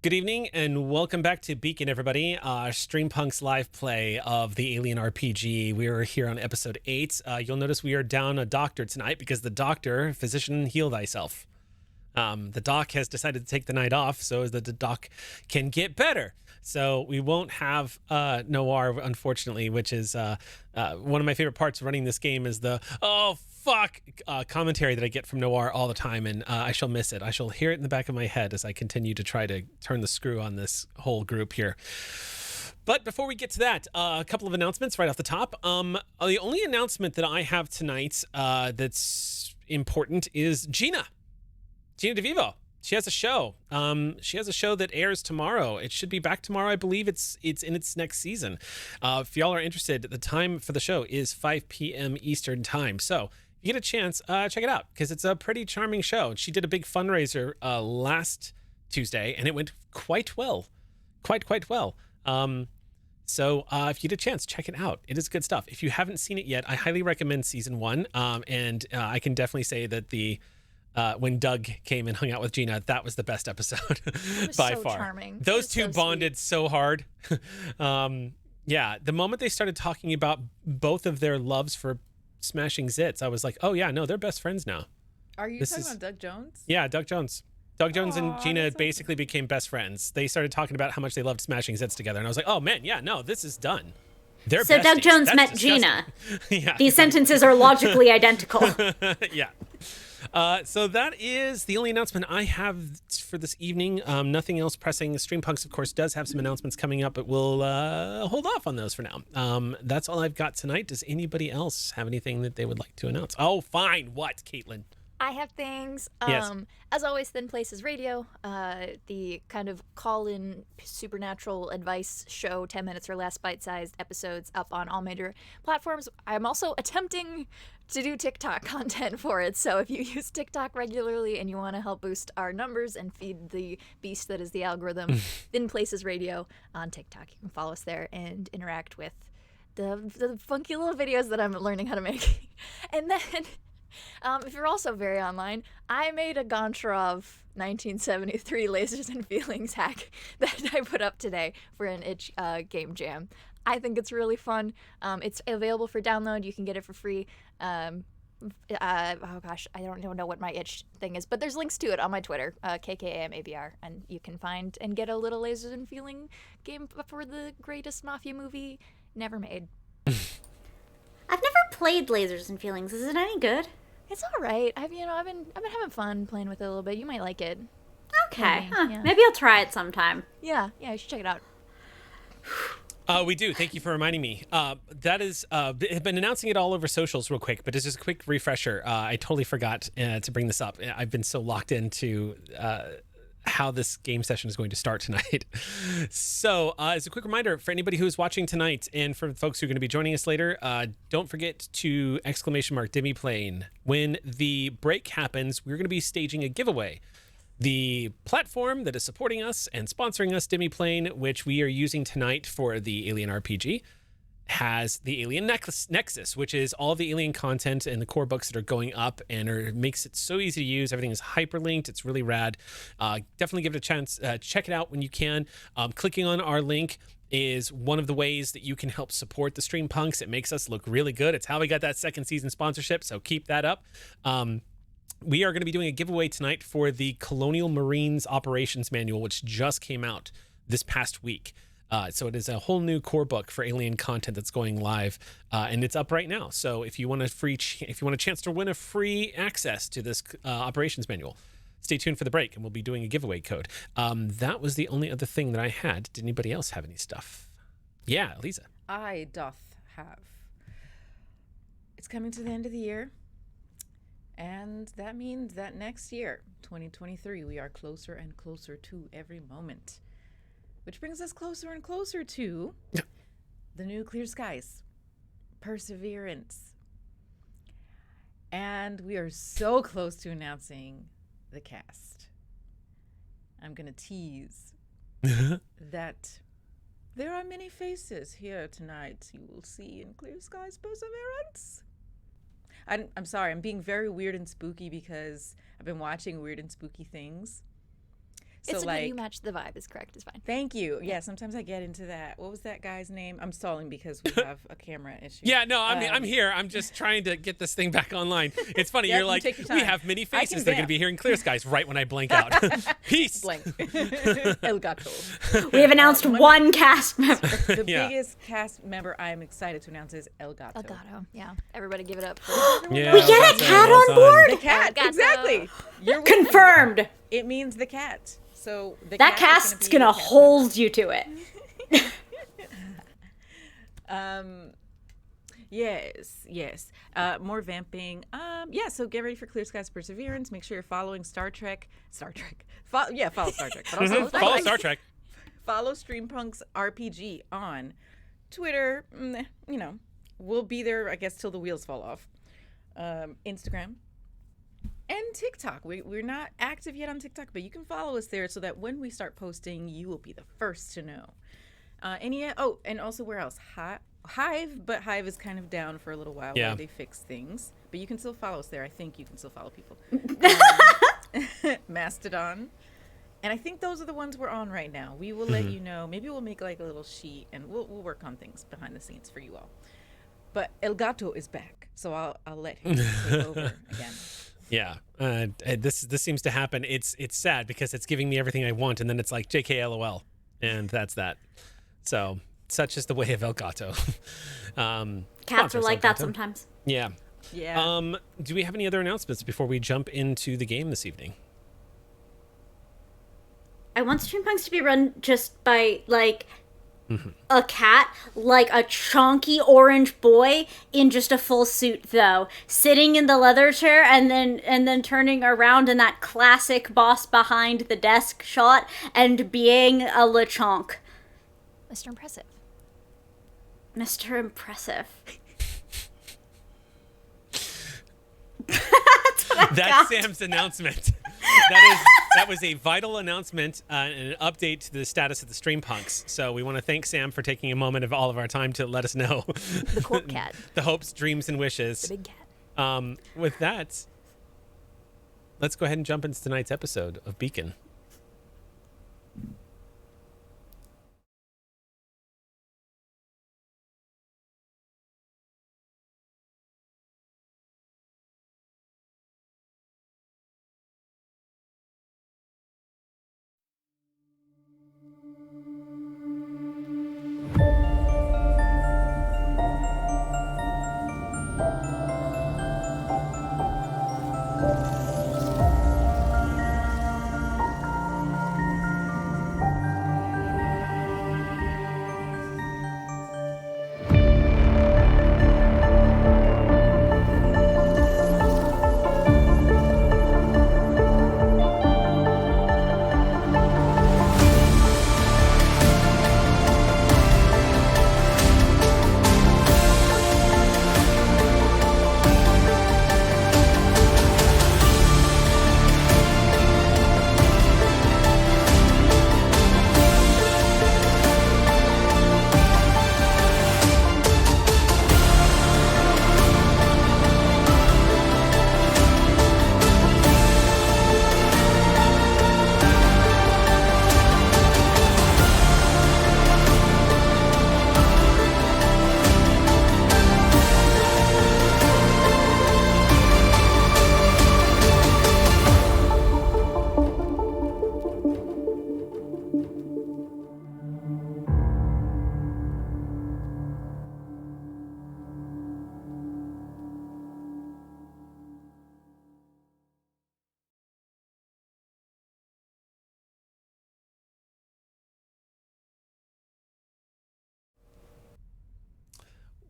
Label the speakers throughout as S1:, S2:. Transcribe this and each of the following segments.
S1: Good evening and welcome back to Beacon, everybody. Streampunk's live play of the Alien RPG. We are here on episode 8. You'll notice we are down a doctor tonight because the doctor, physician, heal thyself. The doc has decided to take the night off so that the doc can get better. So we won't have Noir, unfortunately, which is one of my favorite parts of running this game is the, oh, fuck, commentary that I get from Noir all the time, and I shall miss it. I shall hear it in the back of my head as I continue to try to turn the screw on this whole group here. But before we get to that, a couple of announcements right off the top. The only announcement that I have tonight that's important is Gina DeVivo. She has a show. She has a show that airs tomorrow. It should be back tomorrow. I believe it's in its next season. If y'all are interested, the time for the show is 5 p.m. Eastern time. So if you get a chance, check it out because it's a pretty charming show. She did a big fundraiser last Tuesday, and it went quite well. Quite well. So if you get a chance, check it out. It is good stuff. If you haven't seen it yet, I highly recommend season 1. And I can definitely say that when Doug came and hung out with Gina, that was the best episode by
S2: so
S1: far.
S2: Charming.
S1: Those two bonded so hard. Yeah, the moment they started talking about both of their loves for smashing zits, I was like, oh yeah, no, they're best friends now.
S3: Are you talking about Doug Jones?
S1: Yeah, Doug Jones. Doug Jones and Gina basically became best friends. They started talking about how much they loved smashing zits together, and I was like, oh man, yeah, no, this is done. They're
S4: so
S1: besties.
S4: Doug Jones
S1: That's
S4: met
S1: disgusting.
S4: Gina.
S1: Yeah.
S4: These sentences are logically identical.
S1: Yeah. So that is the only announcement I have for this evening. Nothing else pressing. Streampunks, of course, does have some announcements coming up, but we'll hold off on those for now. That's all I've got tonight. Does anybody else have anything that they would like to announce? Oh, fine. What, Caitlin?
S2: I have things.
S1: Yes.
S2: As always, Thin Places Radio, the kind of call-in supernatural advice show, 10 minutes or less bite-sized episodes up on all major platforms. I'm also attempting to do TikTok content for it, so if you use TikTok regularly and you want to help boost our numbers and feed the beast that is the algorithm, Thin Places Radio on TikTok. You can follow us there and interact with the funky little videos that I'm learning how to make. And then... if you're also very online, I made a Goncharov 1973 Lasers and Feelings hack that I put up today for an itch game jam. I think it's really fun. It's available for download. You can get it for free. Oh gosh, I don't even know what my itch thing is, but there's links to it on my Twitter, KKAMABR, and you can find and get a little Lasers and Feeling game for the greatest mafia movie never made.
S4: I've never played Lasers and Feelings. Is it any good?
S2: It's all right. I've been having fun playing with it a little bit. You might like it.
S4: Okay.
S2: Maybe, yeah.
S4: Maybe I'll try it sometime.
S2: Yeah, you should check it out.
S1: We do. Thank you for reminding me. That is, I've been announcing it all over socials real quick, but it's just a quick refresher. I totally forgot to bring this up. I've been so locked into how this game session is going to start tonight. So as a quick reminder for anybody who is watching tonight and for folks who are going to be joining us later, don't forget to ! Demiplane. When the break happens, we're going to be staging a giveaway. The platform that is supporting us and sponsoring us, Demiplane, which we are using tonight for the Alien RPG, has the Alien Nexus, which is all the Alien content and the core books that are going up, and makes it so easy to use. Everything is hyperlinked. It's really rad. Definitely give it a chance. Check it out when you can. Clicking on our link is one of the ways that you can help support the Stream Punks. It makes us look really good. It's how we got that second season sponsorship, so keep that up. We are going to be doing a giveaway tonight for the Colonial Marines Operations Manual, which just came out this past week. So it is a whole new core book for Alien content that's going live, and it's up right now. So if you want a chance to win a free access to this operations manual, stay tuned for the break, and we'll be doing a giveaway code. That was the only other thing that I had. Did anybody else have any stuff? Yeah, Lisa.
S3: I doth have. It's coming to the end of the year, and that means that next year, 2023, we are closer and closer to every moment. Which brings us closer and closer to the new Clear Skies, Perseverance. And we are so close to announcing the cast. I'm going to tease that there are many faces here tonight you will see in Clear Skies Perseverance. I'm sorry, I'm being very weird and spooky because I've been watching weird and spooky things. So
S2: It's
S3: like,
S2: you match the vibe is correct. It's fine.
S3: thank you. Yeah, sometimes I get into that. What was that guy's name? I'm stalling because we have a camera issue.
S1: Yeah, no, I'm here. I'm just trying to get this thing back online. It's funny.
S3: Yep,
S1: You're
S3: you
S1: like,
S3: take your
S1: we
S3: time.
S1: have many
S3: I can
S1: faces. They're going to
S3: vamp.
S1: be hearing Clear Skies right when I blank out. Peace.
S3: Blank. El Gato.
S4: We have announced one cast member.
S3: The
S1: Yeah.
S3: biggest cast member I'm excited to announce is El Gato.
S2: Elgato. Yeah. Everybody give it up.
S1: Yeah,
S4: We get a
S1: that's
S4: cat
S1: well
S4: on
S1: done.
S4: board?
S3: The cat.
S2: El Gato.
S3: Exactly. You're with me.
S4: Confirmed.
S3: It means the cat. So the
S4: That
S3: cat is
S4: cast's
S3: be
S4: gonna
S3: the cast
S4: hold you to it.
S3: member. Yes. More vamping. Yeah, so get ready for Clear Skies Perseverance. Make sure you're following Star Trek. Follow Star Trek. But also
S1: Follow Star Trek.
S3: follow Streampunk's RPG on Twitter. We'll be there, I guess, till the wheels fall off. Instagram and TikTok. We're not active yet on TikTok, but you can follow us there so that when we start posting, you will be the first to know. And also where else? Hive, but Hive is kind of down for a little while
S1: Yeah.
S3: while they fix things. But you can still follow us there. I think you can still follow people. Mastodon. And I think those are the ones we're on right now. We will let you know. Maybe we'll make like a little sheet and we'll work on things behind the scenes for you all. But El Gato is back, so I'll let him take over again.
S1: Yeah, this seems to happen. It's sad because it's giving me everything I want, and then it's like JK LOL, and that's that. So such is the way of El Gato.
S4: Cats are like that
S1: Elgato.
S4: sometimes.
S1: Yeah.
S3: Yeah.
S1: Do we have any other announcements before we jump into the game this evening?
S4: I want Streampunks to be run just by, like, a cat, like a chonky orange boy in just a full suit, though, sitting in the leather chair and then turning around in that classic boss behind the desk shot and being a LeChonk.
S2: Mr. Impressive.
S4: Mr. Impressive.
S1: That's Sam's announcement. That was a vital announcement and an update to the status of the Stream Punks. So we want to thank Sam for taking a moment of all of our time to let us know
S2: The cork cat.
S1: the hopes, dreams, and wishes.
S2: The big cat.
S1: With that, let's go ahead and jump into tonight's episode of Beacon.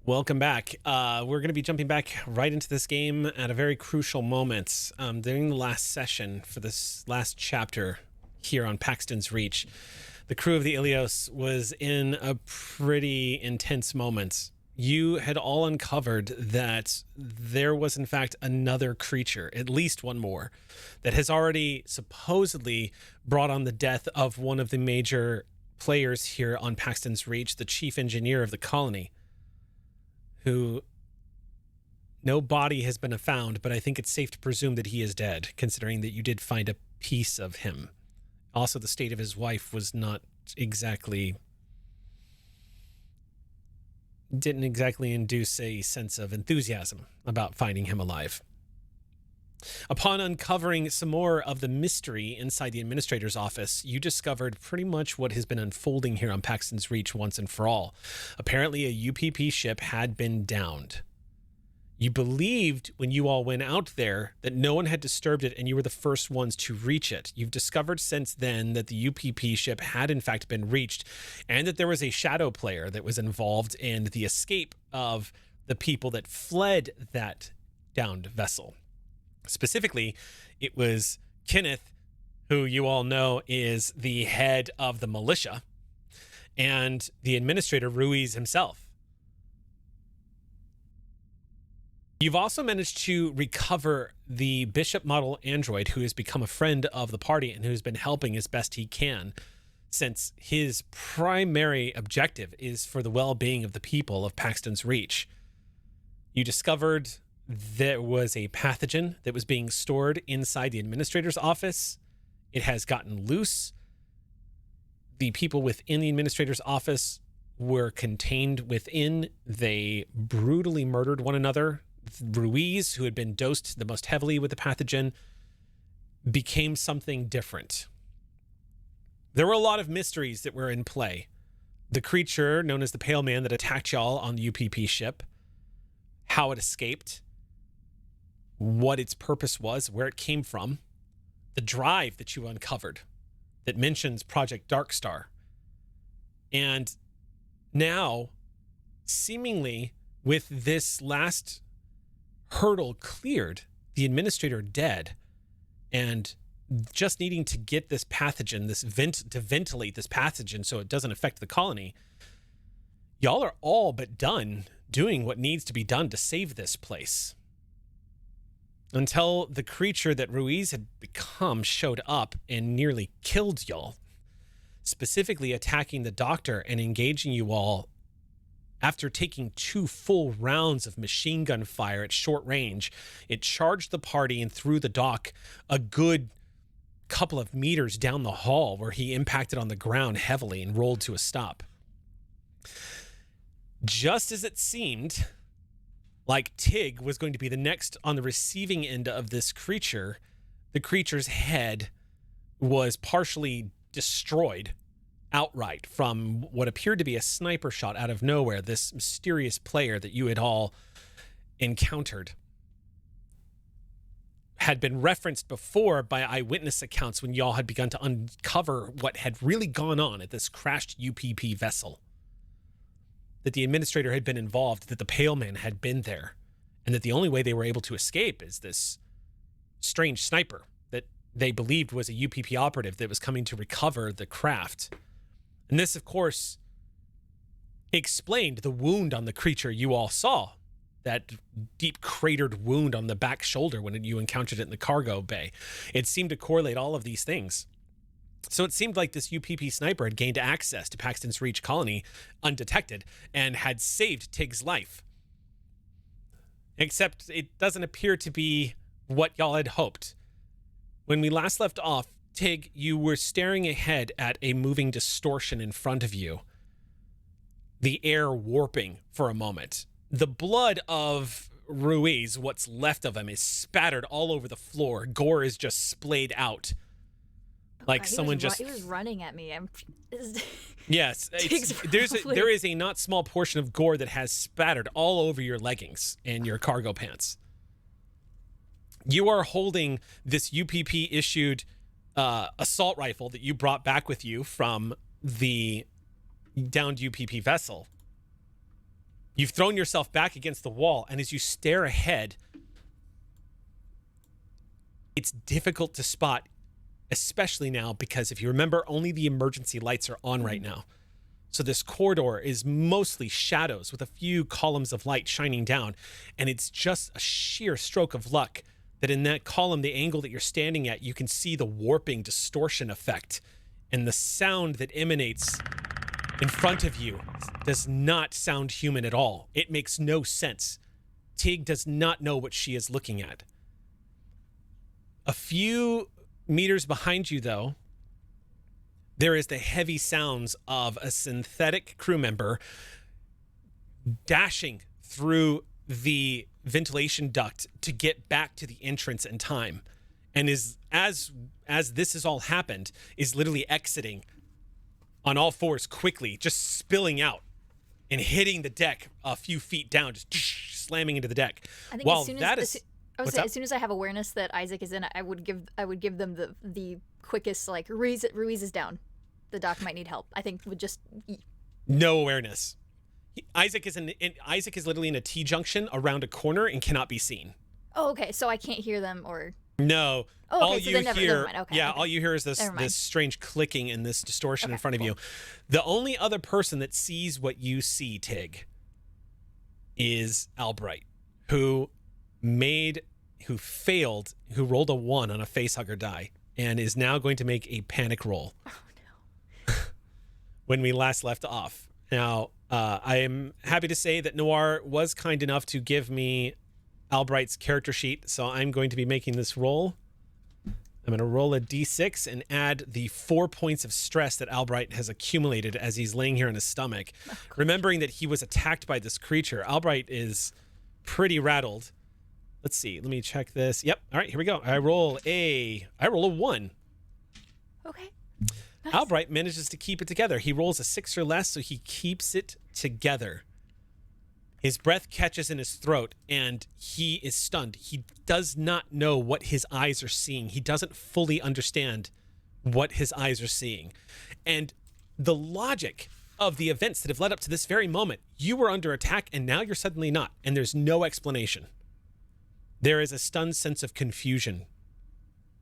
S1: Welcome back. We're going to be jumping back right into this game at a very crucial moment. During the last session for this last chapter here on Paxton's Reach, the crew of the Ilios was in a pretty intense moment. You had all uncovered that there was, in fact, another creature, at least one more, that has already supposedly brought on the death of one of the major players here on Paxton's Reach, the chief engineer of the colony, who no body has been found, but I think it's safe to presume that he is dead, considering that you did find a piece of him Also, the state of his wife was not exactly... didn't exactly induce a sense of enthusiasm about finding him alive. Upon uncovering some more of the mystery inside the administrator's office, you discovered pretty much what has been unfolding here on Paxton's Reach once and for all. Apparently, a UPP ship had been downed. You believed when you all went out there that no one had disturbed it and you were the first ones to reach it. You've discovered since then that the UPP ship had in fact been reached and that there was a shadow player that was involved in the escape of the people that fled that downed vessel. Specifically, it was Kenneth, who you all know is the head of the militia, and the administrator, Ruiz himself. You've also managed to recover the Bishop model android who has become a friend of the party and who's been helping as best he can, since his primary objective is for the well-being of the people of Paxton's Reach. You discovered there was a pathogen that was being stored inside the administrator's office. It has gotten loose. The people within the administrator's office were contained within. They brutally murdered one another. Ruiz, who had been dosed the most heavily with the pathogen, became something different. There were a lot of mysteries that were in play. The creature known as the Pale Man that attacked y'all on the UPP ship, how it escaped, what its purpose was, where it came from, the drive that you uncovered that mentions Project Darkstar. And now, seemingly, with this last hurdle cleared, the administrator dead, and just needing to get this pathogen, to ventilate this pathogen so it doesn't affect the colony, y'all are all but done doing what needs to be done to save this place. Until the creature that Ruiz had become showed up and nearly killed y'all, specifically attacking the doctor and engaging you all after taking 2 full rounds of machine gun fire at short range. It charged the party and threw the doc a good couple of meters down the hall, where he impacted on the ground heavily and rolled to a stop. Just as it seemed like Tig was going to be the next on the receiving end of this creature, the creature's head was partially destroyed outright from what appeared to be a sniper shot out of nowhere. This mysterious player that you had all encountered had been referenced before by eyewitness accounts when y'all had begun to uncover what had really gone on at this crashed UPP vessel. That the administrator had been involved, that the Pale Man had been there, and that the only way they were able to escape is this strange sniper that they believed was a UPP operative that was coming to recover the craft. And this, of course, explained the wound on the creature you all saw, that deep cratered wound on the back shoulder when you encountered it in the cargo bay. It seemed to correlate all of these things. So it seemed like this UPP sniper had gained access to Paxton's Reach colony undetected and had saved Tig's life. Except it doesn't appear to be what y'all had hoped. When we last left off, Tig, you were staring ahead at a moving distortion in front of you. The air warping for a moment. The blood of Ruiz, what's left of him, is spattered all over the floor. Gore is just splayed out. Like someone just...
S2: He was running at me.
S1: Yes. There is a not small portion of gore that has spattered all over your leggings and your cargo pants. You are holding this UPP-issued assault rifle that you brought back with you from the downed UPP vessel. You've thrown yourself back against the wall, and as you stare ahead, it's difficult to spot, especially now, because if you remember, only the emergency lights are on right now. So this corridor is mostly shadows with a few columns of light shining down, and it's just a sheer stroke of luck that in that column, the angle that you're standing at, you can see the warping distortion effect, and the sound that emanates in front of you does not sound human at all. It makes no sense. Tig does not know what she is looking at. A few meters behind you, though, there is the heavy sounds of a synthetic crew member dashing through the ventilation duct to get back to the entrance in time, and is as this has all happened, is literally exiting on all fours quickly, just spilling out and hitting the deck a few feet down, just slamming into the deck.
S2: I think
S1: While
S2: as soon
S1: that
S2: as,
S1: is,
S2: as soon as I have awareness that Isaac is in, I would give them the quickest, like, Ruiz is down. The doc might need help. I think would just
S1: no awareness. Isaac is Isaac is literally in a T junction around a corner and cannot be seen.
S2: Oh, okay. So I can't hear them or.
S1: No.
S2: Oh, okay,
S1: all
S2: so
S1: you
S2: never
S1: hear,
S2: mind. Okay,
S1: yeah,
S2: okay.
S1: all you hear is this strange clicking and this distortion in front of you. The only other person that sees what you see, Tig, is Albright, who failed, who rolled a 1 on a facehugger die, and is now going to make a panic roll.
S2: Oh no.
S1: When we last left off. Now, I am happy to say that Noir was kind enough to give me Albright's character sheet, so I'm going to be making this roll. I'm going to roll a d6 and add the 4 points of stress that Albright has accumulated as he's laying here on his stomach. Remembering that he was attacked by this creature, Albright is pretty rattled. Let's see. Let me check this. Yep. All right, here we go. I roll a 1.
S2: Okay. Nice.
S1: Albright manages to keep it together. He rolls a 6 or less, so he keeps it together. His breath catches in his throat, and he is stunned. He does not know what his eyes are seeing. He doesn't fully understand what his eyes are seeing. And the logic of the events that have led up to this very moment, you were under attack, and now you're suddenly not, and there's no explanation. There is a stunned sense of confusion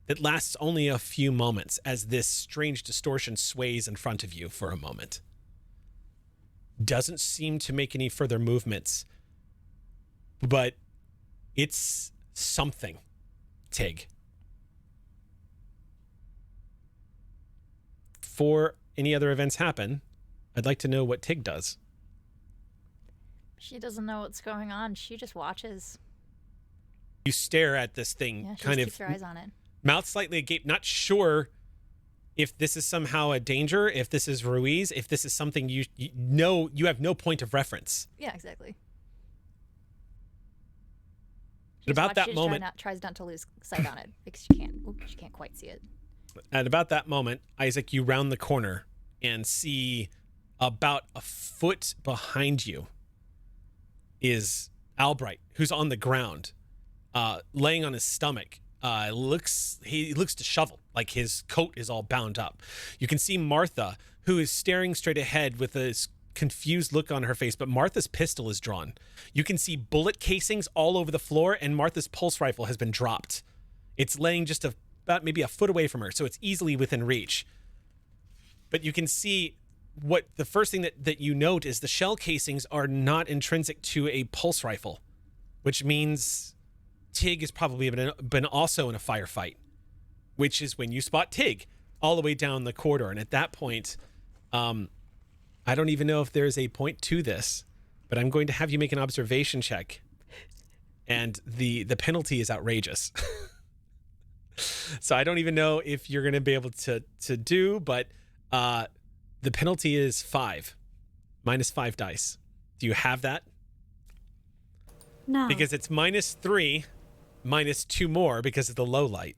S1: that lasts only a few moments as this strange distortion sways in front of you for a moment. Doesn't seem to make any further movements, but it's something, Tig. Before any other events happen, I'd like to know what Tig does.
S2: She doesn't know what's going on. She just watches.
S1: You stare at this thing,
S2: Yeah, she
S1: kind
S2: just
S1: of
S2: keeps her eyes on it.
S1: mouth slightly agape, not sure if this is somehow a danger, if this is Ruiz, if this is something you know, you have no point of reference.
S2: Yeah, exactly.
S1: At about that moment,
S2: tries not to lose sight on it because she can't quite see it.
S1: At about that moment, Isaac, you round the corner and see about a foot behind you is Albright, who's on the ground, laying on his stomach. He looks disheveled, like his coat is all bound up. You can see Martha, who is staring straight ahead with a confused look on her face, but Martha's pistol is drawn. You can see bullet casings all over the floor, and Martha's pulse rifle has been dropped. It's laying just about maybe a foot away from her, so it's easily within reach. But you can see the first thing that you note is the shell casings are not intrinsic to a pulse rifle, which means Tig has probably been also in a firefight, which is when you spot Tig all the way down the corridor. And at that point, I don't even know if there's a point to this, but I'm going to have you make an observation check. And the penalty is outrageous. So I don't even know if you're going to be able to do, but the penalty is 5, -5 dice. Do you have that?
S4: No.
S1: Because it's -3, -2 more because of the low light.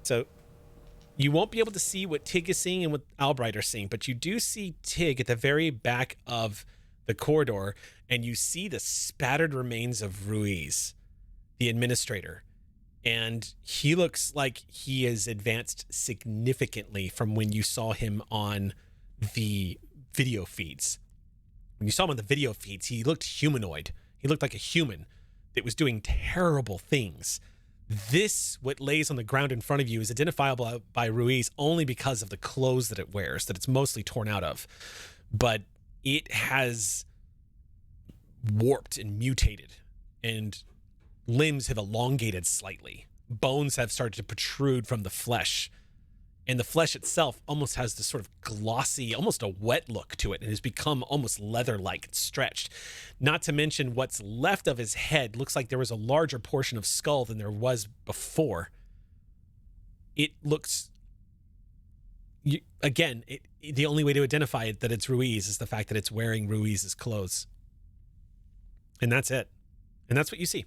S1: So you won't be able to see what Tig is seeing and what Albright are seeing, but you do see Tig at the very back of the corridor, and you see the spattered remains of Ruiz, the administrator. And he looks like he has advanced significantly from when you saw him on the video feeds. When you saw him on the video feeds, he looked humanoid. He looked like a human that was doing terrible things. This, what lays on the ground in front of you, is identifiable by Ruiz only because of the clothes that it wears, that it's mostly torn out of. But it has warped and mutated, and limbs have elongated slightly. Bones have started to protrude from the flesh. And the flesh itself almost has this sort of glossy, almost a wet look to it, and has become almost leather-like. It's stretched. Not to mention what's left of his head looks like there was a larger portion of skull than there was before. it looks. The only way to identify it that it's Ruiz is the fact that it's wearing Ruiz's clothes. And that's it. And that's what you see.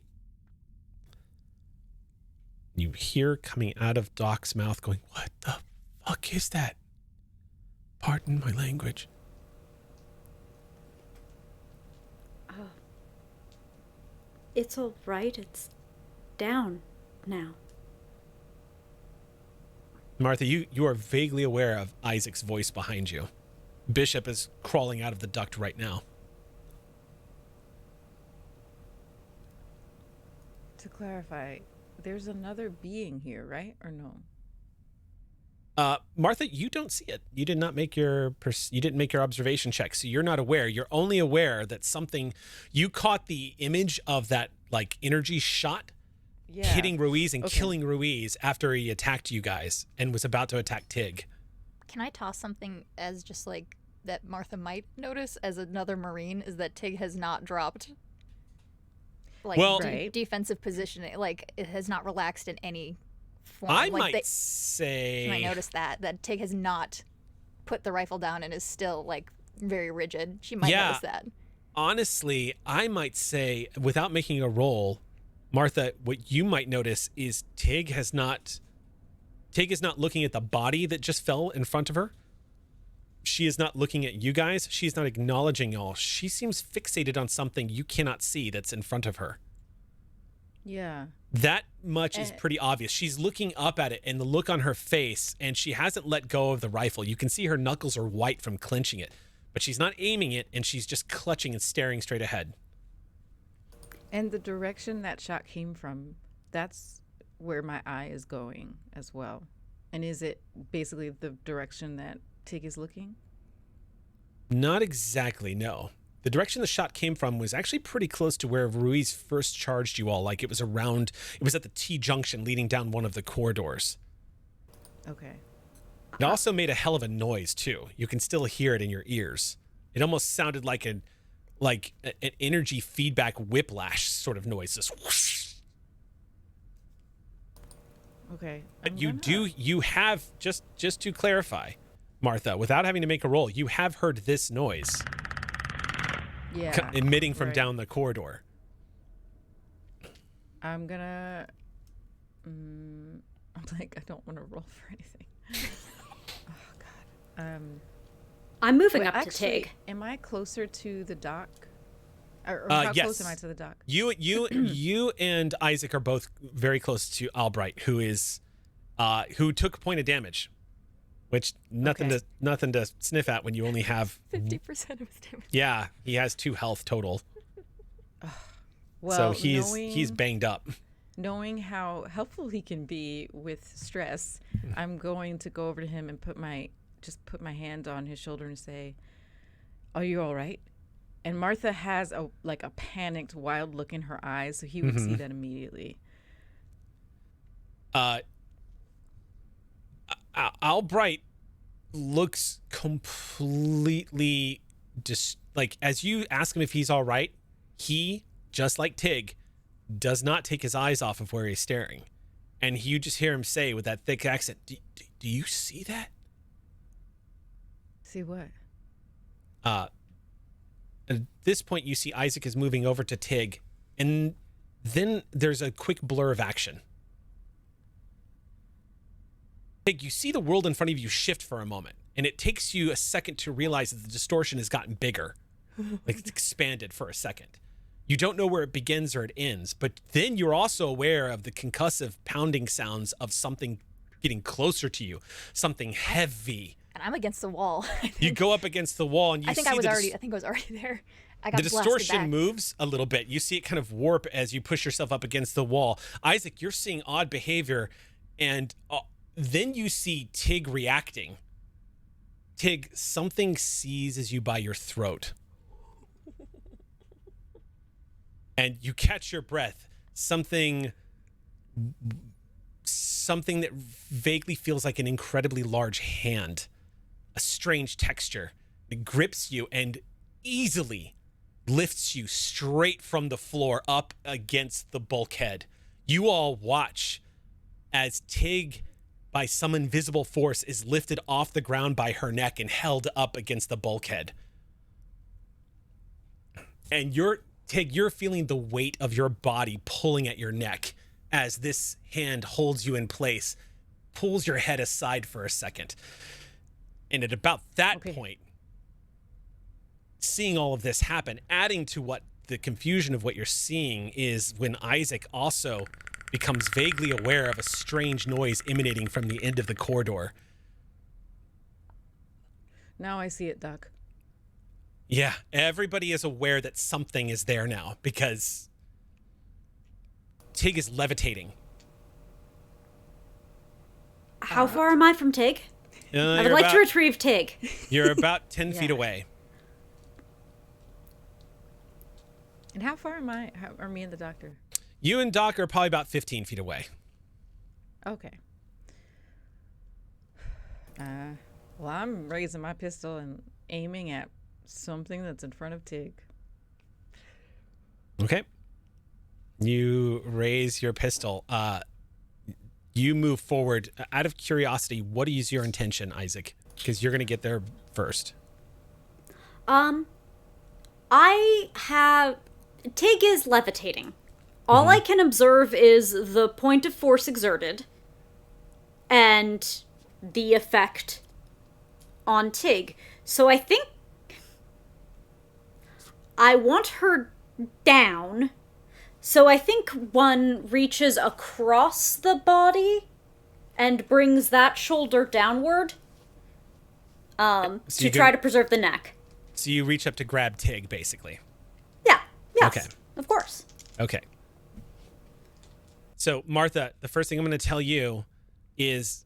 S1: You hear coming out of Doc's mouth going, "What the fuck is that? Pardon my language."
S4: It's all right. It's down now.
S1: Martha, you are vaguely aware of Isaac's voice behind you. Bishop is crawling out of the duct right now.
S3: To clarify, there's another being here, right? Or no?
S1: Martha, you don't see it. You did not make you didn't make your observation check, so you're not aware. You're only aware that something. You caught the image of that like energy shot hitting Ruiz and killing Ruiz after he attacked you guys and was about to attack Tig.
S2: Can I toss something as just like that Martha might notice as another Marine is that Tig has not dropped like defensive positioning, like it has not relaxed in any form.
S1: I
S2: like
S1: might say
S2: I noticed that Tig has not put the rifle down and is still like very rigid. She might notice that.
S1: Honestly, I might say, without making a roll, Martha, what you might notice is Tig is not looking at the body that just fell in front of her. She is not looking at you guys. She's not acknowledging y'all. She seems fixated on something you cannot see that's in front of her.
S3: Yeah.
S1: That much is pretty obvious. She's looking up at it and the look on her face, and she hasn't let go of the rifle. You can see her knuckles are white from clenching it, but she's not aiming it, and she's just clutching and staring straight ahead.
S3: And the direction that shot came from, that's where my eye is going as well. And is it basically the direction that Tig is looking?
S1: Not exactly, no. The direction the shot came from was actually pretty close to where Ruiz first charged you all. Like it was at the T-junction leading down one of the corridors.
S3: Okay.
S1: It also made a hell of a noise too. You can still hear it in your ears. It almost sounded like an energy feedback whiplash sort of noise. This whoosh.
S3: Okay.
S1: You have, just to clarify, Martha, without having to make a roll, you have heard this noise emitting from down the corridor.
S3: I'm gonna I'm like, I don't want to roll for anything. Oh god.
S4: I'm moving up to Tig.
S3: Am I closer to the dock? Or how close am I to the dock?
S1: You and Isaac are both very close to Albright, who took a point of damage, which nothing to sniff at when you only have
S2: 50% of his damage.
S1: Yeah, he has 2 health total.
S3: Well,
S1: so he's banged up.
S3: Knowing how helpful he can be with stress, I'm going to go over to him and put my hand on his shoulder and say, "Are you all right?" And Martha has a panicked, wild look in her eyes, so he would see that immediately.
S1: Albright looks completely as you ask him if he's all right, he, just like Tig, does not take his eyes off of where he's staring. And you just hear him say with that thick accent, do you see that?
S3: See what?
S1: At this point, you see Isaac is moving over to Tig, and then there's a quick blur of action. Tig, you see the world in front of you shift for a moment, and it takes you a second to realize that the distortion has gotten bigger. Like it's expanded for a second. You don't know where it begins or it ends, but then you're also aware of the concussive pounding sounds of something getting closer to you, something heavy.
S2: And I'm against the wall.
S1: You go up against the wall, and you
S2: I think I was already there. I got
S1: the distortion
S2: back.
S1: moves a little bit. You see it kind of warp as you push yourself up against the wall. Isaac, you're seeing odd behavior, and then you see Tig reacting. Tig, something seizes you by your throat. And you catch your breath. Something that vaguely feels like an incredibly large hand. A strange texture. It grips you and easily lifts you straight from the floor up against the bulkhead. You all watch as Tig, by some invisible force is lifted off the ground by her neck and held up against the bulkhead. And Tig, you're feeling the weight of your body pulling at your neck as this hand holds you in place, pulls your head aside for a second. And at about that point, seeing all of this happen, adding to what the confusion of what you're seeing is when Isaac also becomes vaguely aware of a strange noise emanating from the end of the corridor.
S3: Now I see it, Doc.
S1: Yeah, everybody is aware that something is there now because Tig is levitating.
S4: How far am I from Tig? I would like to retrieve Tig.
S1: You're about 10 feet away.
S3: And how far am I? How are me and the doctor?
S1: You and Doc are probably about 15 feet away.
S3: Okay. Well, I'm raising my pistol and aiming at something that's in front of Tig.
S1: Okay. You raise your pistol. You move forward. Out of curiosity, what is your intention, Isaac? Because you're going to get there first.
S4: Tig is levitating. All I can observe is the point of force exerted and the effect on Tig. So I think I want her down. So I think one reaches across the body and brings that shoulder downward to try to preserve the neck.
S1: So you reach up to grab Tig, basically.
S4: Yeah. Yes.
S1: Okay.
S4: Of course.
S1: Okay. So, Martha, the first thing I'm going to tell you is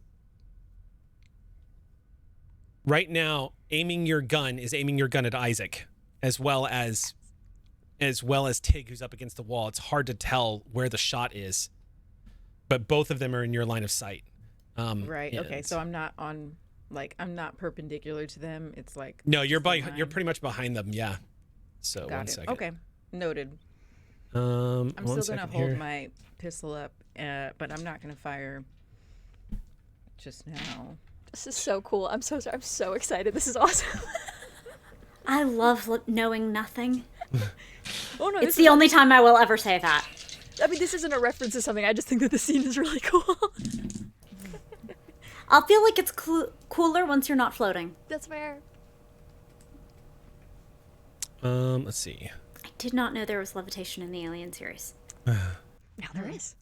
S1: right now, aiming your gun at Isaac, as well as Tig, who's up against the wall. It's hard to tell where the shot is, but both of them are in your line of sight.
S3: Right. Okay. So I'm not on, I'm not perpendicular to them. It's like
S1: no, you're pretty much behind them. Yeah. So
S3: got
S1: one
S3: it.
S1: second.
S3: Okay. Noted.
S1: I'm
S3: still gonna hold my pistol up, but I'm not gonna fire just now.
S2: This is so cool. I'm so sorry. I'm so excited. This is awesome.
S4: I love knowing nothing.
S2: Oh no!
S4: It's the only time I will ever say that.
S2: I mean, this isn't a reference to something. I just think that the scene is really cool.
S4: I'll feel like it's cooler once you're not floating.
S2: That's fair.
S1: Let's see.
S4: I did not know there was levitation in the Alien series.
S2: Now there is.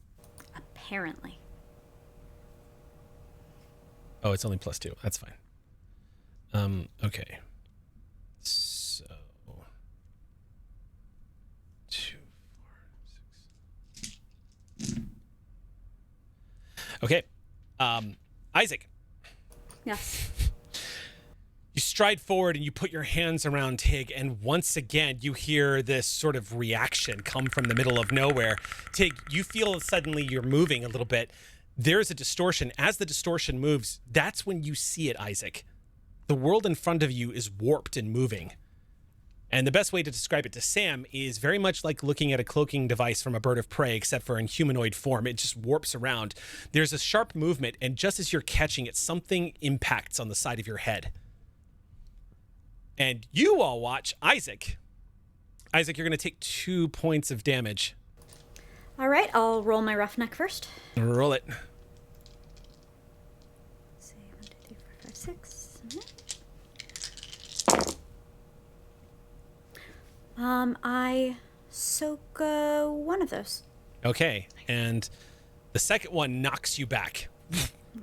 S4: Apparently.
S1: Oh, it's only +2. That's fine. Okay. So 2, 4, 6. Okay. Isaac.
S4: Yes.
S1: You stride forward and you put your hands around Tig, and once again you hear this sort of reaction come from the middle of nowhere. Tig, you feel suddenly you're moving a little bit. There's a distortion. As the distortion moves, that's when you see it, Isaac. The world in front of you is warped and moving. And the best way to describe it to Sam is very much like looking at a cloaking device from a bird of prey, except for in humanoid form. It just warps around. There's a sharp movement, and just as you're catching it, something impacts on the side of your head. And you all watch Isaac. Isaac, you're going to take 2 points of damage.
S4: All right, I'll roll my roughneck first.
S1: Roll it.
S4: Let's see, 1, 2, 3, 4, 5, 6. I soak one of those.
S1: Okay, and the second one knocks you back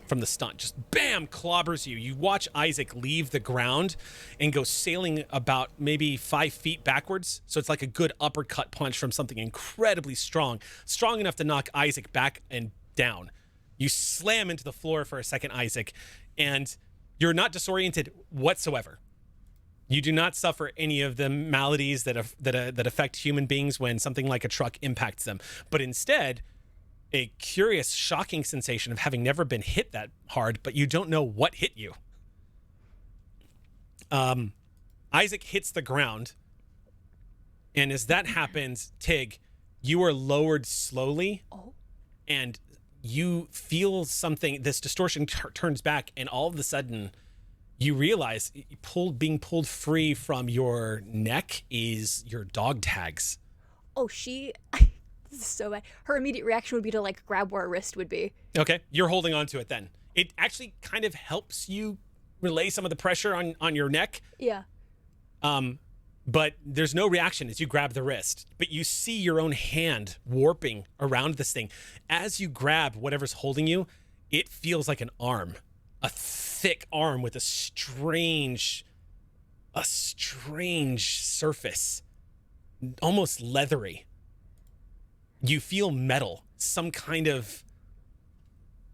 S1: from the stunt. Just bam, clobbers you. You watch Isaac leave the ground and go sailing about maybe 5 feet backwards. So it's like a good uppercut punch from something incredibly strong enough to knock Isaac back and down. You slam into the floor for a second, Isaac, and you're not disoriented whatsoever. You do not suffer any of the maladies that affect human beings when something like a truck impacts them, but instead, a curious, shocking sensation of having never been hit that hard, but you don't know what hit you. Isaac hits the ground, and as that happens, Tig, you are lowered slowly, and you feel something, this distortion turns back, and all of a sudden you realize being pulled free from your neck is your dog tags.
S2: Oh, this is so bad. Her immediate reaction would be to like grab where her wrist would be.
S1: Okay, you're holding on to it then. It actually kind of helps you relay some of the pressure on your neck.
S2: Yeah.
S1: But there's no reaction as you grab the wrist. But you see your own hand warping around this thing. As you grab whatever's holding you, it feels like an arm. A thick arm with a strange surface. Almost leathery. You feel metal. Some kind of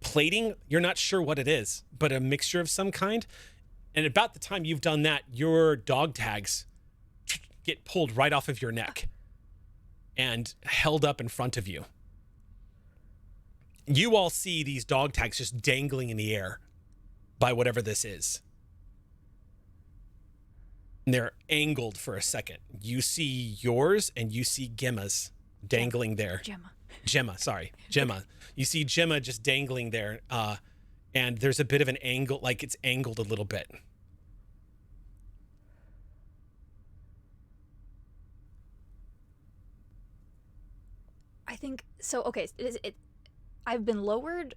S1: plating. You're not sure what it is, but a mixture of some kind. And about the time you've done that, your dog tags get pulled right off of your neck and held up in front of you. You all see these dog tags just dangling in the air by whatever this is. And they're angled for a second. You see yours and you see Gemma's dangling there. Gemma. You see Gemma just dangling there. And there's a bit of an angle, like it's angled a little bit.
S2: I think so. Okay, I've been lowered.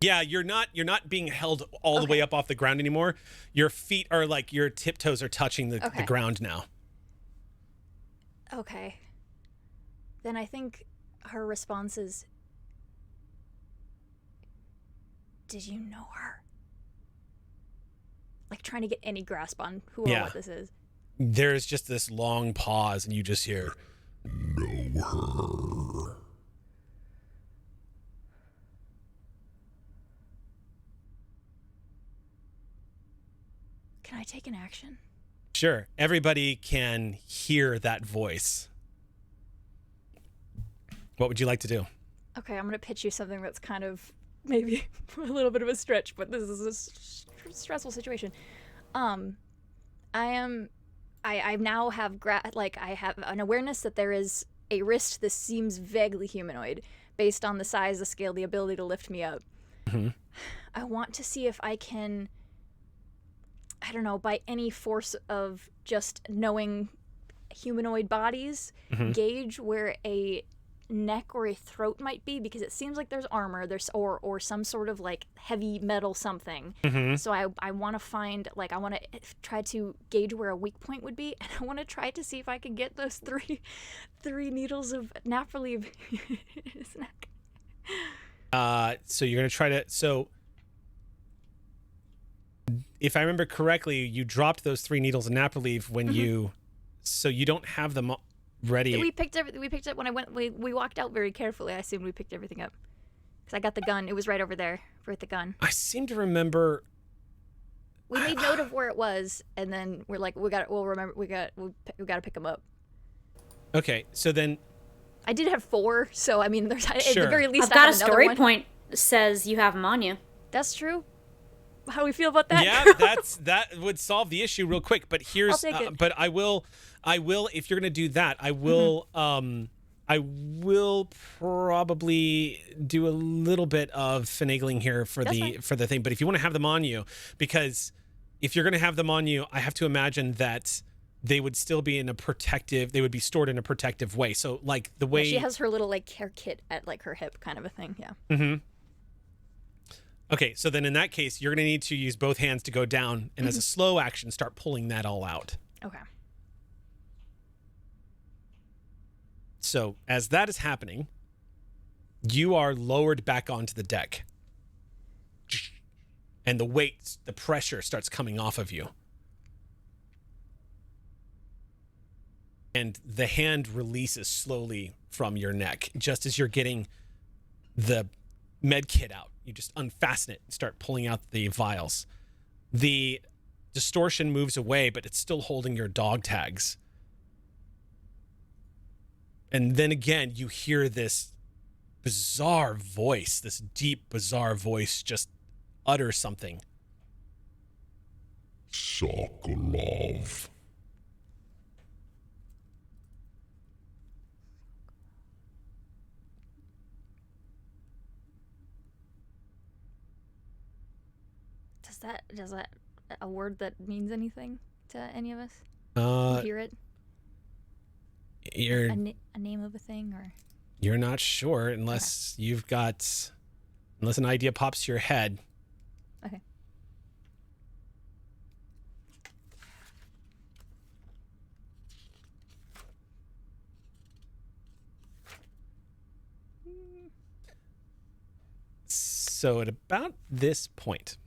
S1: Yeah, you're not being held all the way up off the ground anymore. Your feet are like, your tiptoes are touching the ground now.
S2: Okay. Then I think her response is, did you know her? Like trying to get any grasp on who or what this is.
S1: There's just this long pause and you just hear, know her.
S2: Can I take an action?
S1: Sure. Everybody can hear that voice. What would you like to do?
S2: Okay, I'm going to pitch you something that's kind of maybe a little bit of a stretch, but this is a stressful situation. I now have I have an awareness that there is a wrist that seems vaguely humanoid based on the size, the scale, the ability to lift me up.
S1: Mm-hmm.
S2: I want to see if I can, I don't know, by any force of just knowing humanoid bodies, gauge where a neck or a throat might be, because it seems like there's armor, or some sort of like heavy metal something. So I want to find, like, I want to try to gauge where a weak point would be, and I want to try to see if I can get those three needles of naphthalene in his neck.
S1: So you're gonna try to. So if I remember correctly, you dropped those 3 needles of naphthalene when you. So you don't have them ready.
S2: We picked up when I went. We walked out very carefully. I assumed we picked everything up because I got the gun. It was right over there with the gun.
S1: I seem to remember.
S2: We made note of where it was, and then we're like, we'll remember. We got to pick them up.
S1: Okay, so then.
S2: I did have 4, so I mean, there's at the very least.
S4: I've got
S2: I
S4: a
S2: have
S4: story
S2: one.
S4: point says you have them on you.
S2: That's true. How do we feel about that?
S1: Yeah, that would solve the issue real quick. But here's,
S2: I'll take it.
S1: but I will. If you're gonna do that, I will. I will probably do a little bit of finagling here for the thing. But if you want to have them on you, because if you're gonna have them on you, I have to imagine that they would still be in a protective. They would be stored in a protective way. So like the way
S2: she has her little like care kit at like her hip, kind of a thing. Yeah.
S1: Mm-hmm. Okay, so then in that case, you're going to need to use both hands to go down, and as a slow action, start pulling that all out.
S2: Okay.
S1: So as that is happening, you are lowered back onto the deck. And the weight, the pressure starts coming off of you. And the hand releases slowly from your neck, just as you're getting the med kit out. You just unfasten it and start pulling out the vials. The distortion moves away, but it's still holding your dog tags. And then again, you hear this bizarre voice, this deep, bizarre voice just utter something. Sokolov.
S2: Does that a word that means anything to any of us?
S1: Uh,
S2: Hear it?
S1: you're
S2: A name of a thing, or
S1: you're not sure unless unless an idea pops to your head.
S2: okay.
S1: So at about this point,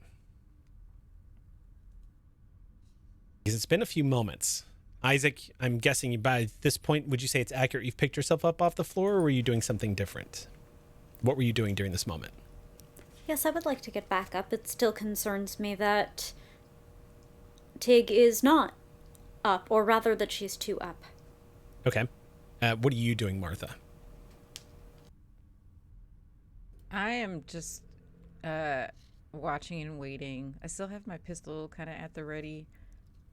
S1: because it's been a few moments, Isaac, I'm guessing by this point, would you say it's accurate you've picked yourself up off the floor, or were you doing something different? What were you doing during this moment?
S4: Yes, I would like to get back up. It still concerns me that Tig is not up, or rather that she's too up.
S1: Okay. What are you doing, Martha?
S3: I am just watching and waiting. I still have my pistol kind of at the ready.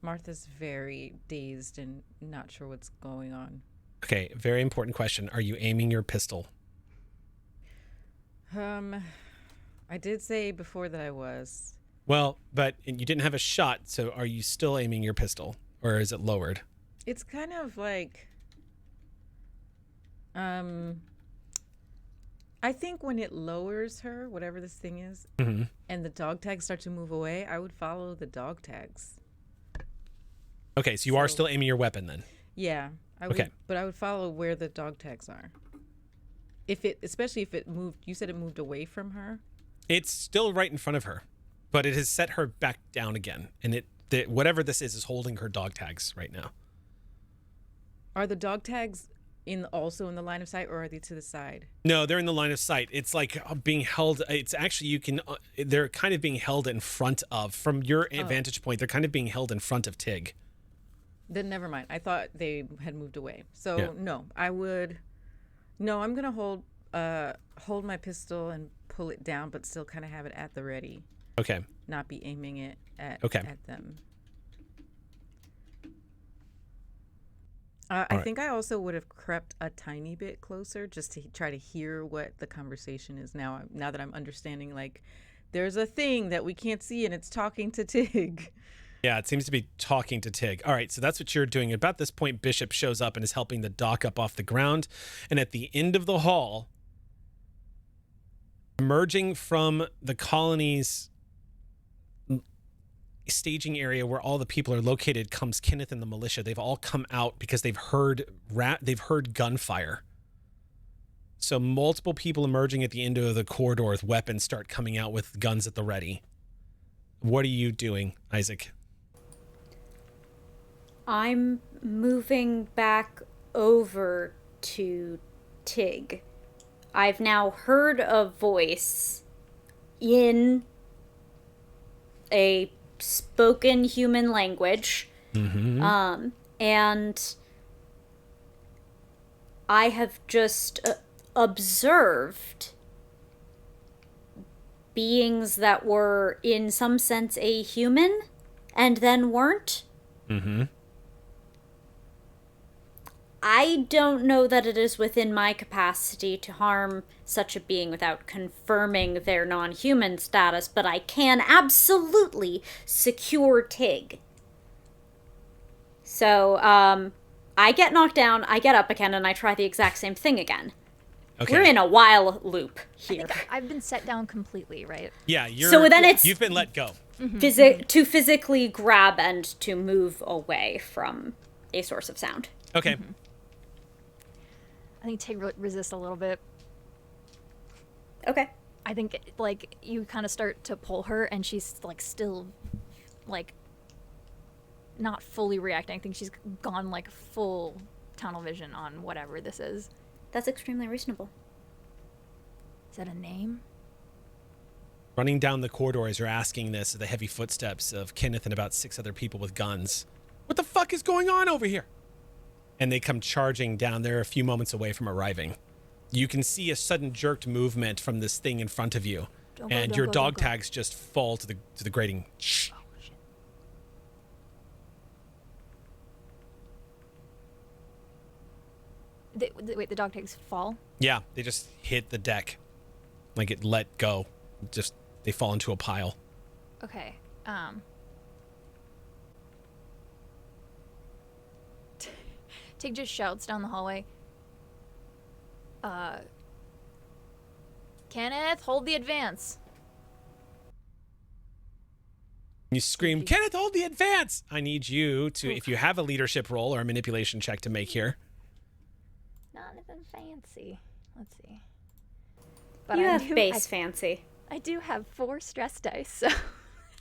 S3: Martha's very dazed and not sure what's going on.
S1: Okay, very important question. Are you aiming your pistol?
S3: I did say before that I was.
S1: Well, but you didn't have a shot, so are you still aiming your pistol, or is it lowered?
S3: It's kind of like, I think when it lowers her, whatever this thing is,
S1: Mm-hmm.
S3: and the dog tags start to move away, I would follow the dog tags.
S1: Okay, so you are still aiming your weapon then?
S3: Yeah, I would,
S1: Okay.
S3: but I would follow where the dog tags are. Especially if it moved, you said it moved away from her?
S1: It's still right in front of her, but it has set her back down again, and whatever this is holding her dog tags right now.
S3: Are the dog tags also in the line of sight, or are they to the side?
S1: No, they're in the line of sight. It's like being held. It's actually they're kind of being held in front of, from your vantage point, they're kind of being held in front of Tig.
S3: Then never mind. I thought they had moved away. So
S1: Yeah.
S3: no, I'm gonna hold my pistol and pull it down, but still kind of have it at the ready.
S1: Okay.
S3: Not be aiming it at them. I think I also would have crept a tiny bit closer just to try to hear what the conversation is now. Now that I'm understanding, like, there's a thing that we can't see and it's talking to Tig.
S1: Yeah, it seems to be talking to Tig. All right, so that's what you're doing. About this point, Bishop shows up and is helping the dock up off the ground. And at the end of the hall, emerging from the colony's staging area where all the people are located, comes Kenneth and the militia. They've all come out because they've heard gunfire. So multiple people emerging at the end of the corridor with weapons start coming out with guns at the ready. What are you doing, Isaac?
S4: I'm moving back over to Tig. I've now heard a voice in a spoken human language.
S1: Mm-hmm.
S4: And I have just observed beings that were in some sense a human and then weren't.
S1: Mm-hmm.
S4: I don't know that it is within my capacity to harm such a being without confirming their non-human status, but I can absolutely secure Tig. So, I get knocked down, I get up again, and I try the exact same thing again.
S1: Okay.
S4: We're in a while loop here.
S2: I think I've been set down completely, right?
S1: Yeah, you've been let go.
S4: To physically grab and to move away from a source of sound.
S1: Okay.
S2: Mm-hmm. I think Tig resists a little bit.
S4: Okay.
S2: I think, like, you kind of start to pull her, and she's, like, still, like, not fully reacting. I think she's gone, like, full tunnel vision on whatever this is.
S4: That's extremely reasonable.
S2: Is that a name?
S1: Running down the corridor as you're asking this, the heavy footsteps of Kenneth and about 6 other people with guns. What the fuck is going on over here? And they come charging down. They're a few moments away from arriving. You can see a sudden jerked movement from this thing in front of you. And your dog tags just fall to the grating. Shh.
S2: Oh, shit. Wait, the dog tags fall?
S1: Yeah, they just hit the deck. Like it let go. Just, they fall into a pile.
S2: Okay. Tig just shouts down the hallway. Kenneth, hold the advance.
S1: You scream, Kenneth, hold the advance! I need you to, if you have a leadership role or a manipulation check to make here.
S2: Not even fancy. Let's see. But
S4: You
S2: I
S4: have
S2: do,
S4: base fancy.
S2: I do have 4 stress dice, so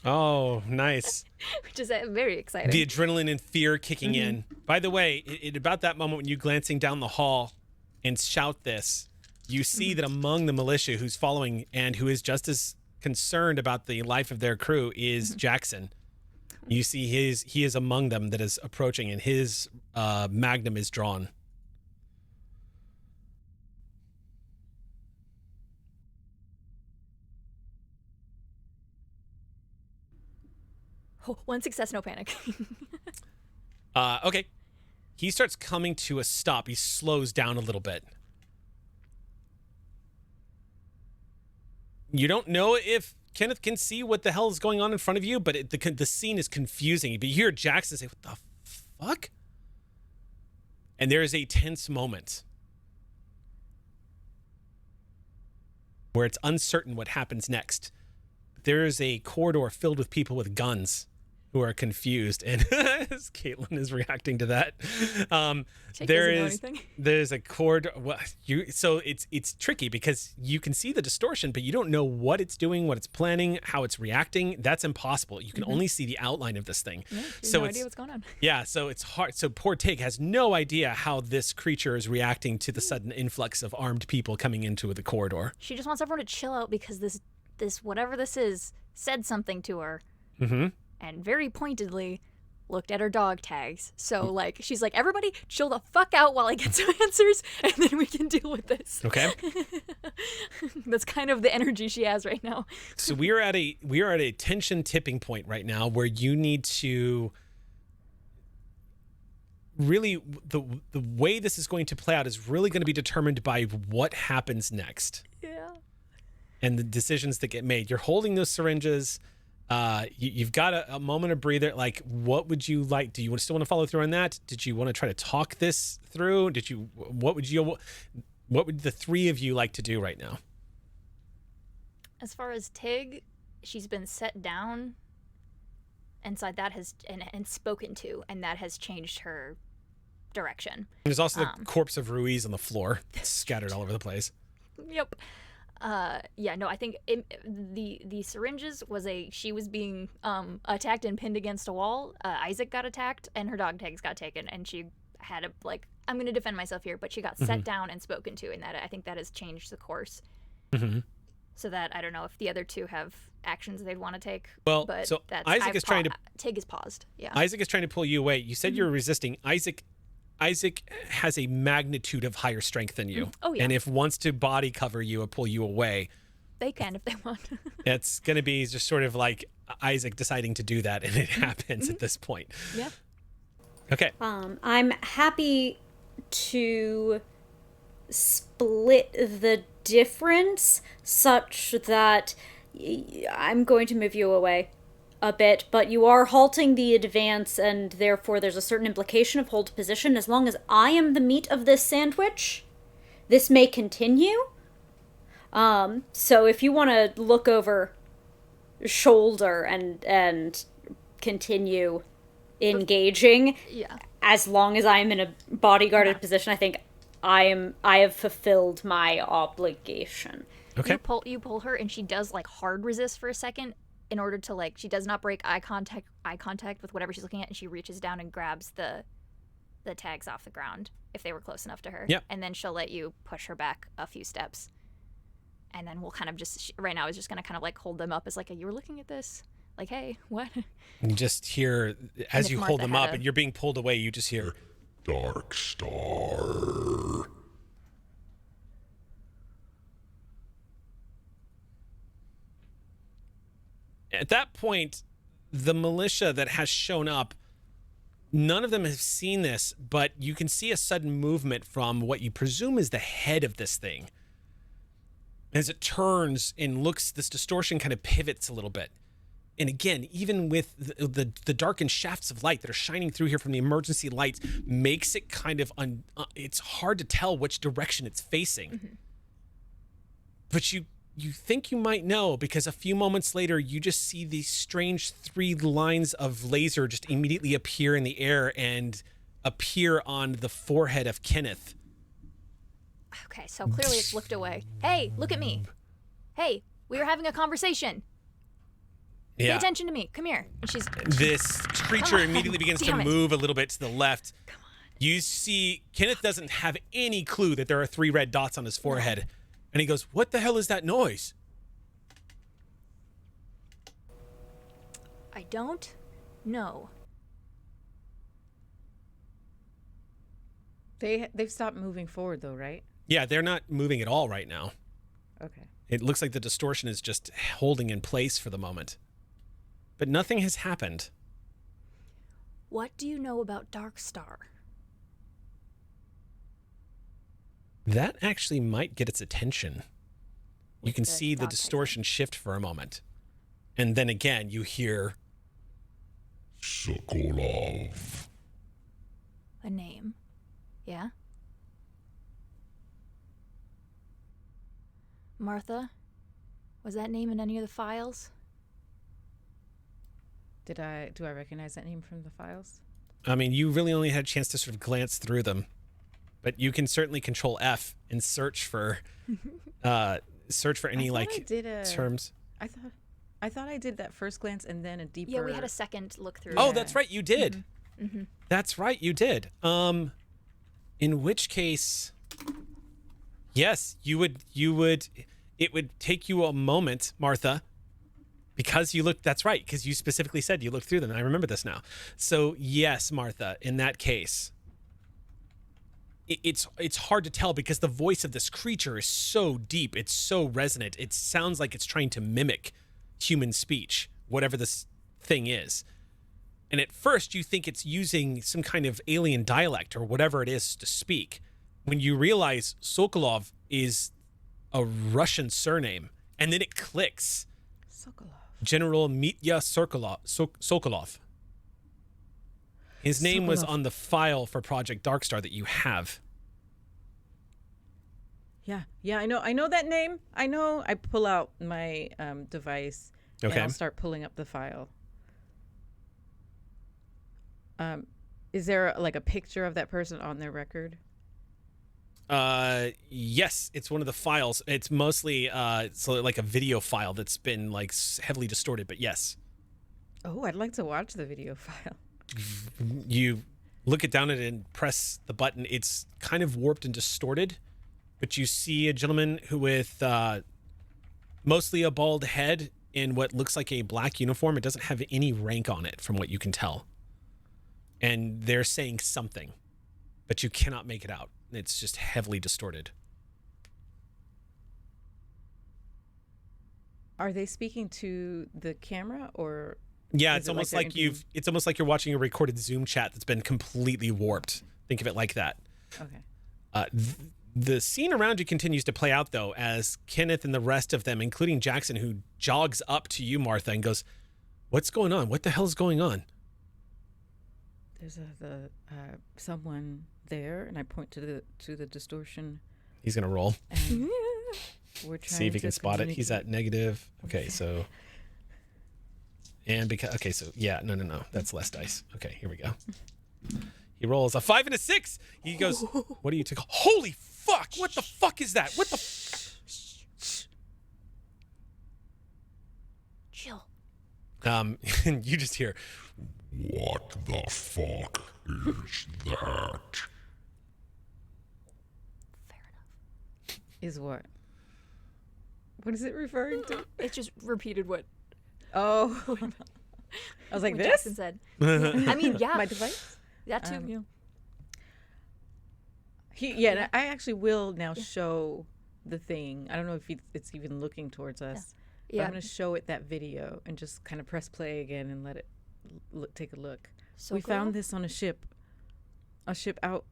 S1: Oh, nice.
S2: which is very exciting.
S1: The adrenaline and fear kicking in. By the way, about that moment when you glancing down the hall and shout this, you see that among the militia who's following and who is just as concerned about the life of their crew is Jackson. You see he is among them that is approaching, and his magnum is drawn.
S2: Oh, 1 success, no panic.
S1: Okay. He starts coming to a stop. He slows down a little bit. You don't know if Kenneth can see what the hell is going on in front of you, but the scene is confusing. But you hear Jackson say, "What the fuck?" And there is a tense moment where it's uncertain what happens next. There is a corridor filled with people with guns who are confused, and as Caitlin is reacting to that, there's a corridor. Well, so it's tricky because you can see the distortion, but you don't know what it's doing, what it's planning, how it's reacting. That's impossible. You can only see the outline of this thing.
S2: Yeah,
S1: so
S2: no idea what's going on.
S1: Yeah, so it's hard. So poor Tig has no idea how this creature is reacting to the sudden influx of armed people coming into the corridor.
S2: She just wants everyone to chill out because this whatever this is said something to her.
S1: Mm-hmm.
S2: And very pointedly looked at her dog tags. So, like, she's like, everybody chill the fuck out while I get some answers, and then we can deal with this.
S1: Okay.
S2: That's kind of the energy she has right now.
S1: So we are at a tension tipping point right now where you need to really, the way this is going to play out is really going to be determined by what happens next.
S2: Yeah.
S1: And the decisions that get made. You're holding those syringes. You've got a moment of breather. Like, what would you like? Do you still want to follow through on that? Did you want to try to talk this through? What would the three of you like to do right now?
S2: As far as Tig, she's been set down, and so that has and spoken to, and that has changed her direction.
S1: There's also the corpse of Ruiz on the floor, scattered all over the place.
S2: Yep. Yeah, no, I think the syringes was she was being attacked and pinned against a wall. Isaac got attacked and her dog tags got taken, and she had I'm going to defend myself here, but she got set down and spoken to, and that I think that has changed the course. Mm-hmm. So that I don't know if the other two have actions they'd want to take.
S1: Well,
S2: but
S1: so Isaac is trying to
S2: Tig is paused. Yeah.
S1: Isaac is trying to pull you away. You said you're resisting. Isaac has a magnitude of higher strength than you.
S2: Oh, yeah.
S1: And if wants to body cover you or pull you away,
S2: they can if they want.
S1: it's going to be just sort of like Isaac deciding to do that, and it happens at this point.
S2: Yeah.
S1: Okay.
S4: I'm happy to split the difference such that I'm going to move you away a bit, but you are halting the advance, and therefore there's a certain implication of hold position. As long as I am the meat of this sandwich, this may continue. So if you want to look over shoulder and continue engaging,
S2: Yeah.
S4: as long as I am in a bodyguarded position, I think I have fulfilled my obligation.
S1: Okay.
S2: You pull her, and she does hard resist for a second in order to she does not break eye contact with whatever she's looking at, and she reaches down and grabs the tags off the ground if they were close enough to her.
S1: Yep.
S2: And then she'll let you push her back a few steps. And then we'll kind of right now is just going to kind of hold them up as you were looking at this. Hey, what?
S1: You just hear, as you hold
S2: Martha
S1: them up and you're being pulled away, you just hear,
S5: Dark Star.
S1: at that point, the militia that has shown up, none of them have seen this, but you can see a sudden movement from what you presume is the head of this thing. As it turns and looks, this distortion kind of pivots a little bit. And again, even with the darkened shafts of light that are shining through here from the emergency lights, makes it kind of it's hard to tell which direction it's facing. But you think you might know, because a few moments later you just see these strange 3 lines of laser just immediately appear in the air and appear on the forehead of Kenneth.
S2: Okay, so clearly it's looked away. Hey, look at me. Hey, we were having a conversation. Pay attention to me. Come here. And
S1: This creature immediately begins to move a little bit to the left.
S2: Come on.
S1: You see Kenneth doesn't have any clue that there are 3 red dots on his forehead. And he goes, "What the hell is that noise?"
S2: I don't know.
S3: They've stopped moving forward though, right?
S1: Yeah, they're not moving at all right now.
S3: Okay.
S1: It looks like the distortion is just holding in place for the moment. But nothing has happened.
S2: What do you know about Dark Star?
S1: That actually might get its attention. You can
S2: the
S1: see the
S2: dog
S1: distortion shift for a moment. And then again, you hear,
S5: Sokolov.
S2: A name. Yeah? Martha? Was that name in any of the files?
S3: Do I recognize that name from the files?
S1: I mean, you really only had a chance to sort of glance through them. But you can certainly control F and search for any terms.
S3: I thought I did that first glance and then a deeper.
S2: Yeah, we had a second look through.
S1: Oh, that's right, you did. That's right, you did. In which case, yes, you would. It would take you a moment, Martha, because you looked. That's right, because you specifically said you looked through them. And I remember this now. So yes, Martha, in that case, it's hard to tell because the voice of this creature is so deep. It's so resonant. It sounds like it's trying to mimic human speech, whatever this thing is. And at first you think it's using some kind of alien dialect or whatever it is to speak. When you realize Sokolov is a Russian surname, and then it clicks.
S3: Sokolov.
S1: General Mitya Sokolov. His name was on the file for Project Darkstar that you have.
S3: Yeah, I know that name. I pull out my device and I'll start pulling up the file. Is there like a picture of that person on their record?
S1: Yes, it's one of the files. It's mostly like a video file that's been like heavily distorted, but yes.
S3: Oh, I'd like to watch the video file.
S1: You look it down at it and press the button. It's kind of warped and distorted, but you see a gentleman who with mostly a bald head in what looks like a black uniform. It doesn't have any rank on it from what you can tell. And they're saying something, but you cannot make it out. It's just heavily distorted.
S3: Are they speaking to the camera or?
S1: Yeah, it's almost like it's almost like you're watching a recorded Zoom chat that's been completely warped. Think of it like that.
S3: Okay.
S1: The scene around you continues to play out, though, as Kenneth and the rest of them, including Jackson, who jogs up to you, Martha, and goes, "What's going on? What the hell's going on?"
S3: There's someone there, and I point to the distortion.
S1: He's gonna roll.
S3: And we're trying
S1: See if he can spot it. He's at negative. Okay, so. And because so yeah, no, that's less dice. Okay, here we go. He rolls a 5 and a 6. He goes, "What are you taking? Holy fuck! What the fuck is that? What the?"
S2: Chill.
S1: You just hear,
S5: What the fuck is that?
S2: Fair enough.
S3: Is what? What is it referring to?
S2: It just repeated what
S3: Oh, I was like,
S2: what
S3: this?
S2: Jackson said. I mean, yeah.
S3: My device?
S2: That too.
S3: Yeah. And I actually will now show the thing. I don't know if it's even looking towards us. But I'm going to show it that video and just kind of press play again and let it take a look.
S2: So
S3: we found this on a ship out,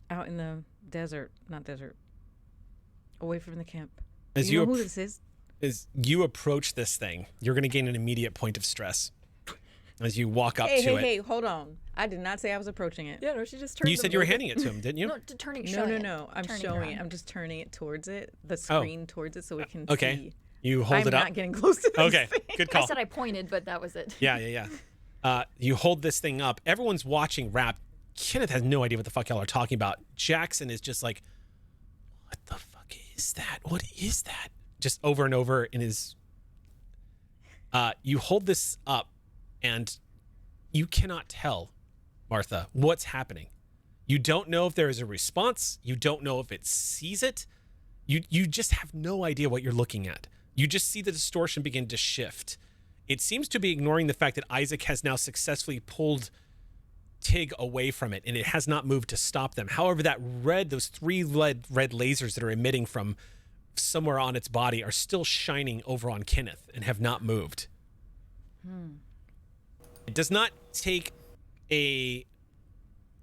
S3: out in the desert, not desert, away from the camp.
S1: As
S3: you
S1: you
S3: know who this is?
S1: as you approach this thing, you're going to gain an immediate point of stress as you walk up to it.
S3: Hey, hold on. I did not say I was approaching it.
S2: Yeah, no, she just turned.
S1: You said you were handing it to him, didn't you?
S2: No, turning.
S3: No. I'm
S2: turning
S3: showing it.
S2: around.
S3: I'm just turning it towards it, the screen towards it, so we can
S1: Okay.
S3: see.
S1: You hold
S3: I'm
S1: it up.
S3: not getting close to this
S1: Okay,
S3: thing.
S1: good
S2: I
S1: call.
S2: said I pointed, but that was it.
S1: Yeah. You hold this thing up. Everyone's watching rapt. Kenneth has no idea what the fuck y'all are talking about. Jackson is just like, what the fuck is that? What is that? Just over and over in his... you hold this up, and you cannot tell, Martha, what's happening. You don't know if there is a response. You don't know if it sees it. You just have no idea what you're looking at. You just see the distortion begin to shift. It seems to be ignoring the fact that Isaac has now successfully pulled Tig away from it, and it has not moved to stop them. However, those three red lasers that are emitting from somewhere on its body are still shining over on Kenneth and have not moved. It does not take a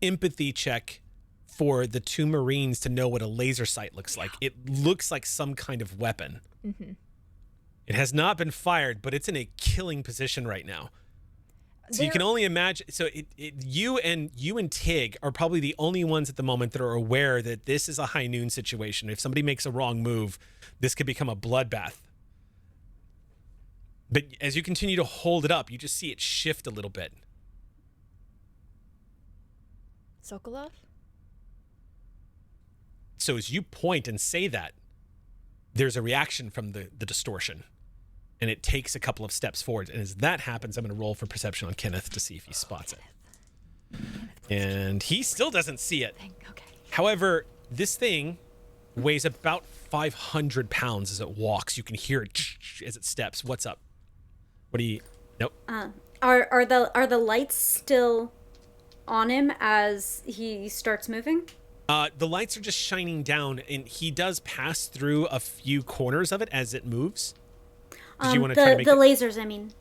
S1: empathy check for the two Marines to know what a laser sight looks like. It looks like some kind of weapon.
S2: Mm-hmm.
S1: It has not been fired, but it's in a killing position right now. So you can only imagine. So you and Tig are probably the only ones at the moment that are aware that this is a high noon situation. If somebody makes a wrong move, this could become a bloodbath. But as you continue to hold it up, you just see it shift a little bit.
S2: Sokolov?
S1: So as you point and say that, there's a reaction from the distortion. And it takes a couple of steps forward. And as that happens, I'm going to roll for perception on Kenneth to see if he spots it. And he still doesn't see it.
S2: Okay.
S1: However, this thing weighs about 500 pounds as it walks. You can hear it as it steps. What's up? What do you... Nope.
S4: Are the lights still on him as he starts moving?
S1: The lights are just shining down, and he does pass through a few corners of it as it moves. Did you want to try to make
S4: the
S1: it...
S4: lasers, I mean.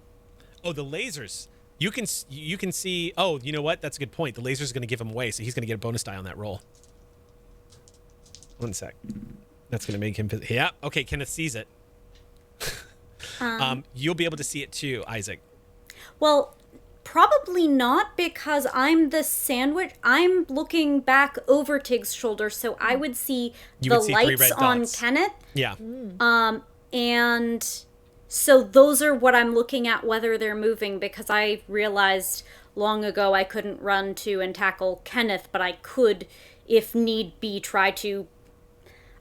S1: Oh, the lasers. You can see... Oh, you know what? That's a good point. The laser's going to give him away, so he's going to get a bonus die on that roll. One sec. That's going to make him... Yeah, okay, Kenneth sees it. You'll be able to see it too, Isaac.
S4: Well, probably not, because I'm the sandwich. I'm looking back over Tig's shoulder, so I would see
S1: You
S4: the
S1: would see three
S4: lights
S1: red
S4: on
S1: dots.
S4: Kenneth.
S1: Yeah.
S4: And so those are what I'm looking at, whether they're moving, because I realized long ago I couldn't run to and tackle Kenneth, but I could, if need be,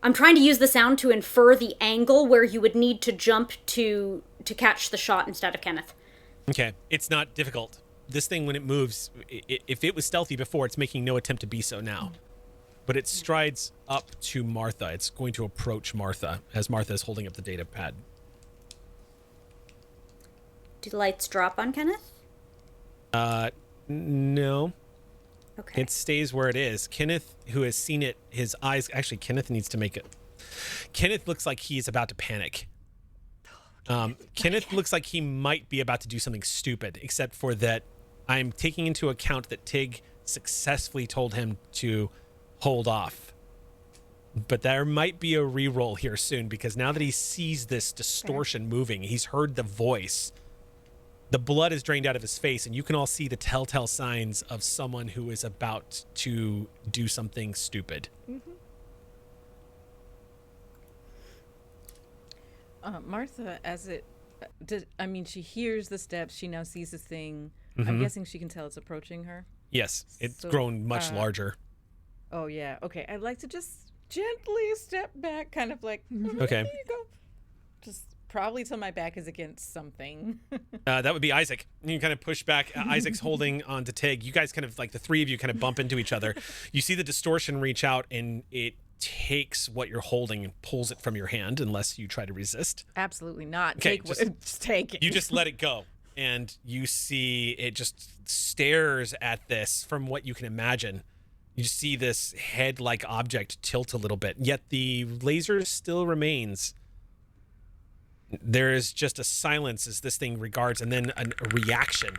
S4: I'm trying to use the sound to infer the angle where you would need to jump to catch the shot instead of Kenneth.
S1: Okay. It's not difficult. This thing, when it moves, if it was stealthy before, it's making no attempt to be so now. But it strides up to Martha. It's going to approach Martha as Martha is holding up the data pad.
S4: Do the lights drop on Kenneth?
S1: No.
S4: Okay.
S1: It stays where it is. Kenneth, who has seen it, his eyes... Actually, Kenneth needs to make it... Kenneth looks like he's about to panic. Kenneth looks like he might be about to do something stupid, except for that I'm taking into account that Tig successfully told him to hold off. But there might be a reroll here soon, because now that he sees this distortion moving, he's heard the voice. The blood is drained out of his face, and you can all see the telltale signs of someone who is about to do something stupid.
S3: Martha, she hears the steps. She now sees this thing. I'm guessing she can tell it's approaching her.
S1: Yes, it's
S3: So,
S1: grown much larger.
S3: Oh, yeah. Okay. I'd like to just gently step back, kind of like,
S1: Okay.
S3: here you go. Just probably till my back is against something.
S1: That would be Isaac. You kind of push back. Isaac's holding on to Tig. You guys kind of, like, the three of you kind of bump into each other. You see the distortion reach out, and it takes what you're holding and pulls it from your hand, unless you try to resist.
S3: Absolutely not.
S1: Okay,
S3: Just take it.
S1: You just let it go, and you see it just stares at this from what you can imagine. You see this head-like object tilt a little bit, yet the laser still remains. There is just a silence as this thing regards, and then a reaction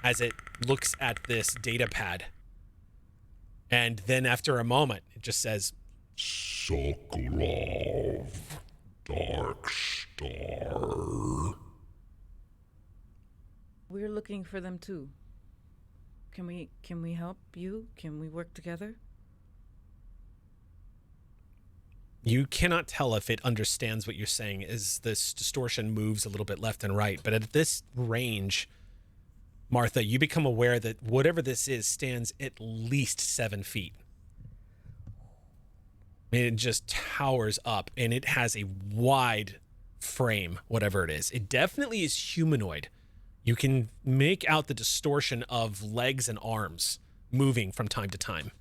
S1: as it looks at this data pad. And then after a moment, it just says,
S5: Sokolov. Dark Star.
S3: We're looking for them too. Can we help you? Can we work together?
S1: You cannot tell if it understands what you're saying as this distortion moves a little bit left and right. But at this range, Martha, you become aware that whatever this is stands at least 7 feet. It just towers up, and it has a wide frame, whatever it is. It definitely is humanoid. You can make out the distortion of legs and arms moving from time to time.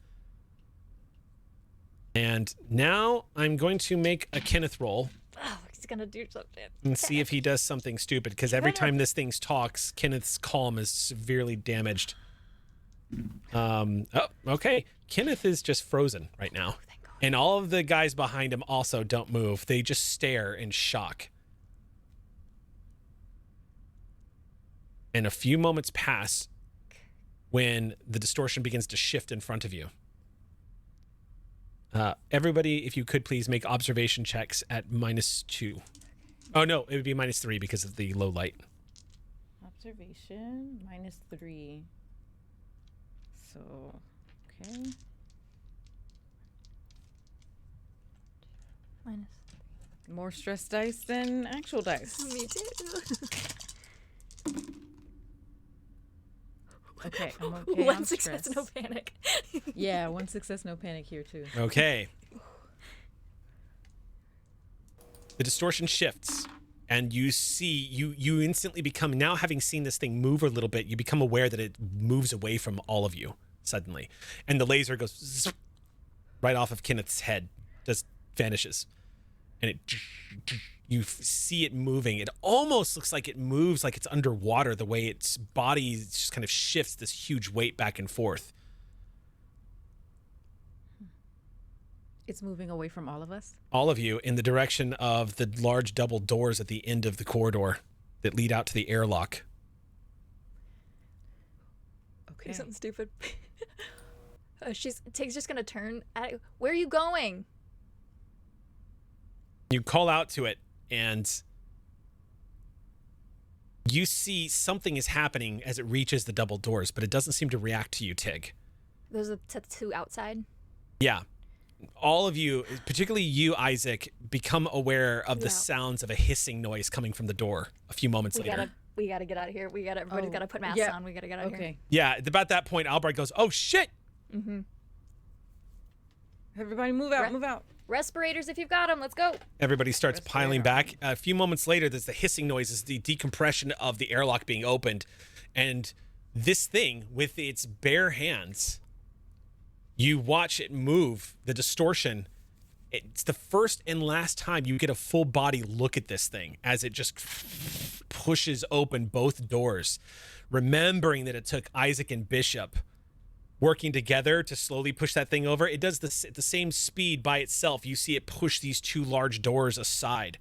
S1: And now I'm going to make a Kenneth roll
S2: Oh, he's gonna do something.
S1: and see if he does something stupid, because every time this thing talks, Kenneth's calm is severely damaged. Oh, okay. Kenneth is just frozen right now. And all of the guys behind him also don't move. They just stare in shock. And a few moments pass when the distortion begins to shift in front of you. Everybody, if you could please make observation checks at -2. Oh, no, it would be -3 because of the low light.
S3: Observation -3. So, okay.
S2: Minus.
S3: More stress dice than actual dice.
S2: Me too.
S3: Okay, I'm okay.
S2: One
S3: on
S2: success,
S3: stress.
S2: no panic.
S3: Yeah, one success, no panic here too.
S1: Okay. The distortion shifts, and you see, you instantly become, now having seen this thing move a little bit, you become aware that it moves away from all of you suddenly. And the laser goes zip, right off of Kenneth's head, just vanishes. And you see it moving. It almost looks like it moves like it's underwater, the way its body just kind of shifts this huge weight back and forth.
S3: It's moving away from all of us.
S1: All of you in the direction of the large double doors at the end of the corridor that lead out to the airlock.
S3: Okay.
S2: Do something stupid. Tig's just gonna turn at it. Where are you going?
S1: You call out to it, and you see something is happening as it reaches the double doors, but it doesn't seem to react to you, Tig.
S2: Those are the two outside.
S1: Yeah. All of you, particularly you, Isaac, become aware of the sounds of a hissing noise coming from the door a few moments later.
S2: We gotta get out of here. Everybody's gotta put masks on. We gotta get out of here.
S3: Okay.
S1: Yeah, about that point, Albright goes, "Oh shit!"
S2: Mm-hmm.
S3: Everybody move out, move out.
S2: Respirators, if you've got them, let's go.
S1: Everybody starts piling back. A few moments later, there's the hissing noise, is the decompression of the airlock being opened, and this thing with its bare hands, you watch it move. The distortion. It's the first and last time you get a full body look at this thing as it just pushes open both doors, remembering that it took Isaac and Bishop working together to slowly push that thing over. It does this at the same speed by itself. You see it push these two large doors aside.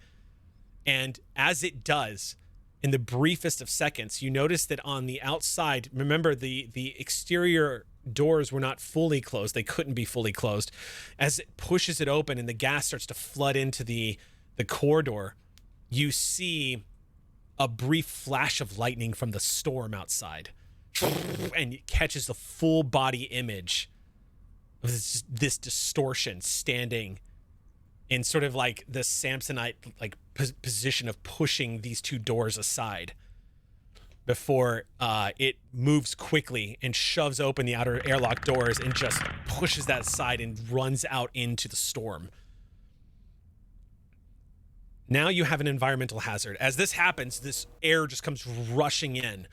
S1: And as it does, in the briefest of seconds, you notice that on the outside, remember the exterior doors were not fully closed. They couldn't be fully closed. As it pushes it open and the gas starts to flood into the corridor, you see a brief flash of lightning from the storm outside. And it catches the full body image of this distortion standing in sort of like the Samsonite like position of pushing these two doors aside before it moves quickly and shoves open the outer airlock doors and just pushes that aside and runs out into the storm. Now you have an environmental hazard. As this happens, this air just comes rushing in.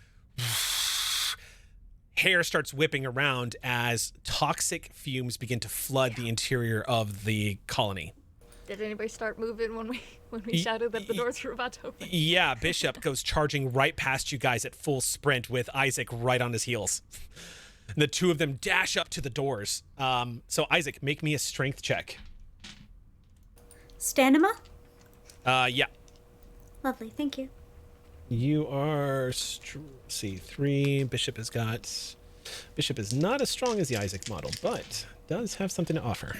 S1: Hair starts whipping around as toxic fumes begin to flood the interior of the colony.
S2: Did anybody start moving when we shouted that the doors were about to open?
S1: Yeah, Bishop goes charging right past you guys at full sprint with Isaac right on his heels. The two of them dash up to the doors. So Isaac, make me a strength check.
S4: Stamina?
S1: Yeah.
S4: Lovely, thank you.
S1: You are, let's see, 3. Bishop is not as strong as the Isaac model, but does have something to offer.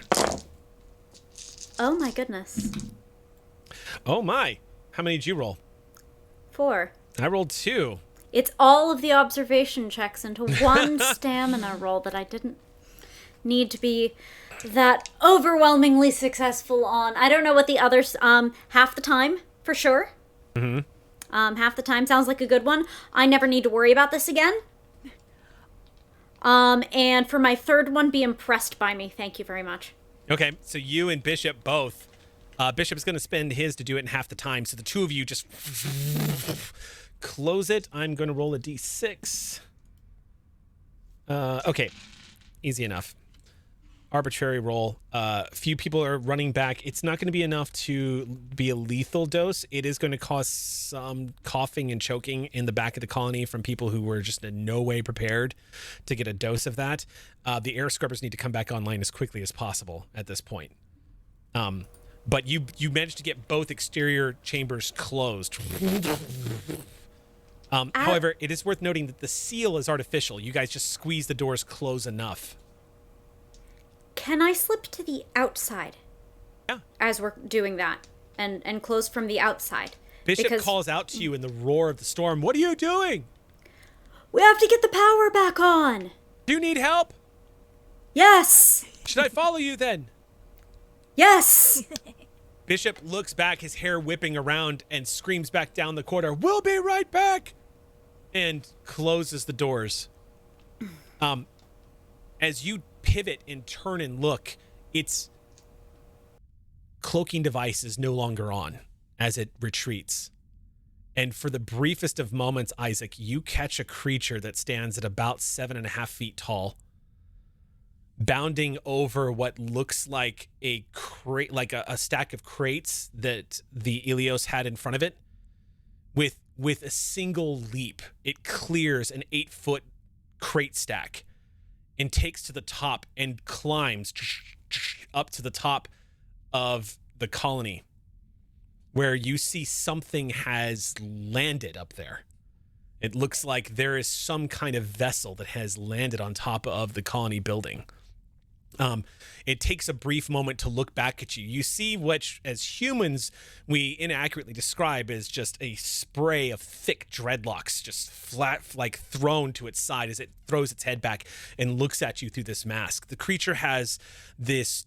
S4: Oh my goodness.
S1: Oh my. How many did you roll?
S4: 4.
S1: I rolled 2.
S4: It's all of the observation checks into one stamina roll that I didn't need to be that overwhelmingly successful on. I don't know what the others, half the time, for sure.
S1: Mm-hmm.
S4: Half the time sounds like a good one. I never need to worry about this again. And for my third one, be impressed by me. Thank you very much.
S1: Okay, so you and Bishop both. Bishop's going to spend his to do it in half the time, so the two of you just close it. I'm going to roll a d6. Okay, easy enough. Arbitrary roll. Few people are running back. It's not going to be enough to be a lethal dose. It is going to cause some coughing and choking in the back of the colony from people who were just in no way prepared to get a dose of that. The air scrubbers need to come back online as quickly as possible at this point. But you managed to get both exterior chambers closed. However, it is worth noting that the seal is artificial. You guys just squeeze the doors close enough.
S4: Can I slip to the outside?
S1: Yeah.
S4: As we're doing that, and close from the outside.
S1: Bishop calls out to you in the roar of the storm. What are you doing?
S4: We have to get the power back on.
S1: Do you need help?
S4: Yes.
S1: Should I follow you then?
S4: Yes.
S1: Bishop looks back, his hair whipping around, and screams back down the corridor, "We'll be right back!" and closes the doors. As you pivot and turn and look, its cloaking device is no longer on as it retreats. And for the briefest of moments, Isaac, you catch a creature that stands at about 7.5 feet tall, bounding over what looks like a crate, like a stack of crates that the Ilios had in front of it. With a single leap, it clears an 8-foot crate stack and takes to the top and climbs up to the top of the colony, where you see something has landed up there. It looks like there is some kind of vessel that has landed on top of the colony building. It takes a brief moment to look back at you. You see what, as humans, we inaccurately describe as just a spray of thick dreadlocks, just flat, like thrown to its side as it throws its head back and looks at you through this mask. The creature has this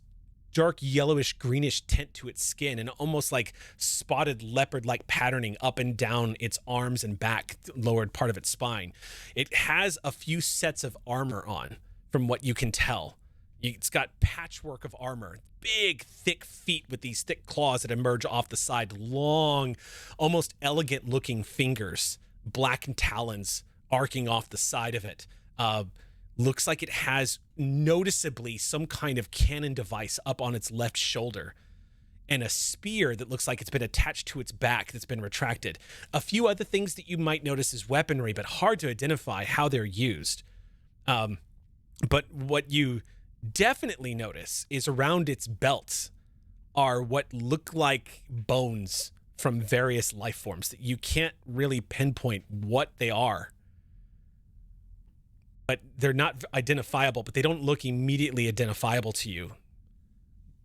S1: dark yellowish greenish tint to its skin and almost like spotted leopard-like patterning up and down its arms and back, lowered part of its spine. It has a few sets of armor on, from what you can tell. It's got patchwork of armor, big, thick feet with these thick claws that emerge off the side, long, almost elegant-looking fingers, black talons arcing off the side of it. Looks like it has noticeably some kind of cannon device up on its left shoulder, and a spear that looks like it's been attached to its back that's been retracted. A few other things that you might notice as weaponry, but hard to identify how they're used. But what you definitely notice is around its belts are what look like bones from various life forms that you can't really pinpoint what they are. But they're not identifiable, but they don't look immediately identifiable to you.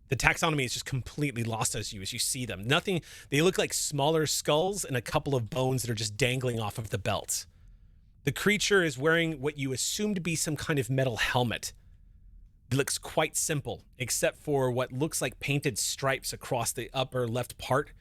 S1: The taxonomy is just completely lost as you see them. Nothing, they look like smaller skulls and a couple of bones that are just dangling off of the belt. The creature is wearing what you assume to be some kind of metal helmet. It looks quite simple, except for what looks like painted stripes across the upper left part.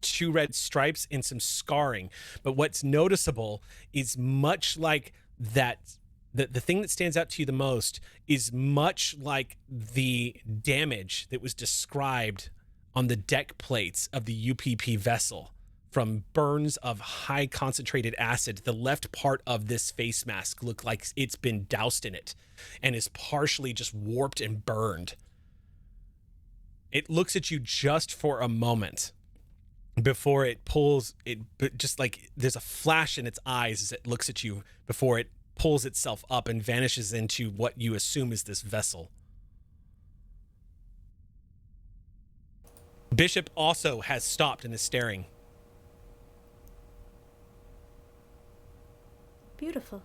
S1: 2 red stripes and some scarring. But what's noticeable is much like that, the thing that stands out to you the most is much like the damage that was described on the deck plates of the UPP vessel from burns of high concentrated acid. The left part of this face mask looked like it's been doused in it and is partially just warped and burned. It looks at you just for a moment before it pulls it, just like there's a flash in its eyes as it looks at you before it pulls itself up and vanishes into what you assume is this vessel. Bishop also has stopped and is staring.
S4: Beautiful.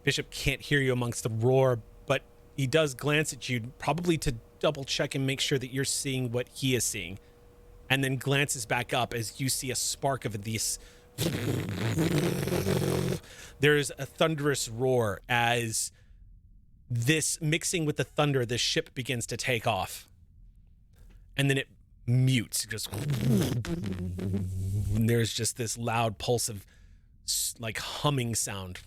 S1: Bishop can't hear you amongst the roar, but he does glance at you, probably to double check and make sure that you're seeing what he is seeing, and then glances back up as you see a spark of this. There's a thunderous roar as this, mixing with the thunder, this ship begins to take off. And then it mutes. Just, and there's just this loud pulse of like humming sound.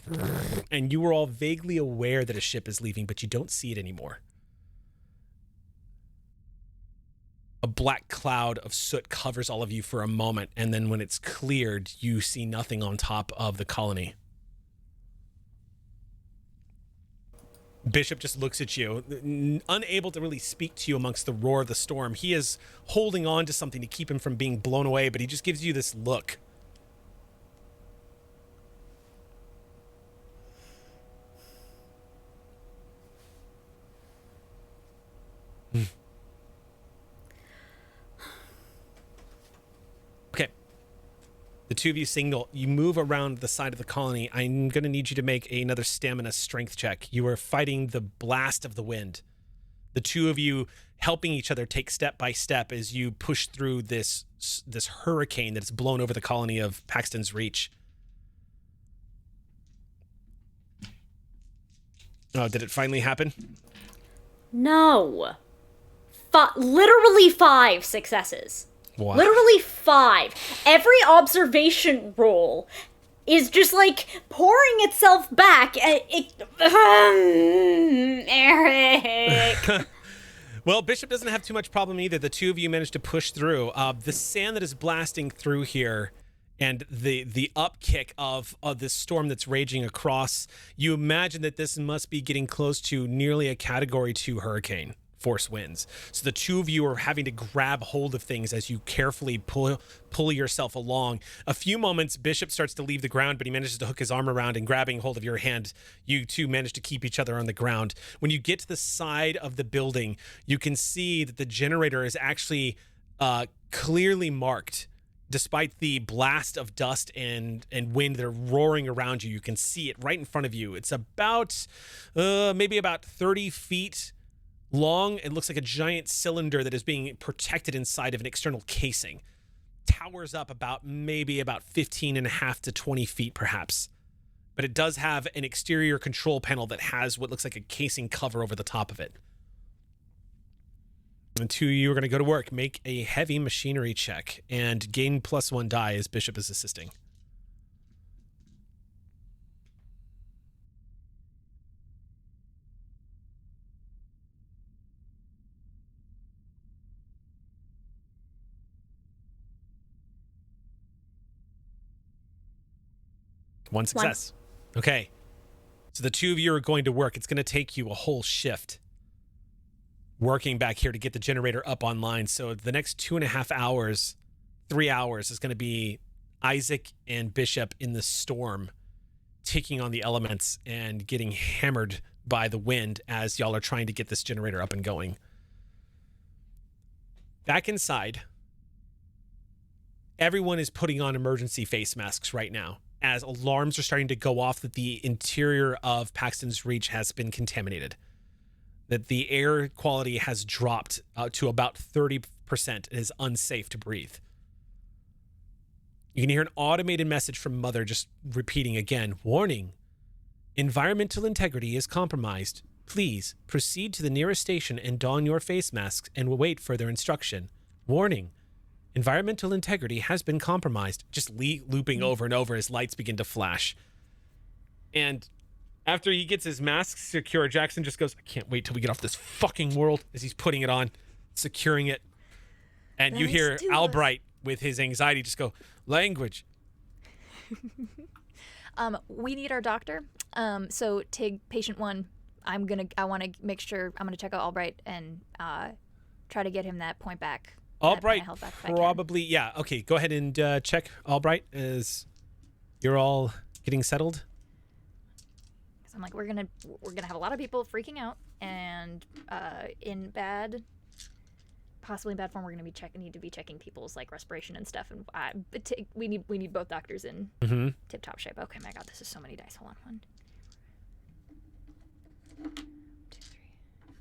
S1: And you are all vaguely aware that a ship is leaving, but you don't see it anymore. A black cloud of soot covers all of you for a moment, and then when it's cleared, you see nothing on top of the colony. Bishop just looks at you, unable to really speak to you amongst the roar of the storm. He is holding on to something to keep him from being blown away, but he just gives you this look. Okay. The two of you signal. You move around the side of the colony. I'm going to need you to make another stamina strength check. You are fighting the blast of the wind. The two of you helping each other take step by step as you push through this hurricane that's blown over the colony of Paxton's Reach. Oh, did it finally happen?
S4: No. Literally 5 successes.
S1: What?
S4: Literally 5. Every observation roll is just like pouring itself back. Eric.
S1: Well, Bishop doesn't have too much problem either. The two of you managed to push through. The sand that is blasting through here and the upkick of this storm that's raging across, you imagine that this must be getting close to nearly a Category 2 hurricane force winds. So the two of you are having to grab hold of things as you carefully pull yourself along. A few moments, Bishop starts to leave the ground, but he manages to hook his arm around, and grabbing hold of your hand, you two manage to keep each other on the ground. When you get to the side of the building, you can see that the generator is actually clearly marked. Despite the blast of dust and wind that are roaring around you, you can see it right in front of you. It's about maybe about 30 feet long. It looks like a giant cylinder that is being protected inside of an external casing. Towers up about 15 and a half to 20 feet perhaps. But it does have an exterior control panel that has what looks like a casing cover over the top of it. And two of you are going to go to work. Make a heavy machinery check and gain +1 die as Bishop is assisting. One success. Okay. So the two of you are going to work. It's going to take you a whole shift working back here to get the generator up online. So the next 2.5 hours, 3 hours is going to be Isaac and Bishop in the storm, taking on the elements and getting hammered by the wind as y'all are trying to get this generator up and going. Back inside, everyone is putting on emergency face masks right now, as alarms are starting to go off that the interior of Paxton's Reach has been contaminated, that the air quality has dropped to about 30%. It is unsafe to breathe. You can hear an automated message from Mother just repeating again, "Warning, environmental integrity is compromised. Please proceed to the nearest station and don your face masks and await further instruction. Warning, environmental integrity has been compromised." Just looping over and over as lights begin to flash. And after he gets his mask secure, Jackson just goes, "I can't wait till we get off this fucking world," as he's putting it on, securing it. And you hear Albright with his anxiety just go, "Language."
S2: We need our doctor. So take patient 1. I want to make sure, I'm going to check out Albright and try to get him that point back.
S1: Albright probably, yeah. Okay, go ahead and check Albright as you're all getting settled.
S2: So I'm like, we're gonna have a lot of people freaking out, and possibly in bad form. We're gonna need to be checking people's like respiration and stuff, and we need both doctors in tip top shape. Okay, my God, this is so many dice. Hold on, 1, 2, 3, 4,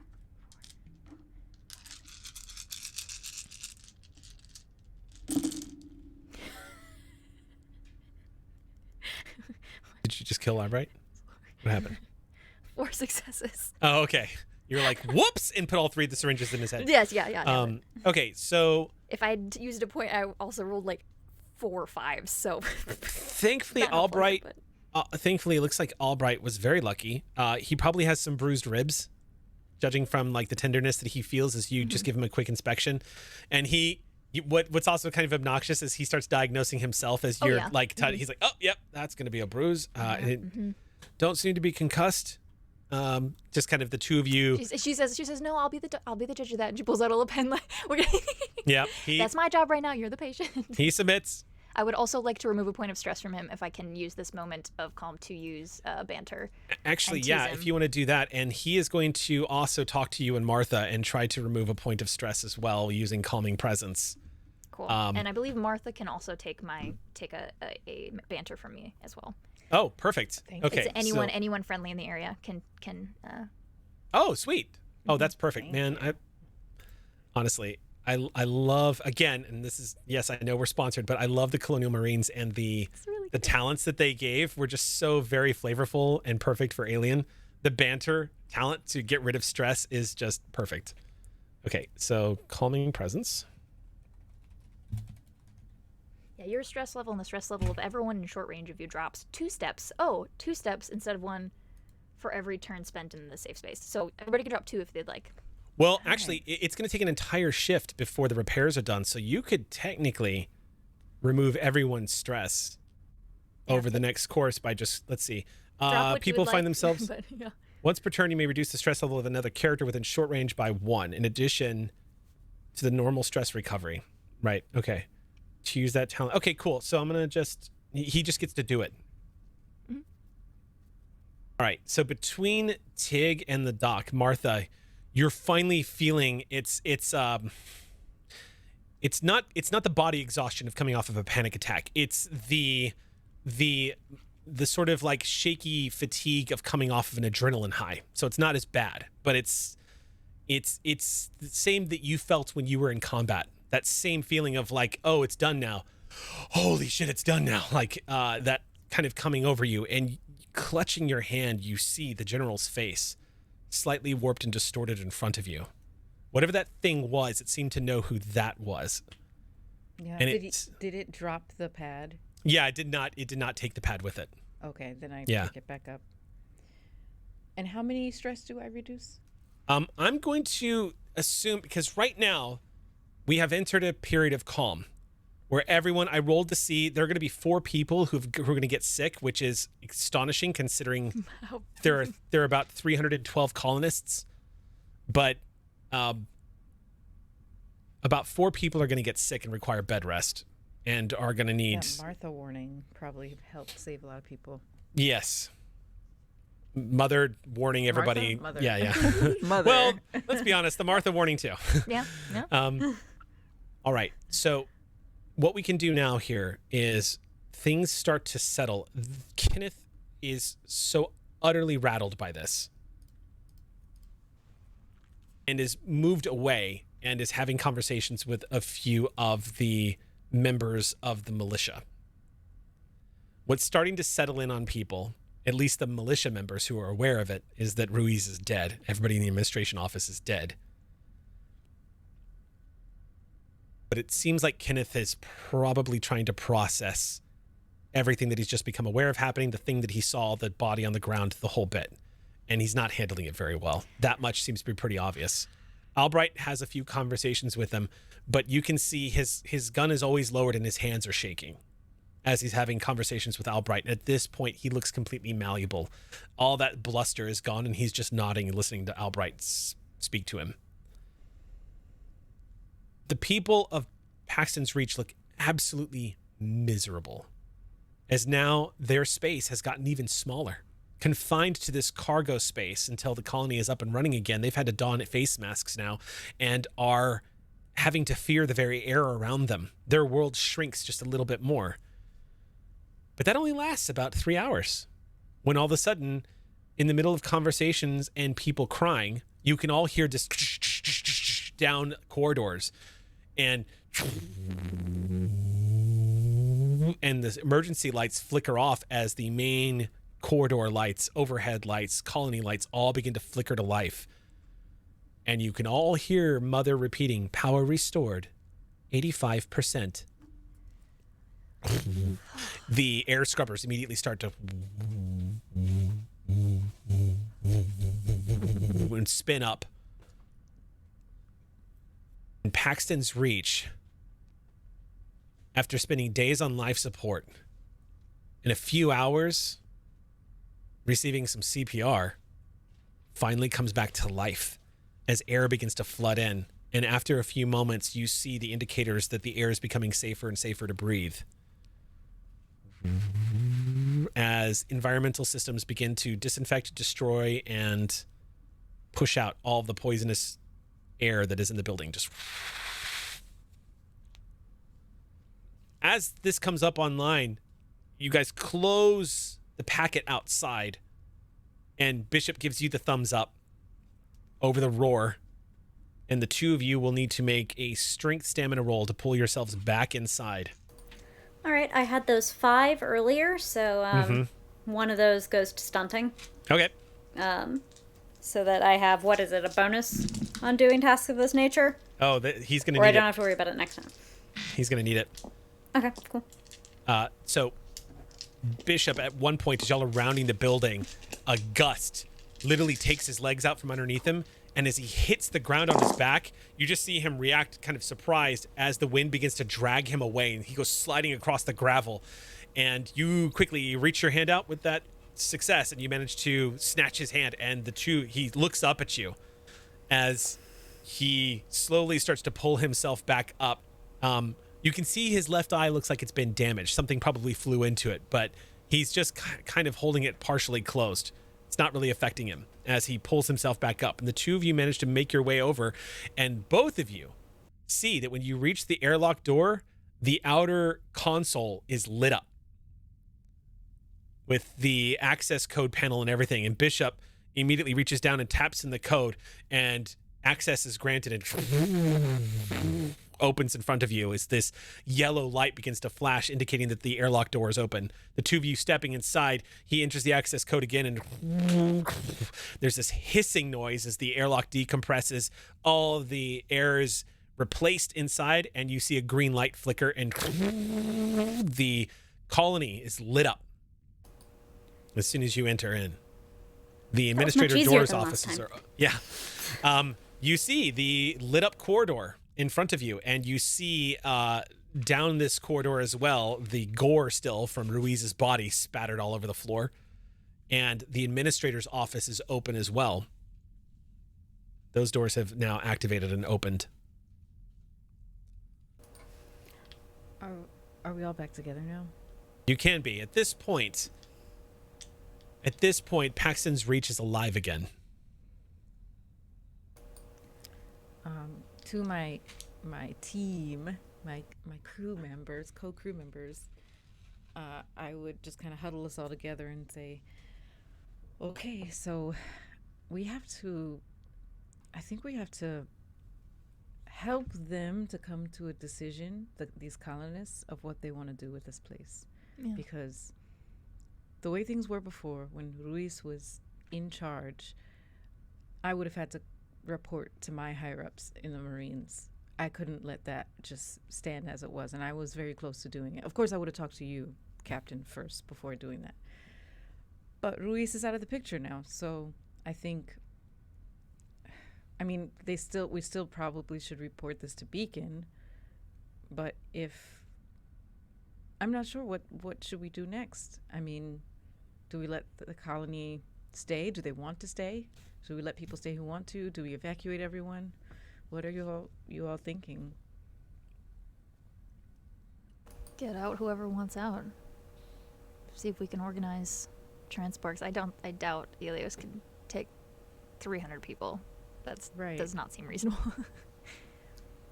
S1: Did you just kill Albright? What happened?
S2: 4 successes.
S1: Oh, okay. You're like, whoops, and put all 3 of the syringes in his head.
S2: Yes, yeah.
S1: Okay, so
S2: If I'd used a point, I also rolled like 4 or 5. So
S1: thankfully,
S2: Not helpful,
S1: Albright.
S2: but-
S1: Thankfully, it looks like Albright was very lucky. He probably has some bruised ribs, judging from like the tenderness that he feels as you just give him a quick inspection. And what's also kind of obnoxious is he starts diagnosing himself as you're
S2: yeah.
S1: like, he's like, oh, yep, that's going to be a bruise. Don't seem to be concussed. Just kind of the two of you.
S2: She says, no, I'll be the judge of that. And she pulls out a little pen. Like,
S1: Yeah,
S2: that's my job right now. You're the patient.
S1: He submits.
S2: I would also like to remove a point of stress from him if I can use this moment of calm to use banter.
S1: Actually,
S2: and
S1: yeah,
S2: tease him.
S1: if you want to do that. And he is going to also talk to you and Martha and try to remove a point of stress as well using calming presence.
S2: Cool. And I believe Martha can also take a banter from me as well.
S1: Oh, perfect.
S3: Thank you.
S1: Okay.
S2: It's anyone friendly in the area can.
S1: Oh, sweet. Oh, that's perfect, man. Honestly, I love, again, and this is, yes, I know we're sponsored, but I love the Colonial Marines, and the talents that they gave were just so very flavorful and perfect for Alien. The banter talent to get rid of stress is just perfect. Okay, so calming presence.
S2: Yeah, your stress level and the stress level of everyone in short range of you drops 2 steps. Oh, 2 steps instead of 1 for every turn spent in the safe space. So everybody can drop 2 if they'd like.
S1: Well, actually, it's going to take an entire shift before the repairs are done. So you could technically remove everyone's stress over the next course by just, let's see.
S2: Drop what you
S1: People
S2: would
S1: find
S2: like,
S1: themselves,
S2: but, yeah.
S1: once per turn, you may reduce the stress level of another character within short range by 1, in addition to the normal stress recovery. Right. Okay. To use that talent. Okay, cool. So I'm going to he just gets to do it.
S2: Mm-hmm.
S1: All right. So between Tig and the doc, Martha, you're finally feeling it's not the body exhaustion of coming off of a panic attack. It's the sort of like shaky fatigue of coming off of an adrenaline high. So it's not as bad, but it's the same that you felt when you were in combat. That same feeling of like, oh, it's done now. Holy shit, it's done now. Like that kind of coming over you, and clutching your hand, you see the general's face slightly warped and distorted in front of you. Whatever that thing was, it seemed to know who that was.
S3: Yeah.
S1: And
S3: Did it drop the pad?
S1: Yeah, it did not take the pad with it.
S3: Okay, then I
S1: Yeah.
S3: pick it back up. And how many stress do I reduce?
S1: I'm going to assume, because right now we have entered a period of calm where I rolled to see there are going to be 4 people who are going to get sick, which is astonishing considering there are about 312 colonists, but about 4 people are going to get sick and require bed rest and are going to need.
S3: Yeah, Martha warning probably helped save a lot of people.
S1: Yes. Mother warning everybody.
S3: Mother?
S1: Yeah.
S3: Mother.
S1: Well, let's be honest, the Martha warning too.
S2: Yeah.
S1: All right. So what we can do now here is things start to settle. Kenneth is so utterly rattled by this and is moved away and is having conversations with a few of the members of the militia. What's starting to settle in on people, at least the militia members who are aware of it, is that Ruiz is dead. Everybody in the administration office is dead. But it seems like Kenneth is probably trying to process everything that he's just become aware of happening, the thing that he saw, the body on the ground, the whole bit. And he's not handling it very well. That much seems to be pretty obvious. Albright has a few conversations with him, but you can see his gun is always lowered and his hands are shaking as he's having conversations with Albright. At this point, he looks completely malleable. All that bluster is gone, and he's just nodding and listening to Albright speak to him. The people of Paxton's Reach look absolutely miserable, as now their space has gotten even smaller. Confined to this cargo space until the colony is up and running again, they've had to don face masks now and are having to fear the very air around them. Their world shrinks just a little bit more. But that only lasts about 3 hours, when all of a sudden, in the middle of conversations and people crying, you can all hear this down corridors, and the emergency lights flicker off as the main corridor lights, overhead lights, colony lights all begin to flicker to life. And you can all hear Mother repeating, power restored, 85%. The air scrubbers immediately start to and spin up. In Paxton's Reach, after spending days on life support, in a few hours, receiving some CPR, finally comes back to life as air begins to flood in. And after a few moments, you see the indicators that the air is becoming safer and safer to breathe. As environmental systems begin to disinfect, destroy, and push out all of the poisonous air that is in the building. Just as this comes up online, you guys close the packet outside, and Bishop gives you the thumbs up over the roar, and the two of you will need to make a strength stamina roll to pull yourselves back inside.
S4: All right, I had those 5 earlier, so one of those goes to stunting.
S1: Okay.
S4: So that I have, what is it, a bonus on doing tasks of this nature?
S1: Oh, he's going to
S4: Or
S1: need
S4: I don't
S1: it.
S4: have to worry about it next time.
S1: He's going to need it.
S4: Okay, cool.
S1: So Bishop, at one point, as y'all are rounding the building, a gust literally takes his legs out from underneath him, and as he hits the ground on his back, you just see him react kind of surprised as the wind begins to drag him away, and he goes sliding across the gravel. And you quickly reach your hand out with that success, and you manage to snatch his hand, and he looks up at you as he slowly starts to pull himself back up. You can see his left eye looks like it's been damaged. Something probably flew into it, but he's just kind of holding it partially closed. It's not really affecting him as he pulls himself back up. And the two of you manage to make your way over, and both of you see that when you reach the airlock door, the outer console is lit up with the access code panel and everything. And Bishop immediately reaches down and taps in the code, and access is granted and opens in front of you as this yellow light begins to flash, indicating that the airlock door is open. The two of you stepping inside, he enters the access code again, and there's this hissing noise as the airlock decompresses. All of the air is replaced inside, and you see a green light flicker, and the colony is lit up as soon as you enter in. The administrator door's offices are... Yeah. You see the lit up corridor in front of you, and you see down this corridor as well the gore still from Ruiz's body spattered all over the floor, and the administrator's office is open as well. Those doors have now activated and opened.
S3: Are we all back together now?
S1: You can be. At this point, Paxton's Reach is alive again.
S3: To my team, my crew members, co-crew members, I would just kind of huddle us all together and say, okay, so I think we have to help them to come to a decision, these colonists, of what they want to do with this place. Yeah. Because the way things were before, when Ruiz was in charge, I would have had to report to my higher-ups in the Marines. I couldn't let that just stand as it was, and I was very close to doing it. Of course, I would have talked to you, Captain, first before doing that. But Ruiz is out of the picture now, so I think, I mean, we still probably should report this to Beacon, but I'm not sure what should we do next. I mean, do we let the colony stay? Do they want to stay? Should we let people stay who want to? Do we evacuate everyone? What are you all thinking?
S2: Get out whoever wants out. See if we can organize transports. I doubt Elios can take 300 people. That does not seem reasonable.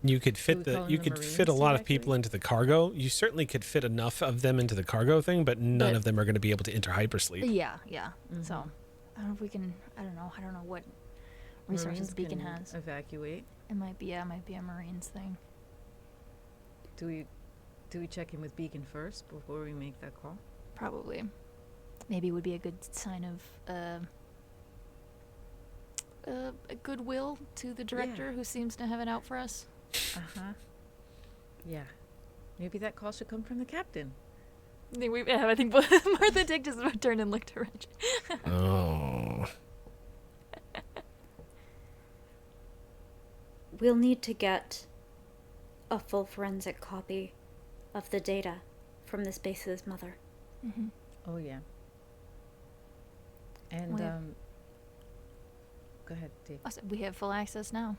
S1: You could fit fit a lot of people into the cargo. You certainly could fit enough of them into the cargo thing, but none of them are going to be able to enter hypersleep.
S2: Yeah. Mm-hmm. So I don't know if we can. I don't know what resources Beacon has.
S3: Evacuate.
S2: It might be a Marines thing.
S3: Do we check in with Beacon first before we make that call?
S2: Probably. maybe would be a good sign of goodwill to the director who seems to have it out for us.
S3: Uh-huh. Yeah. Maybe that call should come from the captain.
S2: I think Martha Dick just turned and looked around.
S1: Oh.
S4: We'll need to get a full forensic copy of the data from this base's mother.
S2: Mm-hmm.
S3: Oh, yeah. And,
S2: We-
S3: go ahead, Dave.
S2: Also, we have full access now.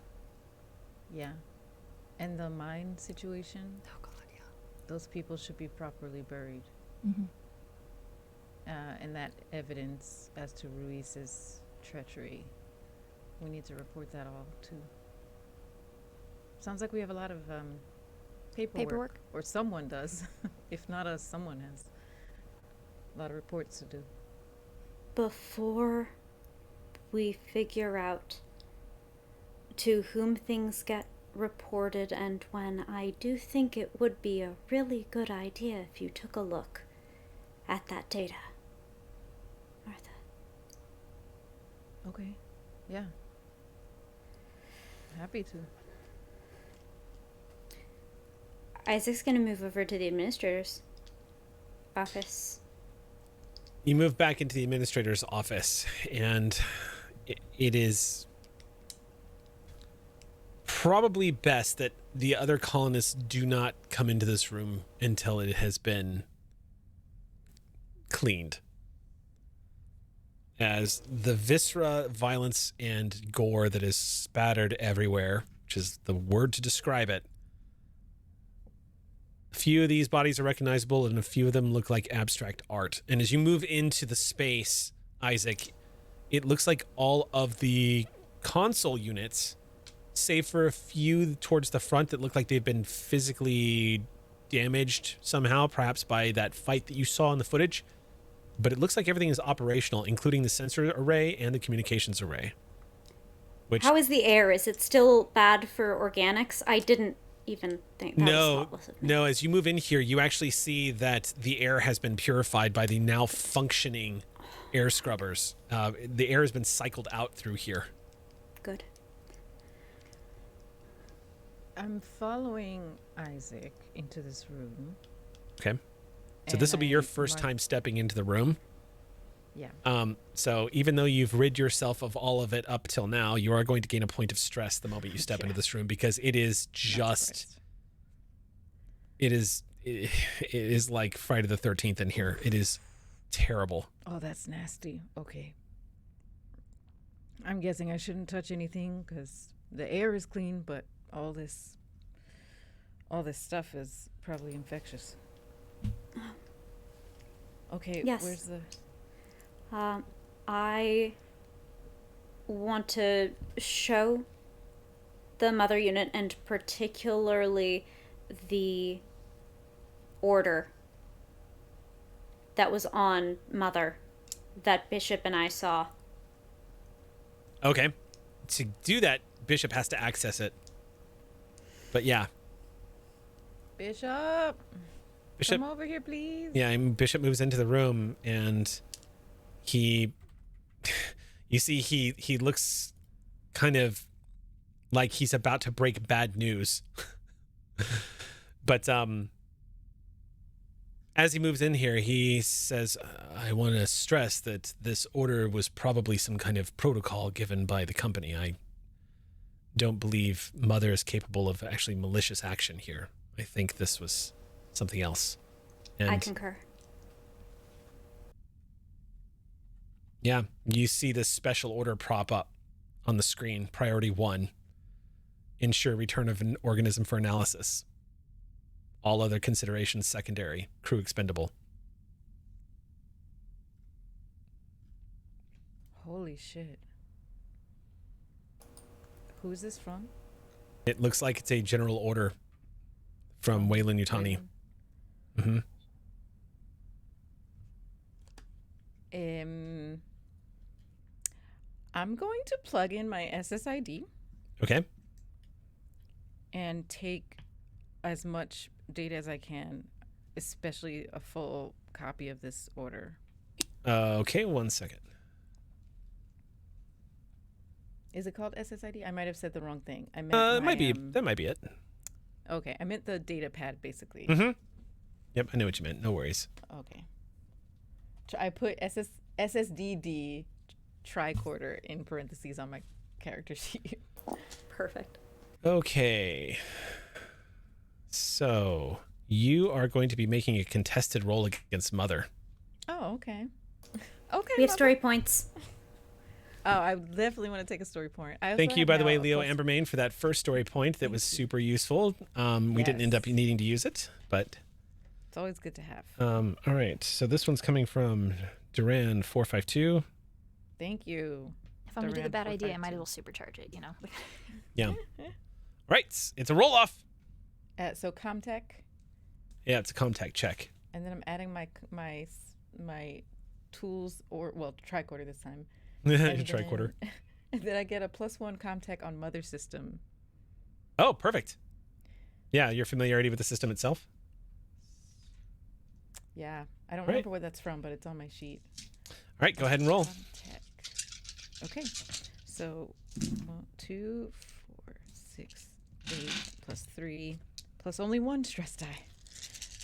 S3: Yeah. And the mine situation,
S2: Oh God, yeah.
S3: those people should be properly buried.
S2: Mm-hmm.
S3: And that evidence as to Ruiz's treachery, we need to report that all too. Sounds like we have a lot of paperwork. Or someone does. If not us, someone has. A lot of reports to do.
S4: Before we figure out to whom things get reported and when, I do think it would be a really good idea if you took a look at that data. Martha.
S3: Okay. Yeah. Happy to.
S4: Isaac's gonna move over to the administrator's office.
S1: You move back into the administrator's office, and it is probably best that the other colonists do not come into this room until it has been cleaned. As the viscera, violence, and gore that is spattered everywhere, which is the word to describe it, a few of these bodies are recognizable, and a few of them look like abstract art. And as you move into the space, Isaac, it looks like all of the console units, save for a few towards the front that look like they've been physically damaged somehow, perhaps by that fight that you saw in the footage. But it looks like everything is operational, including the sensor array and the communications array. Which,
S4: How is the air? Is it still bad for organics? I didn't even think that was thoughtless of me.
S1: No, as you move in here, you actually see that the air has been purified by the now functioning air scrubbers. The air has been cycled out through here.
S4: Good.
S3: I'm following Isaac into this room.
S1: Okay. So
S3: and
S1: this will be your
S3: I
S1: first
S3: mark-
S1: time stepping into the room.
S3: Yeah.
S1: So even though you've rid yourself of all of it up till now, you are going to gain a point of stress the moment you step into this room, because it is just, it is like Friday the 13th in here. It is terrible.
S3: Oh, that's nasty. Okay. I'm guessing I shouldn't touch anything because the air is clean, but all this stuff is probably infectious. Okay,
S4: Yes.
S3: where's the...
S4: I want to show the mother unit, and particularly the order that was on Mother that Bishop and I saw.
S1: Okay. To do that, Bishop has to access it. But yeah,
S3: Bishop,
S1: Bishop.
S3: come over here, please.
S1: Yeah, and Bishop moves into the room, and he, you see, he looks kind of like he's about to break bad news. But as he moves in here, he says, I want to stress that this order was probably some kind of protocol given by the company. I don't believe Mother is capable of actually malicious action here. I think this was something else. And
S4: I concur.
S1: yeah, you see this special order prop up on the screen. Priority 1, ensure return of an organism for analysis. All other considerations secondary. Crew expendable.
S3: Holy shit. Who's this from?
S1: It looks like it's a general order from Wayland Yutani. Mm-hmm.
S3: I'm going to plug in my SSID
S1: Okay.
S3: and take as much data as I can, especially a full copy of this order.
S1: Okay, 1 second.
S3: Is it called SSID? I might have said the wrong thing. I meant
S1: It might be. That might be it.
S3: Okay, I meant the data pad basically.
S1: Mm-hmm. Yep, I know what you meant. No worries.
S3: Okay. I put SSDD tricorder in parentheses on my character sheet.
S4: Perfect.
S1: Okay. So you are going to be making a contested roll against Mother.
S3: Oh, okay. Okay.
S4: We have story points.
S3: Oh, I definitely want to take a story point.
S1: Thank you, by the way, Leo Ambermain, for that first story point. That was super useful. We didn't end up needing to use it, but
S3: it's always good to have.
S1: All right. So this one's coming from Duran 452.
S3: Thank you.
S2: If I'm going to do the bad idea, I might as well supercharge it, you know?
S1: Yeah. Right. It's a roll off.
S3: So Comtech.
S1: Yeah, it's a Comtech check.
S3: And then I'm adding my tools, or well, tricorder this time.
S1: Tricorder.
S3: And then I get a +1 Comtech on Mother System.
S1: Oh, perfect. Yeah, your familiarity with the system itself?
S3: Yeah. I don't remember where that's from, but it's on my sheet.
S1: All right, go ahead and roll.
S3: Comtech. Okay. So 2, 4, 6, 8, +3, plus only 1 stress die.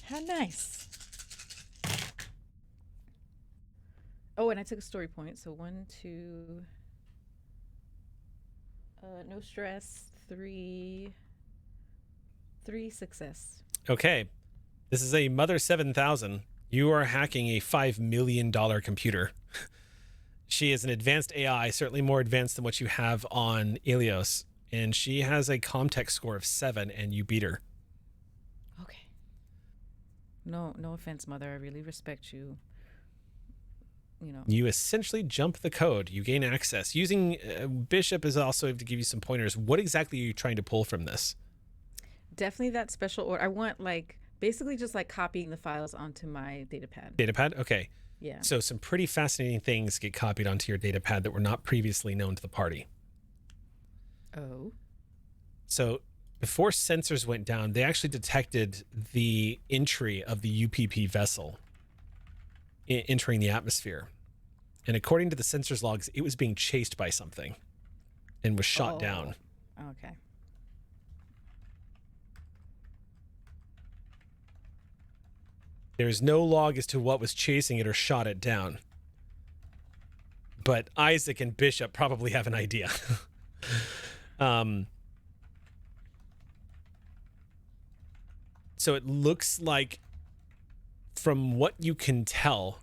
S3: How nice. Oh, and I took a story point. So 1, 2, no stress, 3 success.
S1: Okay. This is a Mother 7000. You are hacking a $5 million computer. She is an advanced AI, certainly more advanced than what you have on Ilios. And she has a Comtech score of 7, and you beat her.
S3: Okay. No offense, Mother. I really respect you. You know.
S1: You essentially jump the code. You gain access. Using Bishop is also to give you some pointers. What exactly are you trying to pull from this?
S3: Definitely that special order. I want basically just copying the files onto my datapad.
S1: Datapad? Okay.
S3: Yeah.
S1: So some pretty fascinating things get copied onto your datapad that were not previously known to the party.
S3: Oh.
S1: So before sensors went down, they actually detected the entry of the UPP vessel entering the atmosphere. And according to the sensors logs, it was being chased by something and was shot down.
S3: Okay.
S1: There's no log as to what was chasing it or shot it down. But Isaac and Bishop probably have an idea. So it looks like, from what you can tell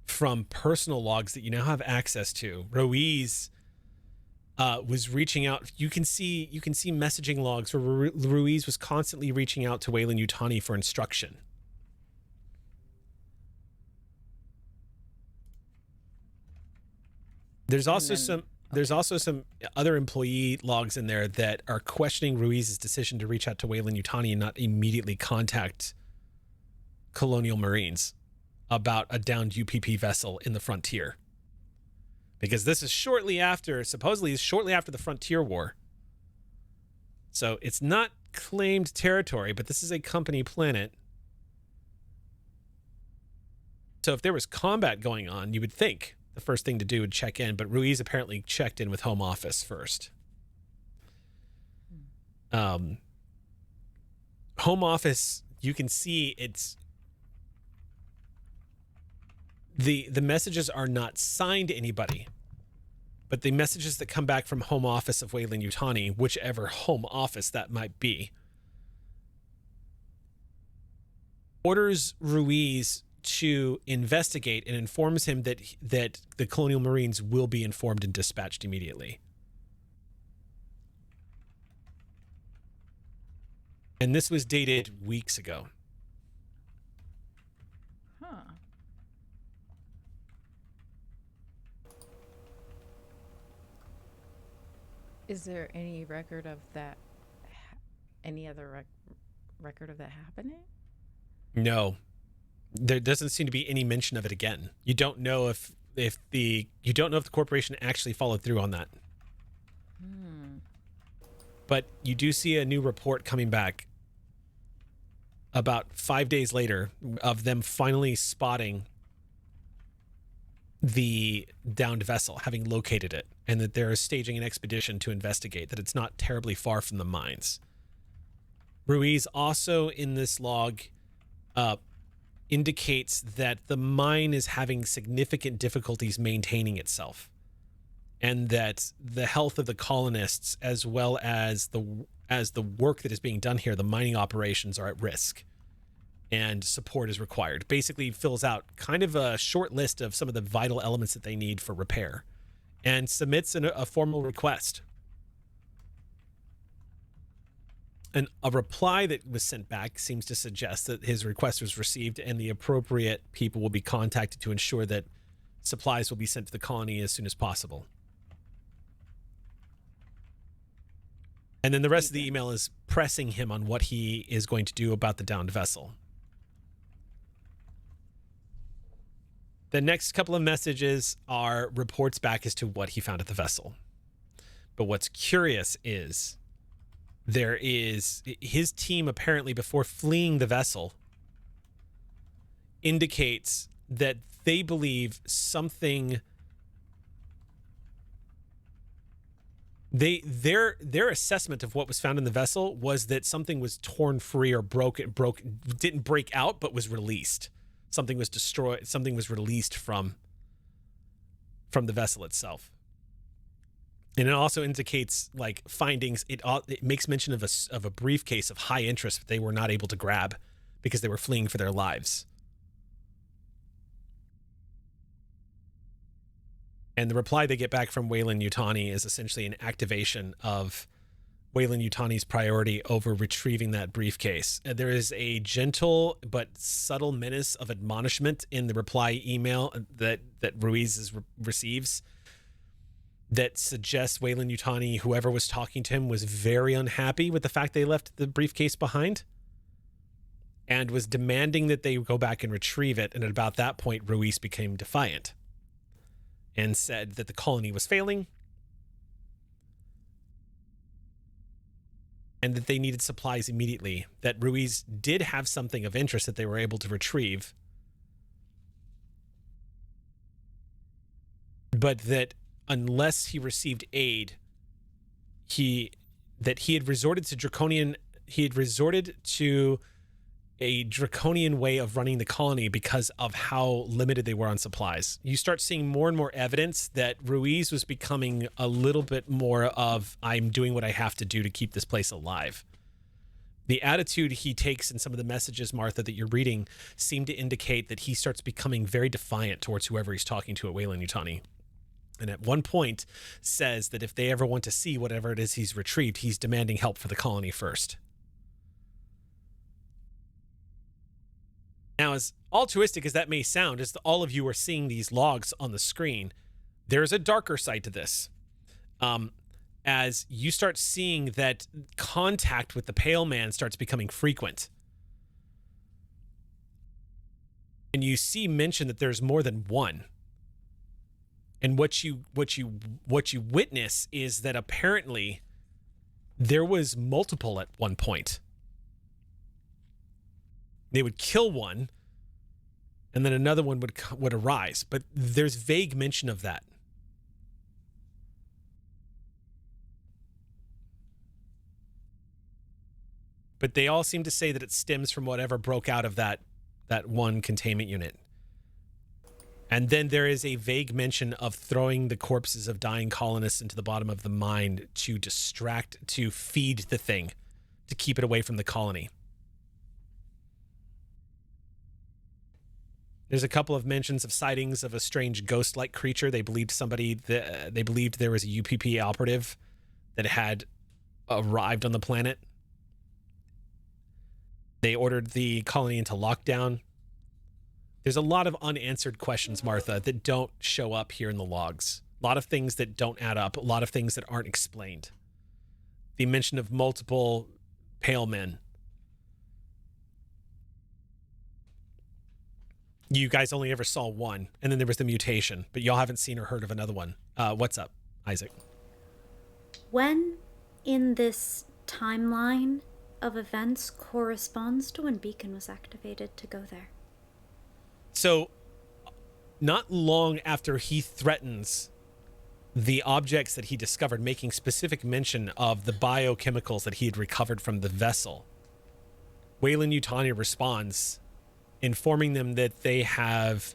S1: from personal logs that you now have access to, Ruiz was reaching out. You can see messaging logs where Ruiz was constantly reaching out to Wayland Yutani for instruction. There's also some other employee logs in there that are questioning Ruiz's decision to reach out to Wayland Yutani and not immediately contact Colonial Marines about a downed UPP vessel in the frontier. Because this is supposedly shortly after the Frontier War. So it's not claimed territory, but this is a company planet. So if there was combat going on, you would think the first thing to do would check in, but Ruiz apparently checked in with Home Office first. Home Office, you can see it's the messages are not signed to anybody, but the messages that come back from Home Office of Wayland Yutani, whichever Home Office that might be, orders Ruiz to investigate and informs him that the Colonial Marines will be informed and dispatched immediately. And this was dated weeks ago.
S3: Huh. Is there any record of that? Any other record of that happening?
S1: No. There doesn't seem to be any mention of it again. You don't know if the corporation actually followed through on that. But you do see a new report coming back about 5 days later of them finally spotting the downed vessel, having located it, and that they're staging an expedition to investigate, that it's not terribly far from the mines. Ruiz also in this log indicates that the mine is having significant difficulties maintaining itself, and that the health of the colonists, as well as the work that is being done here, the mining operations, are at risk, and support is required. Basically fills out kind of a short list of some of the vital elements that they need for repair, and submits a formal request. And a reply that was sent back seems to suggest that his request was received and the appropriate people will be contacted to ensure that supplies will be sent to the colony as soon as possible. And then the rest of the email is pressing him on what he is going to do about the downed vessel. The next couple of messages are reports back as to what he found at the vessel. But what's curious is there is his team, apparently before fleeing the vessel, indicates that they believe something. Their assessment of what was found in the vessel was that something was torn free or didn't break out, but was released. Something was destroyed. Something was released from the vessel itself. And it also indicates like findings. It makes mention of a briefcase of high interest that they were not able to grab because they were fleeing for their lives. And the reply they get back from Weyland-Yutani is essentially an activation of Weyland-Yutani's priority over retrieving that briefcase. There is a gentle but subtle menace of admonishment in the reply email that Ruiz receives that suggests Weyland-Yutani, whoever was talking to him, was very unhappy with the fact they left the briefcase behind and was demanding that they go back and retrieve it. And at about that point, Ruiz became defiant and said that the colony was failing and that they needed supplies immediately, that Ruiz did have something of interest that they were able to retrieve, but that unless he received aid, he had resorted to a draconian way of running the colony because of how limited they were on supplies. You start seeing more and more evidence that Ruiz was becoming a little bit more of, I'm doing what I have to do to keep this place alive. The attitude he takes in some of the messages, Martha, that you're reading seem to indicate that he starts becoming very defiant towards whoever he's talking to at Weyland-Yutani. And at one point says that if they ever want to see whatever it is he's retrieved, he's demanding help for the colony first. Now, as altruistic as that may sound, as all of you are seeing these logs on the screen, there's a darker side to this. As you start seeing that contact with the Pale Man starts becoming frequent. And you see mention that there's more than one. And what you witness is that apparently there was multiple at one point. They would kill one, and then another one would arise. But there's vague mention of that. But they all seem to say that it stems from whatever broke out of that one containment unit. And then there is a vague mention of throwing the corpses of dying colonists into the bottom of the mine to feed the thing, to keep it away from the colony. There's a couple of mentions of sightings of a strange ghost-like creature. They believed there was a UPP operative that had arrived on the planet. They ordered the colony into lockdown. There's a lot of unanswered questions, Martha, that don't show up here in the logs. A lot of things that don't add up. A lot of things that aren't explained. The mention of multiple pale men. You guys only ever saw one, and then there was the mutation, but y'all haven't seen or heard of another one. What's up, Isaac?
S4: When in this timeline of events corresponds to when Beacon was activated to go there?
S1: So not long after he threatens the objects that he discovered, making specific mention of the biochemicals that he had recovered from the vessel, Weyland-Yutani responds, informing them that they have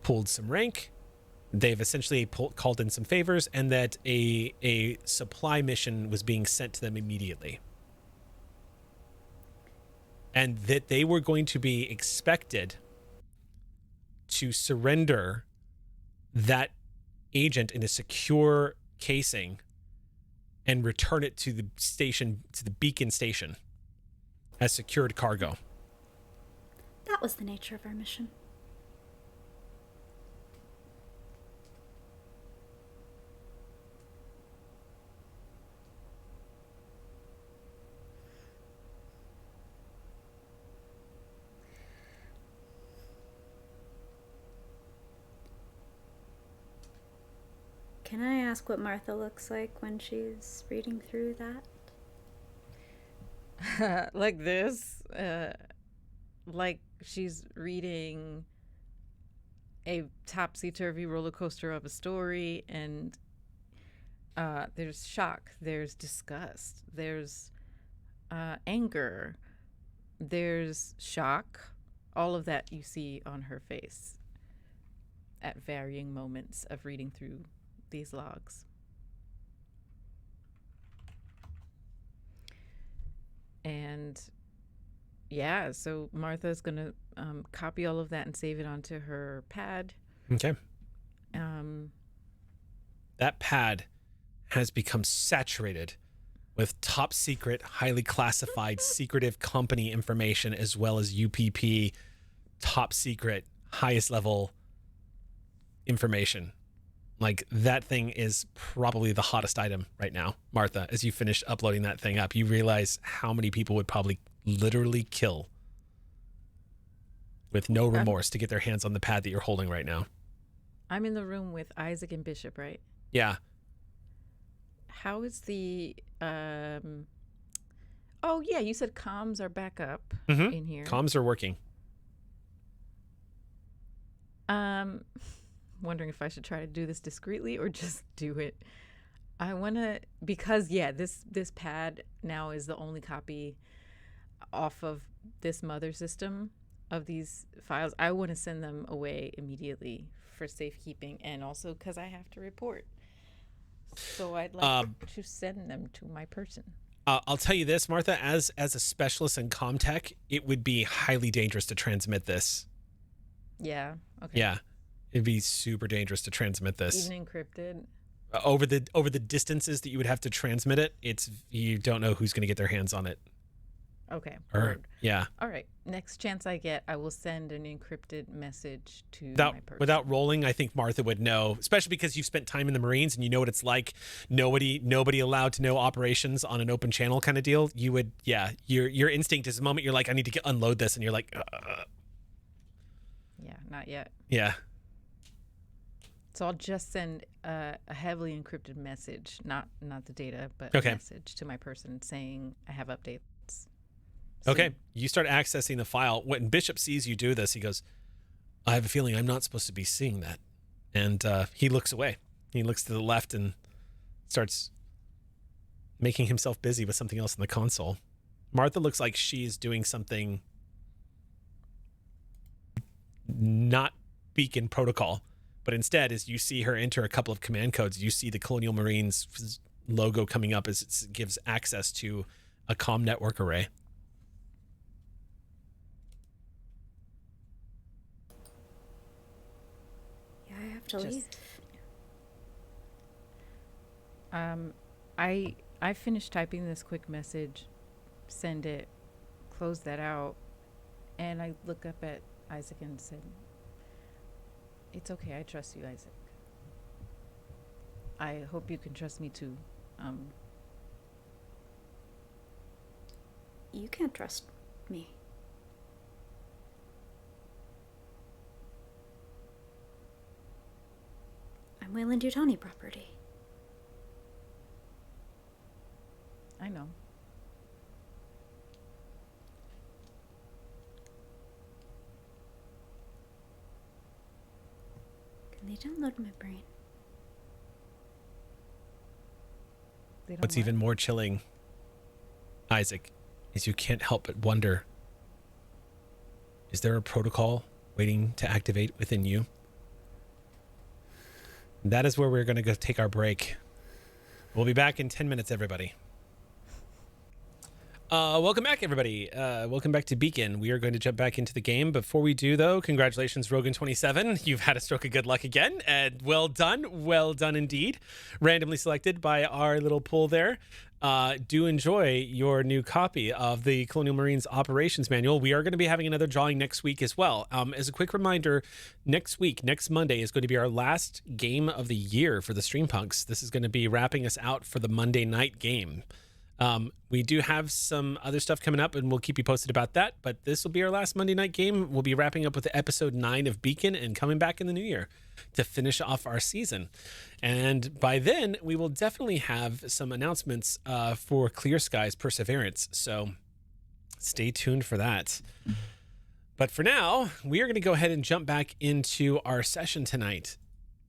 S1: pulled some rank, they've essentially called in some favors, and that a supply mission was being sent to them immediately. And that they were going to be expected to surrender that agent in a secure casing and return it to the station, to the beacon station, as secured cargo.
S4: That was the nature of our mission. Can I ask what Martha looks like when she's reading through that?
S3: Like this, like she's reading a topsy-turvy roller coaster of a story, and there's shock, there's disgust, there's anger, there's shock, all of that you see on her face at varying moments of reading through these logs. And yeah, so Martha's gonna copy all of that and save it onto her pad.
S1: Okay. That pad has become saturated with top secret, highly classified, secretive company information, as well as UPP top secret, highest level information. Like, that thing is probably the hottest item right now, Martha. As you finish uploading that thing up, you realize how many people would probably literally kill with no remorse to get their hands on the pad that you're holding right now.
S3: I'm in the room with Isaac and Bishop, right?
S1: Yeah.
S3: How is the oh yeah, you said comms are back up in here.
S1: Comms are working.
S3: Wondering if I should try to do this discreetly or just do it. I want to, because yeah, this pad now is the only copy off of this mother system of these files. I want to send them away immediately for safekeeping, and also because I have to report. So I'd like to send them to my person.
S1: I'll tell you this, Martha, as a specialist in comtech, it would be highly dangerous to transmit this.
S3: Yeah. Okay.
S1: Yeah. It'd be super dangerous to transmit this.
S3: Even encrypted.
S1: Over the distances that you would have to transmit it, you don't know who's going to get their hands on it.
S3: Okay.
S1: Yeah.
S3: All right. Next chance I get, I will send an encrypted message to my person.
S1: Without rolling, I think Martha would know, especially because you've spent time in the Marines and you know what it's like. Nobody allowed to know operations on an open channel kind of deal. You would, yeah. Your instinct is the moment you're like, I need to unload this, and you're like,
S3: Yeah, not yet.
S1: Yeah.
S3: So I'll just send a heavily encrypted message, not the data, but
S1: Okay.
S3: a message to my person saying I have updates.
S1: Okay, you start accessing the file. When Bishop sees you do this, he goes, I have a feeling I'm not supposed to be seeing that. And he looks away. He looks to the left and starts making himself busy with something else in the console. Martha looks like she's doing something not beacon protocol, but instead, as you see her enter a couple of command codes, you see the Colonial Marines logo coming up as it gives access to a comm network array.
S4: I have to leave.
S3: I finished typing this quick message, send it, close that out, and I look up at Isaac and said, "It's okay. I trust you, Isaac. I hope you can trust me too."
S4: You can't trust me. I'm Weyland-Yutani property.
S3: I know.
S4: Can they download my brain?
S3: They don't
S1: What's
S3: what?
S1: even more chilling, Isaac, is you can't help but wonder, is there a protocol waiting to activate within you? That is where we're going to go take our break. We'll be back in 10 minutes, everybody. Welcome back, everybody. Welcome back to Beacon. We are going to jump back into the game. Before we do, though, congratulations, Rogan27. You've had a stroke of good luck again, and well done indeed. Randomly selected by our little pool there. Do enjoy your new copy of the Colonial Marines Operations Manual. We are going to be having another drawing next week as well. As a quick reminder, next Monday, is going to be our last game of the year for the Streampunks. This is going to be wrapping us out for the Monday night game. We do have some other stuff coming up, and we'll keep you posted about that. But this will be our last Monday night game. We'll be wrapping up with episode 9 of Beacon and coming back in the new year to finish off our season. And by then, we will definitely have some announcements for Clear Skies Perseverance. So stay tuned for that. But for now, we are going to go ahead and jump back into our session tonight.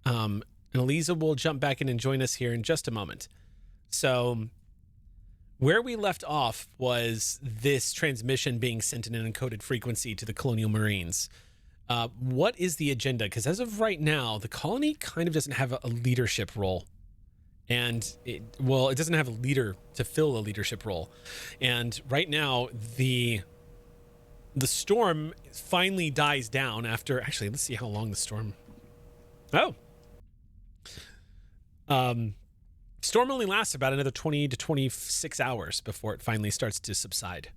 S1: And Eliza will jump back in and join us here in just a moment. So where we left off was this transmission being sent in an encoded frequency to the Colonial Marines. What is the agenda? Because as of right now, the colony kind of doesn't have a leadership role. And it doesn't have a leader to fill a leadership role. And right now, the storm finally dies down after... Actually, let's see how long the storm... Oh. Storm only lasts about another 20 to 26 hours before it finally starts to subside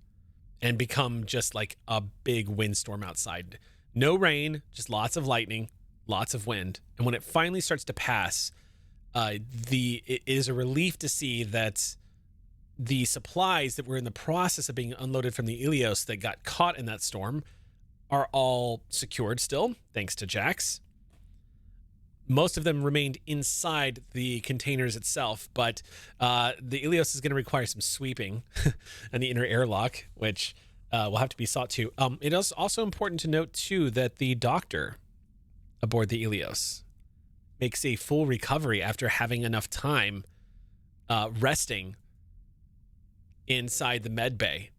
S1: and become just like a big windstorm outside. No rain, just lots of lightning, lots of wind. And when it finally starts to pass, it is a relief to see that the supplies that were in the process of being unloaded from the Ilios that got caught in that storm are all secured still, thanks to Jax. Most of them remained inside the containers itself, but the Ilios is going to require some sweeping and the inner airlock, which will have to be sought to. It is also important to note, too, that the doctor aboard the Ilios makes a full recovery after having enough time resting inside the med bay.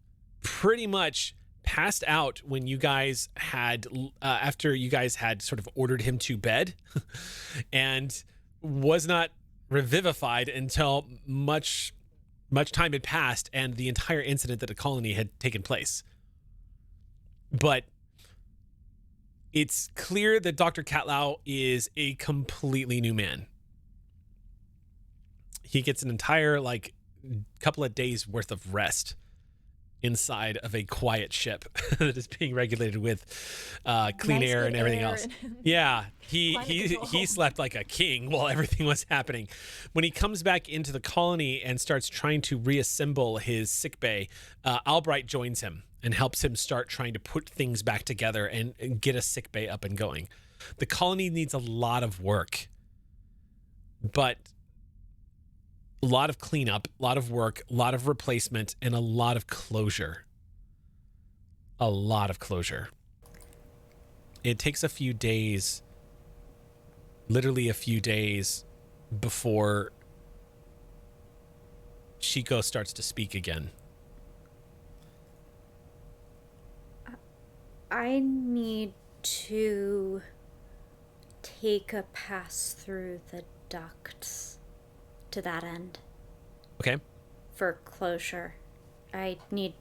S1: Pretty much passed out when you guys had after you guys had sort of ordered him to bed and was not revivified until much time had passed and the entire incident that the colony had taken place. But it's clear that Dr. Catlow is a completely new man. He gets an entire couple of days worth of rest inside of a quiet ship that is being regulated with clean
S2: Nice,
S1: air
S2: good
S1: and everything
S2: air
S1: else.
S2: and-
S1: Yeah,
S2: Climate
S1: he
S2: control.
S1: slept like a king while everything was happening. When he comes back into the colony and starts trying to reassemble his sickbay, Albright joins him and helps him start trying to put things back together and get a sickbay up and going. The colony needs a lot of work, but a lot of cleanup, a lot of work, a lot of replacement, and a lot of closure. A lot of closure. It takes a few days, literally a few days, before Shiko starts to speak again.
S4: I need to take a pass through the ducts to that end
S1: Okay?
S4: for closure. I need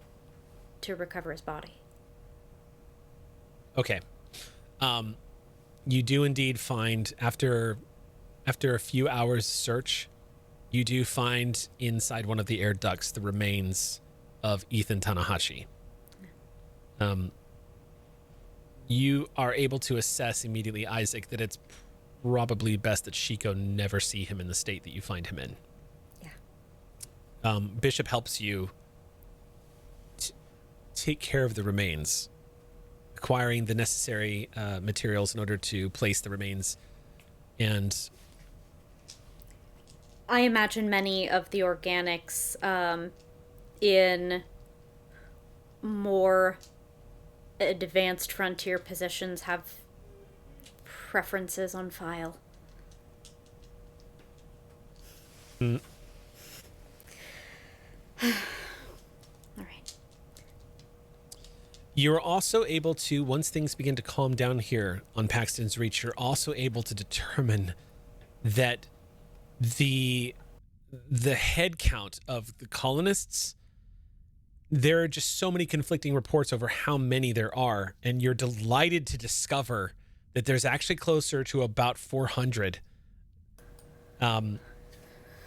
S4: to recover his body.
S1: Okay. You do indeed find, after a few hours search, you do find inside one of the air ducts the remains of Ethan Tanahashi. You are able to assess immediately, Isaac, that it's probably best that Shiko never see him in the state that you find him in.
S4: Yeah.
S1: Bishop helps you take care of the remains, acquiring the necessary materials in order to place the remains. And
S4: I imagine many of the organics in more advanced frontier positions have preferences on file.
S1: Mm.
S4: All right.
S1: You're also able to, once things begin to calm down here on Paxton's Reach, you're also able to determine that the head count of the colonists, there are just so many conflicting reports over how many there are, and you're delighted to discover that there's actually closer to about 400.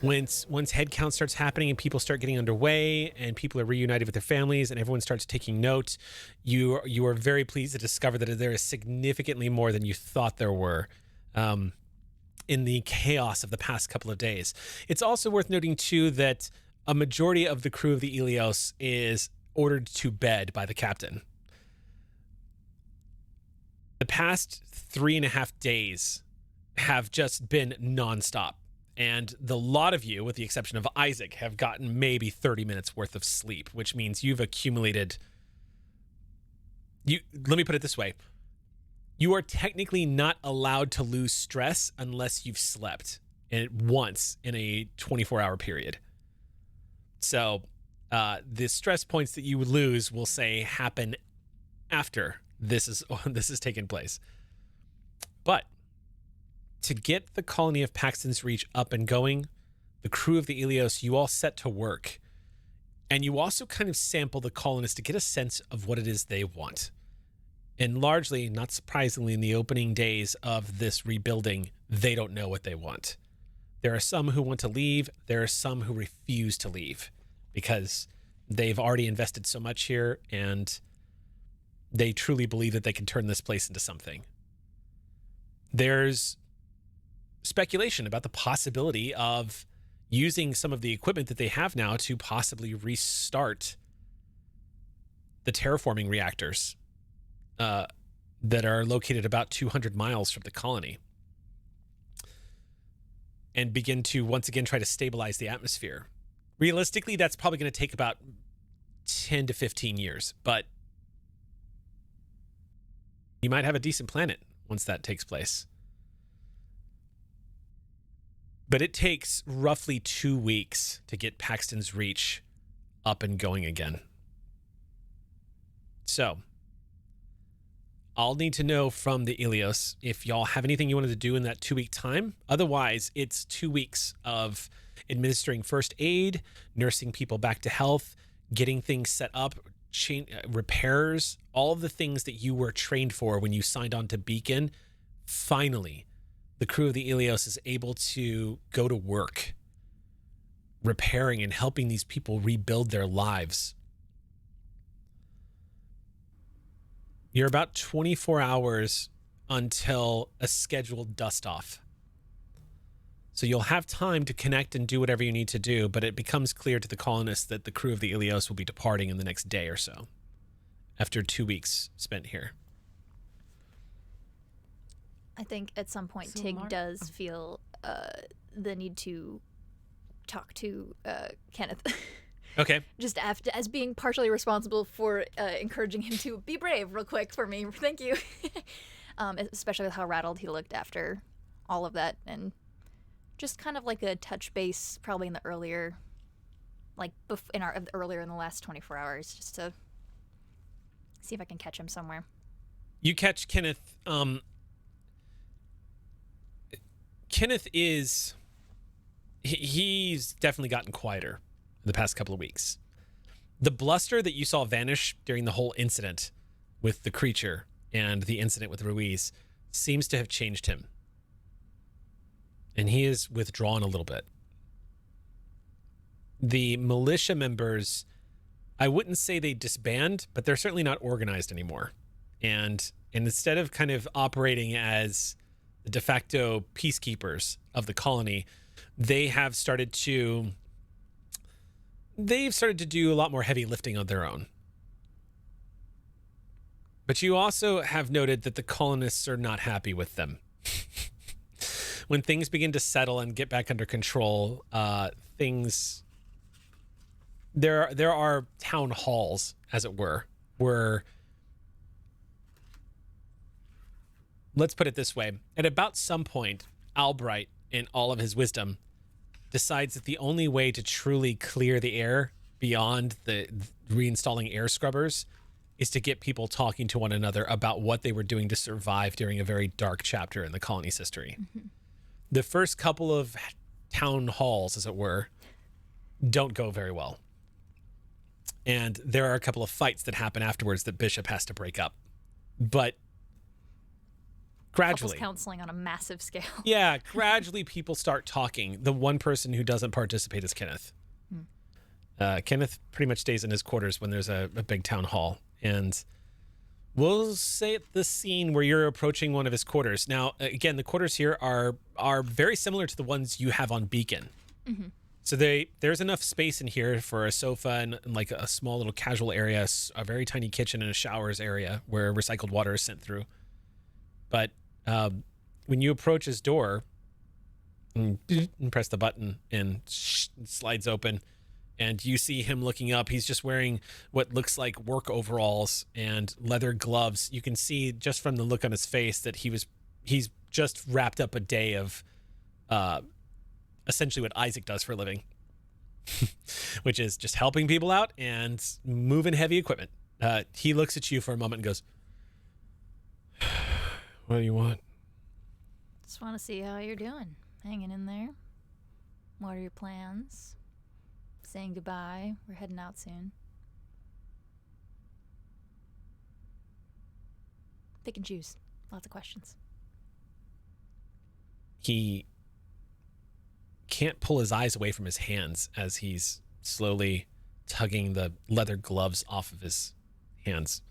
S1: Once head count starts happening and people start getting underway and people are reunited with their families and everyone starts taking note, you are very pleased to discover that there is significantly more than you thought there were. In the chaos of the past couple of days. It's also worth noting, too, that a majority of the crew of the Ilios is ordered to bed by the captain. The past 3.5 days have just been nonstop. And the lot of you, with the exception of Isaac, have gotten maybe 30 minutes worth of sleep, which means you've accumulated... Let me put it this way. You are technically not allowed to lose stress unless you've slept once in a 24-hour period. So the stress points that you would lose will say happen after this is taken place. But to get the colony of Paxton's Reach up and going, the crew of the Ilios, you all set to work. And you also kind of sample the colonists to get a sense of what it is they want. And largely, not surprisingly, in the opening days of this rebuilding, they don't know what they want. There are some who want to leave. There are some who refuse to leave because they've already invested so much here and they truly believe that they can turn this place into something. There's speculation about the possibility of using some of the equipment that they have now to possibly restart the terraforming reactors that are located about 200 miles from the colony and begin to once again try to stabilize the atmosphere. Realistically, that's probably going to take about 10 to 15 years, but you might have a decent planet once that takes place. But it takes roughly 2 weeks to get Paxton's Reach up and going again. So I'll need to know from the Ilios if y'all have anything you wanted to do in that 2-week time. Otherwise, it's 2 weeks of administering first aid, nursing people back to health, getting things set up, repairs, all of the things that you were trained for when you signed on to Beacon. Finally, the crew of the Ilios is able to go to work, repairing and helping these people rebuild their lives. You're about 24 hours until a scheduled dust off. So you'll have time to connect and do whatever you need to do, but it becomes clear to the colonists that the crew of the Ilios will be departing in the next day or so, after 2 weeks spent here.
S2: I think at some point
S3: So
S2: Tig does feel the need to talk to Kenneth.
S1: Okay.
S2: Just after, as being partially responsible for encouraging him to be brave real quick for me. Thank you. Especially with how rattled he looked after all of that. And just kind of like a touch base probably in the earlier, like earlier in the last 24 hours, just to see if I can catch him somewhere.
S1: You catch Kenneth. Kenneth he's definitely gotten quieter the past couple of weeks. The bluster that you saw vanish during the whole incident with the creature and the incident with Ruiz seems to have changed him. And he is withdrawn a little bit. The militia members, I wouldn't say they disband, but they're certainly not organized anymore. And instead of kind of operating as the de facto peacekeepers of the colony, they've started to do a lot more heavy lifting on their own. But you also have noted that the colonists are not happy with them. When things begin to settle and get back under control, there are town halls, as it were, where let's put it this way. At about some point, Albright, in all of his wisdom, decides that the only way to truly clear the air beyond the reinstalling air scrubbers is to get people talking to one another about what they were doing to survive during a very dark chapter in the colony's history. The first couple of town halls, as it were, don't go very well. And there are a couple of fights that happen afterwards that Bishop has to break up. But gradually,
S2: Couples counseling on a massive scale.
S1: yeah, gradually people start talking. The one person who doesn't participate is Kenneth. Kenneth pretty much stays in his quarters when there's a big town hall. And we'll say the scene where you're approaching one of his quarters. Now, again, the quarters here are very similar to the ones you have on Beacon. So there's enough space in here for a sofa and like a small little casual area, a very tiny kitchen and a showers area where recycled water is sent through. But when you approach his door and press the button and it slides open, and you see him looking up, he's just wearing what looks like work overalls and leather gloves. You can see just from the look on his face that he's just wrapped up a day of essentially what Isaac does for a living, which is just helping people out and moving heavy equipment. He looks at you for a moment and goes, "What do you want?"
S2: Just want to see how you're doing. Hanging in there. What are your plans? Saying goodbye. We're heading out soon. Pick and choose. Lots of questions.
S1: He can't pull his eyes away from his hands as he's slowly tugging the leather gloves off of his hands.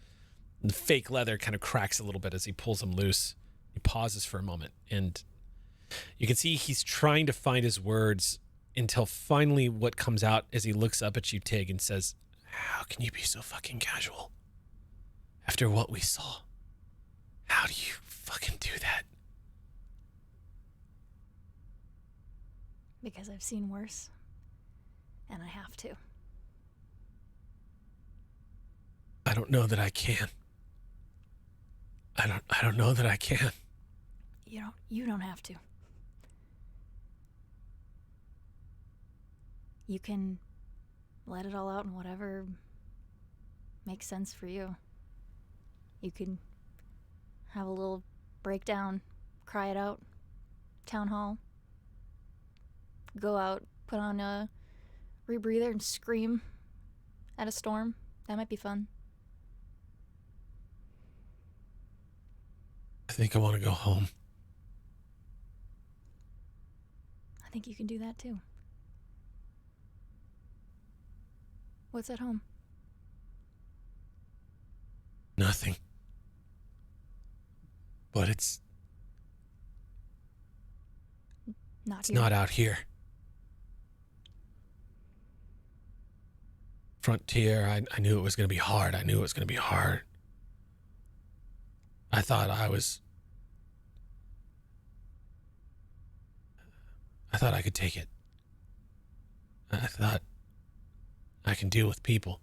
S1: The fake leather kind of cracks a little bit as he pulls them loose. He pauses for a moment, and you can see he's trying to find his words until finally what comes out as he looks up at you, Tig, and says, "How can you be so fucking casual? After what we saw, how do you fucking do that?"
S2: Because I've seen worse. And I have to.
S1: I don't know that I can. I don't know that I can.
S2: You don't have to. You can let it all out in whatever makes sense for you. You can have a little breakdown, cry it out, town hall, go out, put on a rebreather and scream at a storm. That might be fun.
S1: I think I want to go home.
S2: I think you can do that too. What's at home?
S1: Nothing. But it's
S2: Not here.
S1: not out here. Frontier, I knew it was going to be hard. I thought I could take it. I thought I can deal with people.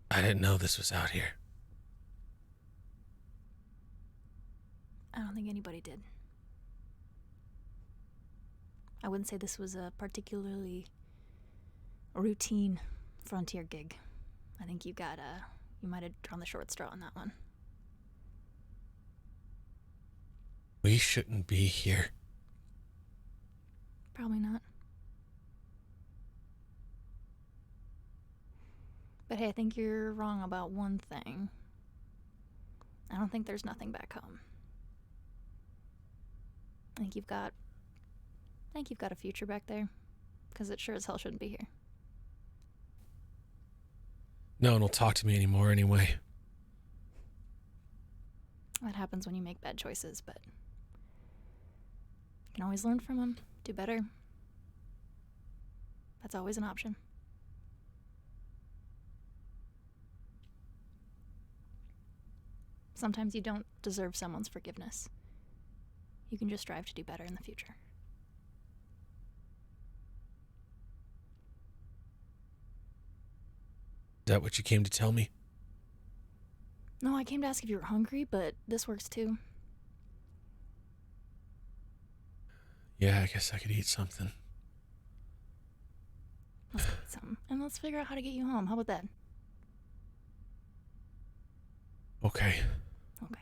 S1: I didn't know this was out here.
S2: I don't think anybody did. I wouldn't say this was a particularly routine frontier gig. I think you might have drawn the short straw on that one.
S1: We shouldn't be here.
S2: Probably not. But hey, I think you're wrong about one thing. I don't think there's nothing back home. I think you've got a future back there, because it sure as hell shouldn't be here.
S1: No one will talk to me anymore anyway.
S2: That happens when you make bad choices, but you can always learn from them, do better. That's always an option. Sometimes you don't deserve someone's forgiveness. You can just strive to do better in the future.
S1: that what you came to tell me?
S2: No, I came to ask if you were hungry, but this works too.
S1: Yeah, I guess I could eat something.
S2: Let's get some, and let's figure out how to get you home. How about that?
S1: Okay.
S2: Okay.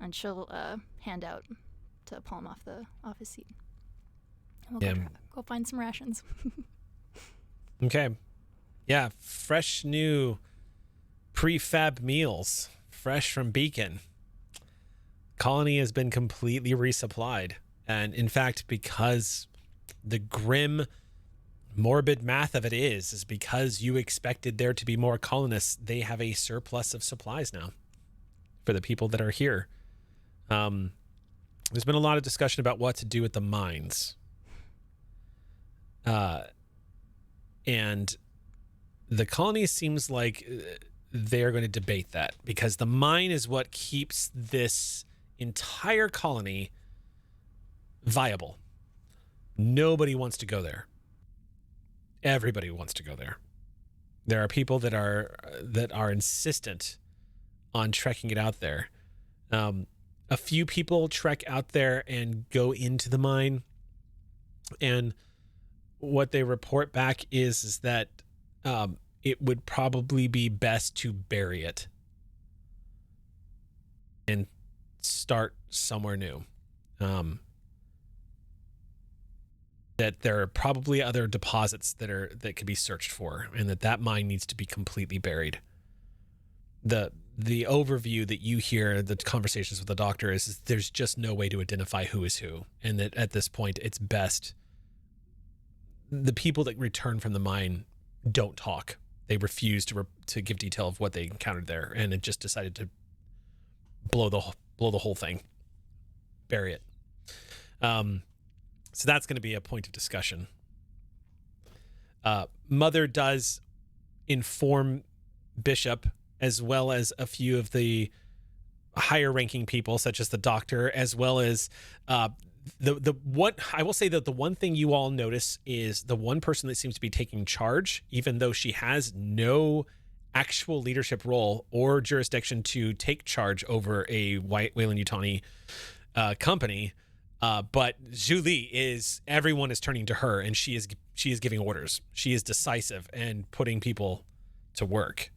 S2: And she'll hand out to palm off his seat. And we'll go find some rations.
S1: Okay. Yeah, fresh new prefab meals, fresh from Beacon. Colony has been completely resupplied. And in fact, because the grim, morbid math of it is because you expected there to be more colonists, they have a surplus of supplies now for the people that are here. There's been a lot of discussion about what to do with the mines. And the colony seems like they're going to debate that because the mine is what keeps this entire colony viable. Nobody wants to go there. Everybody wants to go there. There are people that are insistent on trekking it out there. A few people trek out there and go into the mine, and what they report back is that it would probably be best to bury it and start somewhere new. That there are probably other deposits that could be searched for, and that mine needs to be completely buried. The overview that you hear, the conversations with the doctor, is there's just no way to identify who is who, and that at this point it's best. The people that return from the mine don't talk. They refuse to give detail of what they encountered there, and it just decided to blow the whole thing, bury it. So that's going to be a point of discussion. Mother does inform Bishop, as well as a few of the higher ranking people, such as the doctor, as well as what I will say that the one thing you all notice is the one person that seems to be taking charge, even though she has no actual leadership role or jurisdiction to take charge over a white Weyland-Yutani company. But Julie everyone is turning to her, and she is giving orders. She is decisive and putting people to work.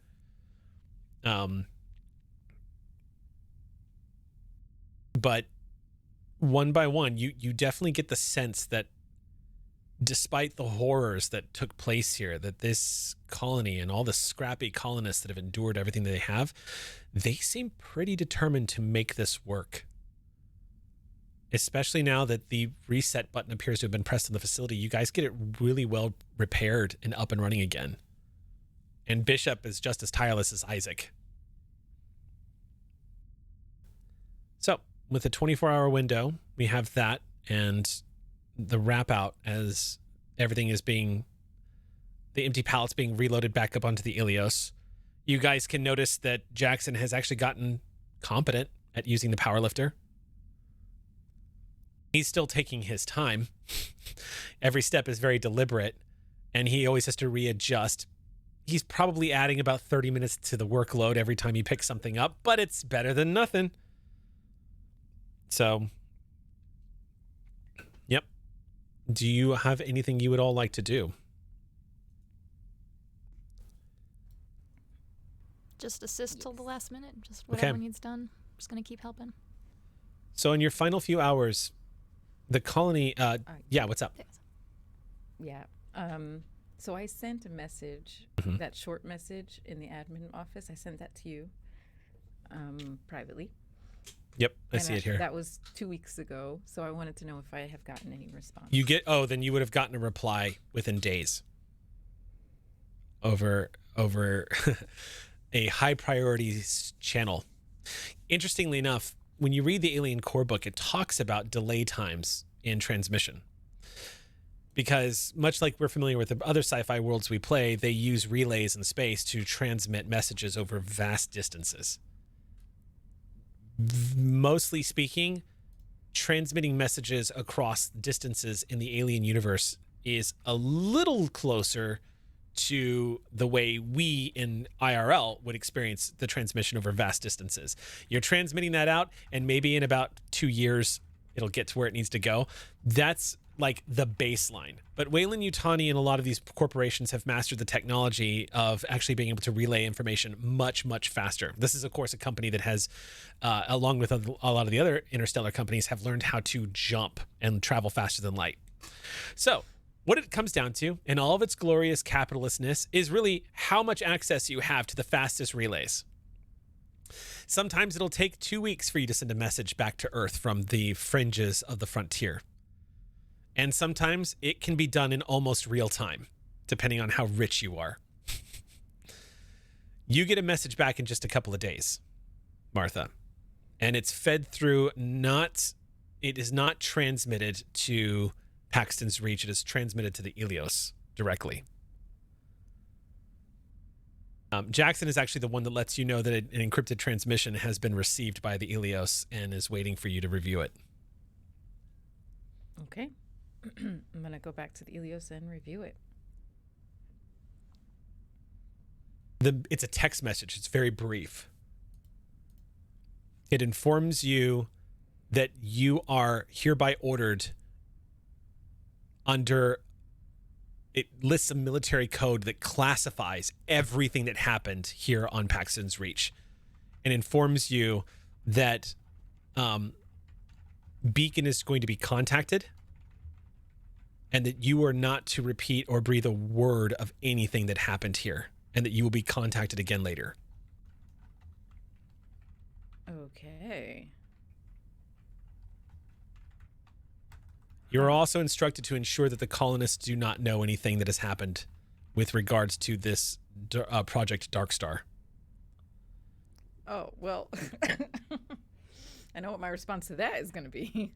S1: But one by one, you definitely get the sense that despite the horrors that took place here, that this colony and all the scrappy colonists that have endured everything that they have, they seem pretty determined to make this work. Especially now that the reset button appears to have been pressed in the facility, you guys get it really well repaired and up and running again. And Bishop is just as tireless as Isaac. So, with a 24-hour window, we have that and the wrap out as everything is the empty pallets being reloaded back up onto the Ilios. You guys can notice that Jackson has actually gotten competent at using the power lifter. He's still taking his time. Every step is very deliberate, and he always has to readjust. He's probably adding about 30 minutes to the workload every time he picks something up, but it's better than nothing. So, yep. Do you have anything you would all like to do?
S2: Just assist till the last minute. Just whatever needs done. Just going to keep helping.
S1: So in your final few hours, the colony, yeah, what's up?
S3: Yeah. So I sent a message, that short message in the admin office. I sent that to you privately.
S1: Yep, I see it here.
S3: That was 2 weeks ago, so I wanted to know if I have gotten any response.
S1: Then you would have gotten a reply within days over a high priority channel. Interestingly enough, when you read the Alien Core book, it talks about delay times in transmission. Because much like we're familiar with the other sci-fi worlds we play, they use relays in space to transmit messages over vast distances. Mostly speaking, transmitting messages across distances in the Alien universe is a little closer to the way we in IRL would experience the transmission over vast distances. You're transmitting that out, and maybe in about 2 years, it'll get to where it needs to go. That's like the baseline. But Weyland-Yutani and a lot of these corporations have mastered the technology of actually being able to relay information much, much faster. This is, of course, a company that has, along with a lot of the other interstellar companies, have learned how to jump and travel faster than light. So what it comes down to, in all of its glorious capitalistness, is really how much access you have to the fastest relays. Sometimes it'll take 2 weeks for you to send a message back to Earth from the fringes of the frontier. And sometimes it can be done in almost real time, depending on how rich you are. You get a message back in just a couple of days, Martha. And it's fed through it is not transmitted to Paxton's Reach. It is transmitted to the Ilios directly. Jackson is actually the one that lets you know that an encrypted transmission has been received by the Ilios and is waiting for you to review it.
S3: Okay. I'm going to go back to the Ilios and review it.
S1: It's a text message. It's very brief. It informs you that you are hereby ordered under... It lists a military code that classifies everything that happened here on Paxton's Reach and informs you that Beacon is going to be contacted and that you are not to repeat or breathe a word of anything that happened here, and that you will be contacted again later.
S3: Okay.
S1: You're also instructed to ensure that the colonists do not know anything that has happened with regards to this Project Darkstar.
S3: Oh, well, I know what my response to that is going to be.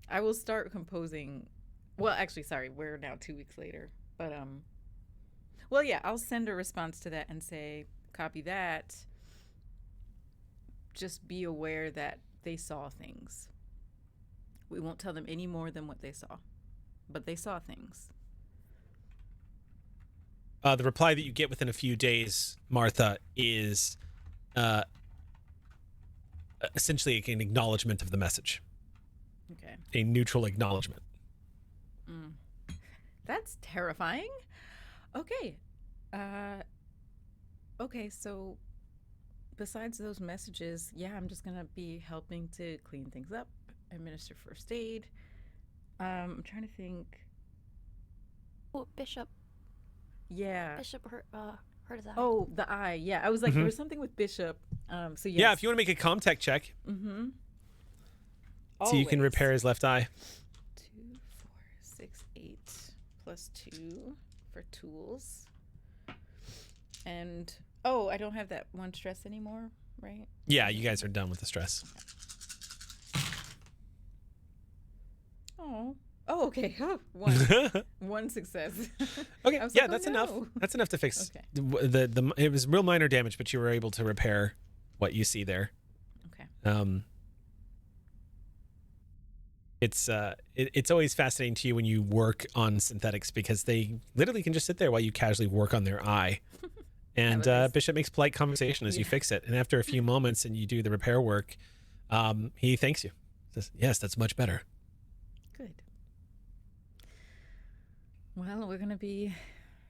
S3: I will start composing. Well, actually, sorry, we're now 2 weeks later. But, well, yeah, I'll send a response to that and say, copy that. Just be aware that they saw things. We won't tell them any more than what they saw, but they saw things.
S1: The reply that you get within a few days, Martha, is essentially an acknowledgement of the message.
S3: Okay.
S1: A neutral acknowledgement.
S3: That's terrifying. Okay. Okay, so besides those messages, yeah, I'm just going to be helping to clean things up, administer first aid. I'm trying to think.
S2: Oh, Bishop.
S3: Yeah.
S2: Bishop hurt his eye.
S3: Oh, the eye. Yeah, I was like, there was something with Bishop. So yes.
S1: Yeah, if you want to make a comtech check.
S3: Mm-hmm.
S1: So you can repair his left eye.
S3: 2, 4, 6, 8 plus 2 for tools. And I don't have that 1 stress anymore, right?
S1: Yeah, you guys are done with the stress.
S3: Oh, okay. 1 success.
S1: Okay,
S3: I was
S1: yeah,
S3: like,
S1: that's
S3: oh,
S1: enough.
S3: no.
S1: That's enough to fix.
S3: Okay.
S1: The it was real minor damage, but you were able to repair what you see there.
S3: Okay.
S1: It's always fascinating to you when you work on synthetics because they literally can just sit there while you casually work on their eye. And Bishop makes polite conversation as you fix it. And after a few moments and you do the repair work, he thanks you. Says, yes, that's much better.
S3: Good. Well, we're going to be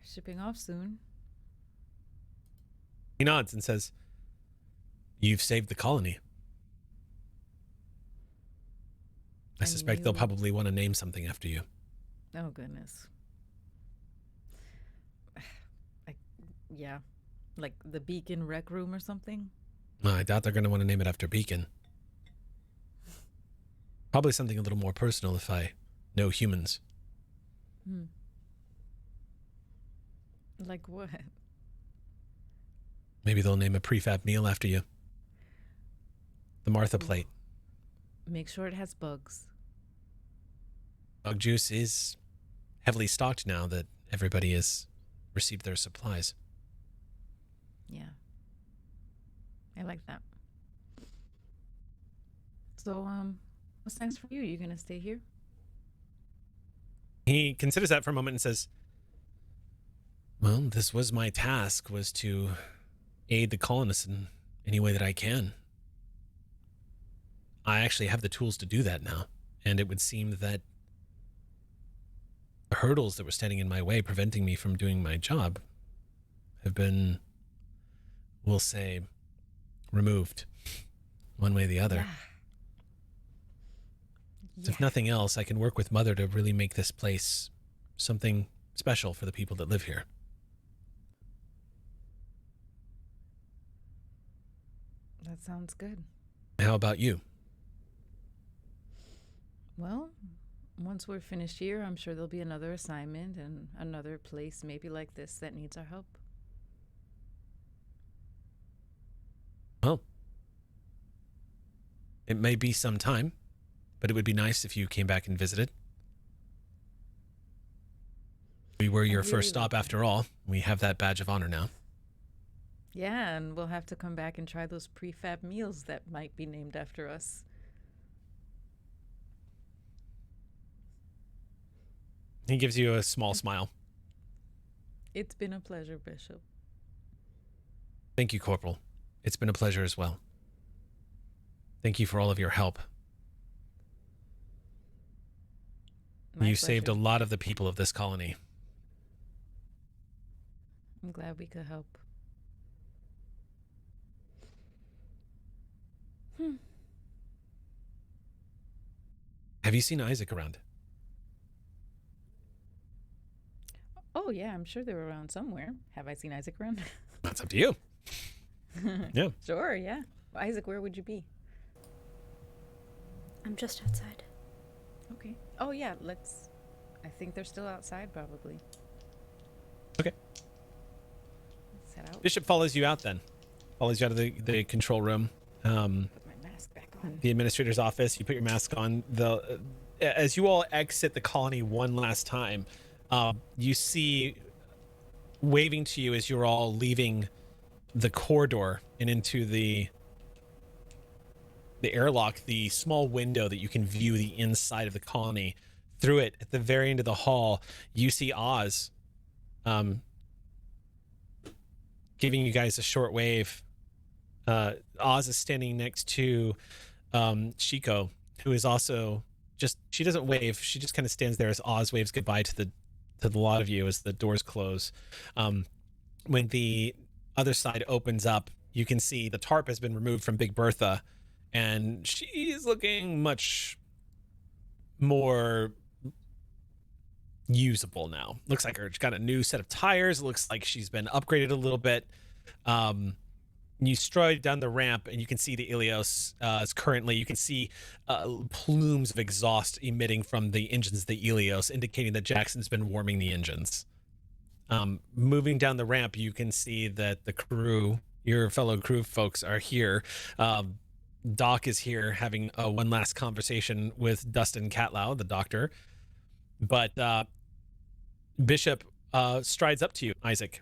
S3: shipping off soon.
S1: He nods and says, you've saved the colony. I suspect they'll probably want to name something after you.
S3: Oh, goodness. Yeah. Like the Beacon Rec Room or something?
S1: Well, I doubt they're going to want to name it after Beacon. Probably something a little more personal if I know humans.
S3: Like what?
S1: Maybe they'll name a prefab meal after you. The Martha plate.
S3: Make sure it has bugs.
S1: Bug juice is heavily stocked now that everybody has received their supplies.
S3: Yeah. I like that. So, what's next for you? You gonna stay here?
S1: He considers that for a moment and says, well, this was my task, was to aid the colonists in any way that I can. I actually have the tools to do that now, and it would seem that the hurdles that were standing in my way, preventing me from doing my job, have been, we'll say, removed one way or the other. So if nothing else, I can work with Mother to really make this place something special for the people that live here.
S3: That sounds good.
S1: How about you?
S3: Well, once we're finished here, I'm sure there'll be another assignment and another place maybe like this that needs our help.
S1: Well, it may be some time, but it would be nice if you came back and visited. We were your first stop after all. We have that badge of honor now.
S3: Yeah, and we'll have to come back and try those prefab meals that might be named after us.
S1: He gives you a small smile.
S3: It's been a pleasure, Bishop.
S1: Thank you, Corporal. It's been a pleasure as well. Thank you for all of your help. You saved a lot of the people of this colony.
S3: I'm glad we could help.
S1: Have you seen Isaac around?
S3: Oh, yeah, I'm sure they're around somewhere. Have I seen Isaac around?
S1: That's up to you. Yeah.
S3: Sure, yeah. Well, Isaac, where would you be?
S4: I'm just outside.
S3: Okay. Oh, yeah, I think they're still outside, probably.
S1: Okay.
S3: Let's head out.
S1: Bishop follows you out then. Follows you out of the control room.
S3: Put my mask back on.
S1: The administrator's office. You put your mask on. As you all exit the colony one last time, you see, waving to you as you're all leaving the corridor and into the airlock, the small window that you can view the inside of the colony. Through it, at the very end of the hall, you see Oz, giving you guys a short wave. Oz is standing next to Shiko, who is also she doesn't wave. She just kind of stands there as Oz waves goodbye to the lot of you as the doors close. When the other side opens up, you can see the tarp has been removed from Big Bertha, and she's looking much more usable now. Looks like she's got a new set of tires. Looks like she's been upgraded a little bit. You stride down the ramp and you can see the Ilios is currently, you can see plumes of exhaust emitting from the engines of the Ilios, indicating that Jackson's been warming the engines. Moving down the ramp, you can see that the crew, your fellow crew folks, are here. Doc is here having one last conversation with Dustin Catlow, the doctor. But Bishop strides up to you, Isaac,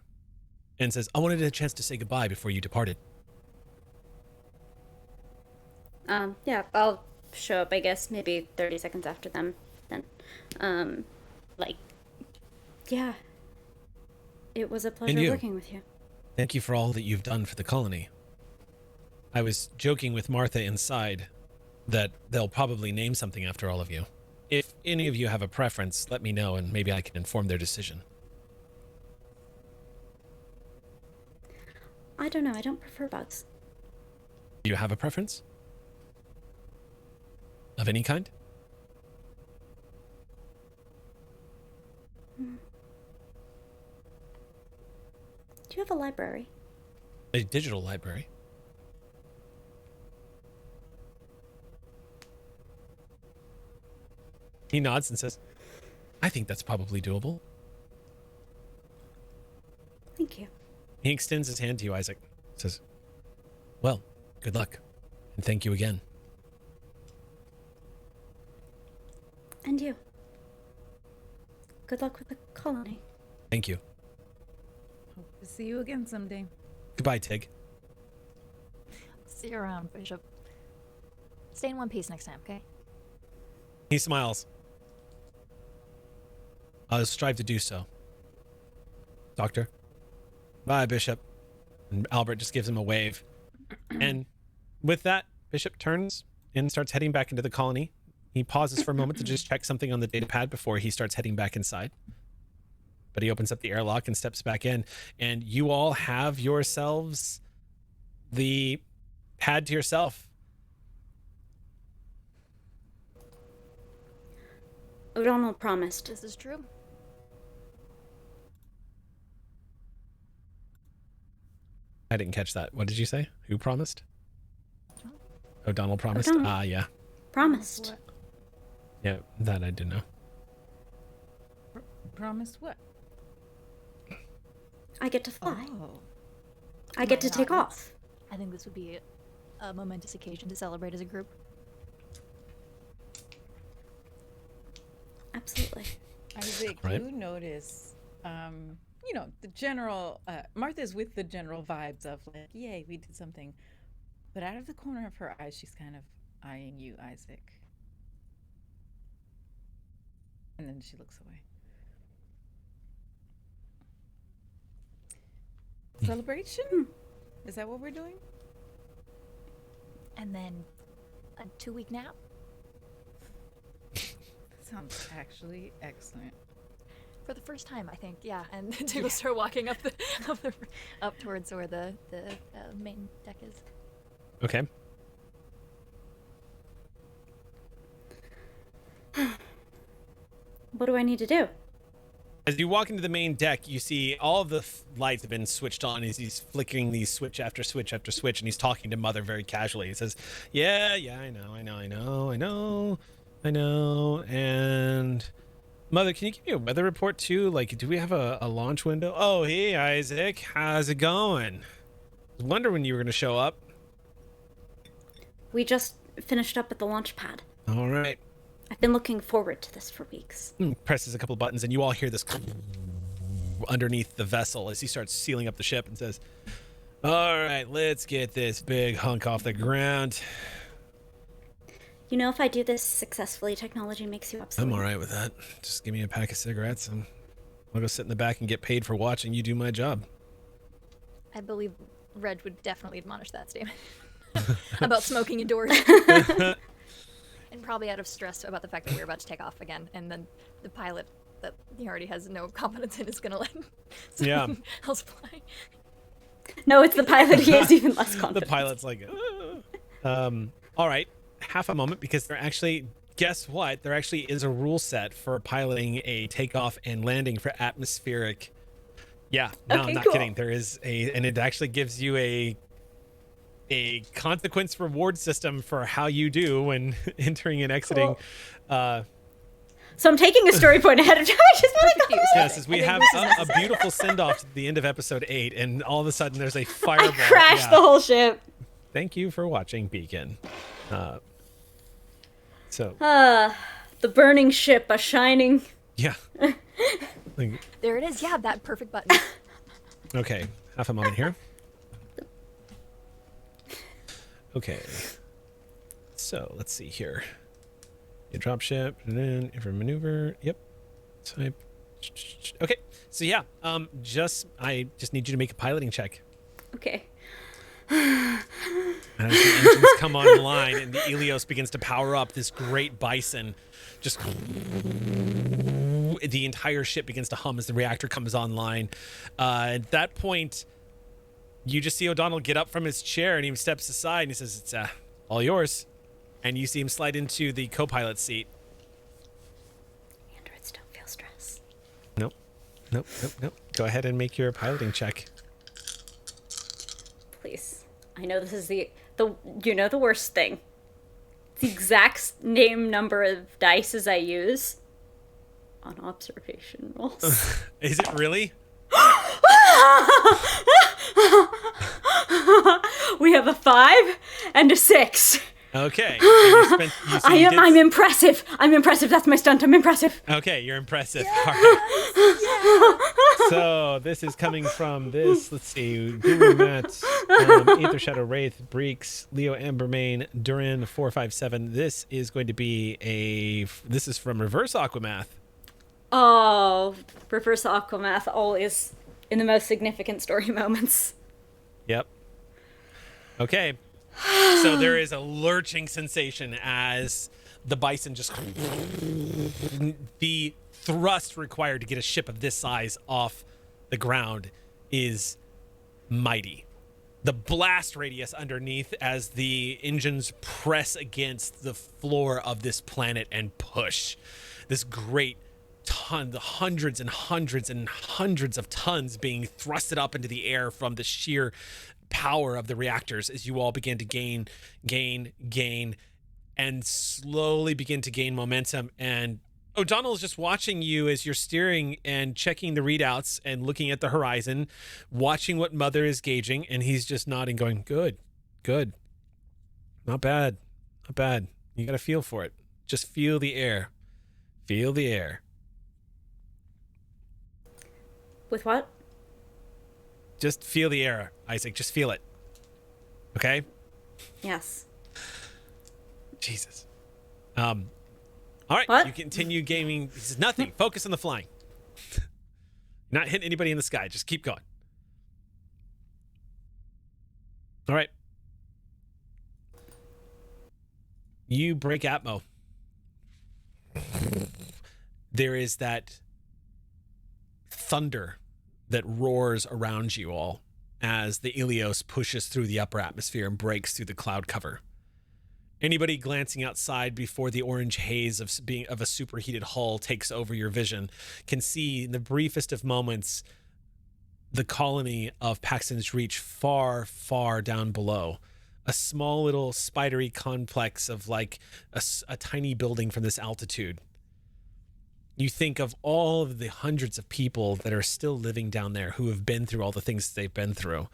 S1: and says, I wanted a chance to say goodbye before you departed.
S4: Yeah, I'll show up, I guess, maybe 30 seconds after them then. Yeah. It was a pleasure working with you.
S1: Thank you for all that you've done for the colony. I was joking with Martha inside that they'll probably name something after all of you. If any of you have a preference, let me know and maybe I can inform their decision.
S4: I don't know. I don't prefer bugs.
S1: Do you have a preference? Of any kind?
S4: Do you have a library?
S1: A digital library? He nods and says, I think that's probably doable.
S4: Thank you.
S1: He extends his hand to you, Isaac. Says, well, good luck. And thank you again.
S4: And you. Good luck with the colony.
S1: Thank you.
S3: Hope to see you again someday.
S1: Goodbye, Tig.
S2: See you around, Bishop. Stay in one piece next time, okay?
S1: He smiles. I'll strive to do so. Doctor. Bye, Bishop. And Albert just gives him a wave. And with that, Bishop turns and starts heading back into the colony. He pauses for a moment to just check something on the data pad before he starts heading back inside. But he opens up the airlock and steps back in. And you all have yourselves the pad to yourself.
S4: O'Donnell promised.
S2: This is true.
S1: I didn't catch that. What did you say? Who promised? O'Donnell promised?
S4: O'Donnell.
S1: Ah, yeah.
S4: Promised.
S1: Yeah, that I did know.
S3: Promised what?
S4: I get to fly.
S3: Oh.
S4: I get to take off.
S2: I think this would be a momentous occasion to celebrate as a group.
S4: Absolutely.
S3: Isaac,
S1: Right.
S3: you notice, the general, Martha's with the general vibes of like, yay, we did something. But out of the corner of her eyes, she's kind of eyeing you, Isaac. And then she looks away. Celebration? Is that what we're doing?
S2: And then a 2-week nap.
S3: That sounds actually excellent.
S2: For the first time, I think, yeah. And they will start walking up up towards where the main deck is.
S1: Okay.
S4: What do I need to do?
S1: As you walk into the main deck, you see all of the lights have been switched on as he's flickering these switch after switch after switch, and he's talking to Mother very casually. He says, yeah, I know. And Mother, can you give me a weather report too? Like, do we have a launch window? Oh, hey, Isaac. How's it going? I was wondering when you were going to show up.
S4: We just finished up at the launch pad.
S1: All right.
S4: I've been looking forward to this for weeks.
S1: Presses a couple buttons, and you all hear this underneath the vessel as he starts sealing up the ship and says, all right, let's get this big hunk off the ground.
S4: You know, if I do this successfully, technology makes you obsolete.
S1: I'm all right with that. Just give me a pack of cigarettes, and I'll go sit in the back and get paid for watching you do my job.
S2: I believe Reg would definitely admonish that statement about smoking indoors. And probably out of stress about the fact that we're about to take off again, and then the pilot that he already has no confidence in is gonna let someone else fly.
S4: No, it's the pilot. He has even less confidence.
S1: The pilot's like, all right, half a moment, because guess what? There actually is a rule set for piloting a takeoff and landing for atmospheric. Yeah, no,
S4: Okay,
S1: I'm not
S4: cool.
S1: kidding. There is and it actually gives you a consequence reward system for how you do when entering and exiting.
S4: Cool. So I'm taking a story point ahead of time. I just want to go.
S1: Yes, as we have a beautiful send-off to the end of episode 8, and all of a sudden there's a fireball.
S4: I crashed the whole ship.
S1: Thank you for watching Beacon.
S4: The burning ship, a shining.
S1: Yeah. Like,
S2: There it is. Yeah, that perfect button.
S1: okay, half a moment here. Okay. So let's see here. You drop ship, and then for maneuver. Yep. Type. Okay. So yeah, I just need you to make a piloting check.
S4: Okay.
S1: And as the engines come online and the Ilios begins to power up, this great bison just the entire ship begins to hum as the reactor comes online. At that point, you just see O'Donnell get up from his chair and he steps aside and he says, it's all yours. And you see him slide into the co-pilot seat.
S4: Androids don't feel stress.
S1: Nope. Go ahead and make your piloting check.
S4: Please. I know this is the worst thing. It's the exact same number of dice as I use on observation rolls.
S1: Is it really?
S4: We have a 5 and a 6.
S1: Okay. And
S4: I'm impressive. That's my stunt. I'm impressive.
S1: Okay, you're impressive. All right. So this is coming from this. Let's see. Guru Matt, Aether Shadow Wraith, Breeks, Leo Ambermain, Durin 457. This is going to be this is from Reverse Aquamath.
S4: Oh, reverse Aquamath always in the most significant story moments.
S1: Yep. Okay. So there is a lurching sensation as the bison just... The thrust required to get a ship of this size off the ground is mighty. The blast radius underneath as the engines press against the floor of this planet and push. This great ton, the hundreds and hundreds and hundreds of tons being thrusted up into the air from the sheer power of the reactors as you all begin to gain, and slowly begin to gain momentum. And O'Donnell's just watching you as you're steering and checking the readouts and looking at the horizon, watching what Mother is gauging, and he's just nodding, going, good. Not bad. You got to feel for it. Just feel the air. Feel the air.
S4: With what?
S1: Just feel the air, Isaac. Just feel it. Okay?
S4: Yes.
S1: Jesus. All right,
S4: What?
S1: you continue gaming. This is nothing. Focus on the flying. Not hitting anybody in the sky. Just keep going. All right. You break Atmo. There is that thunder that roars around you all as the Ilios pushes through the upper atmosphere and breaks through the cloud cover. Anybody glancing outside before the orange haze of a superheated hull takes over your vision can see in the briefest of moments the colony of Paxton's Reach far, far down below. A small little spidery complex of like a tiny building from this altitude. You think of all of the hundreds of people that are still living down there who have been through all the things that they've been through.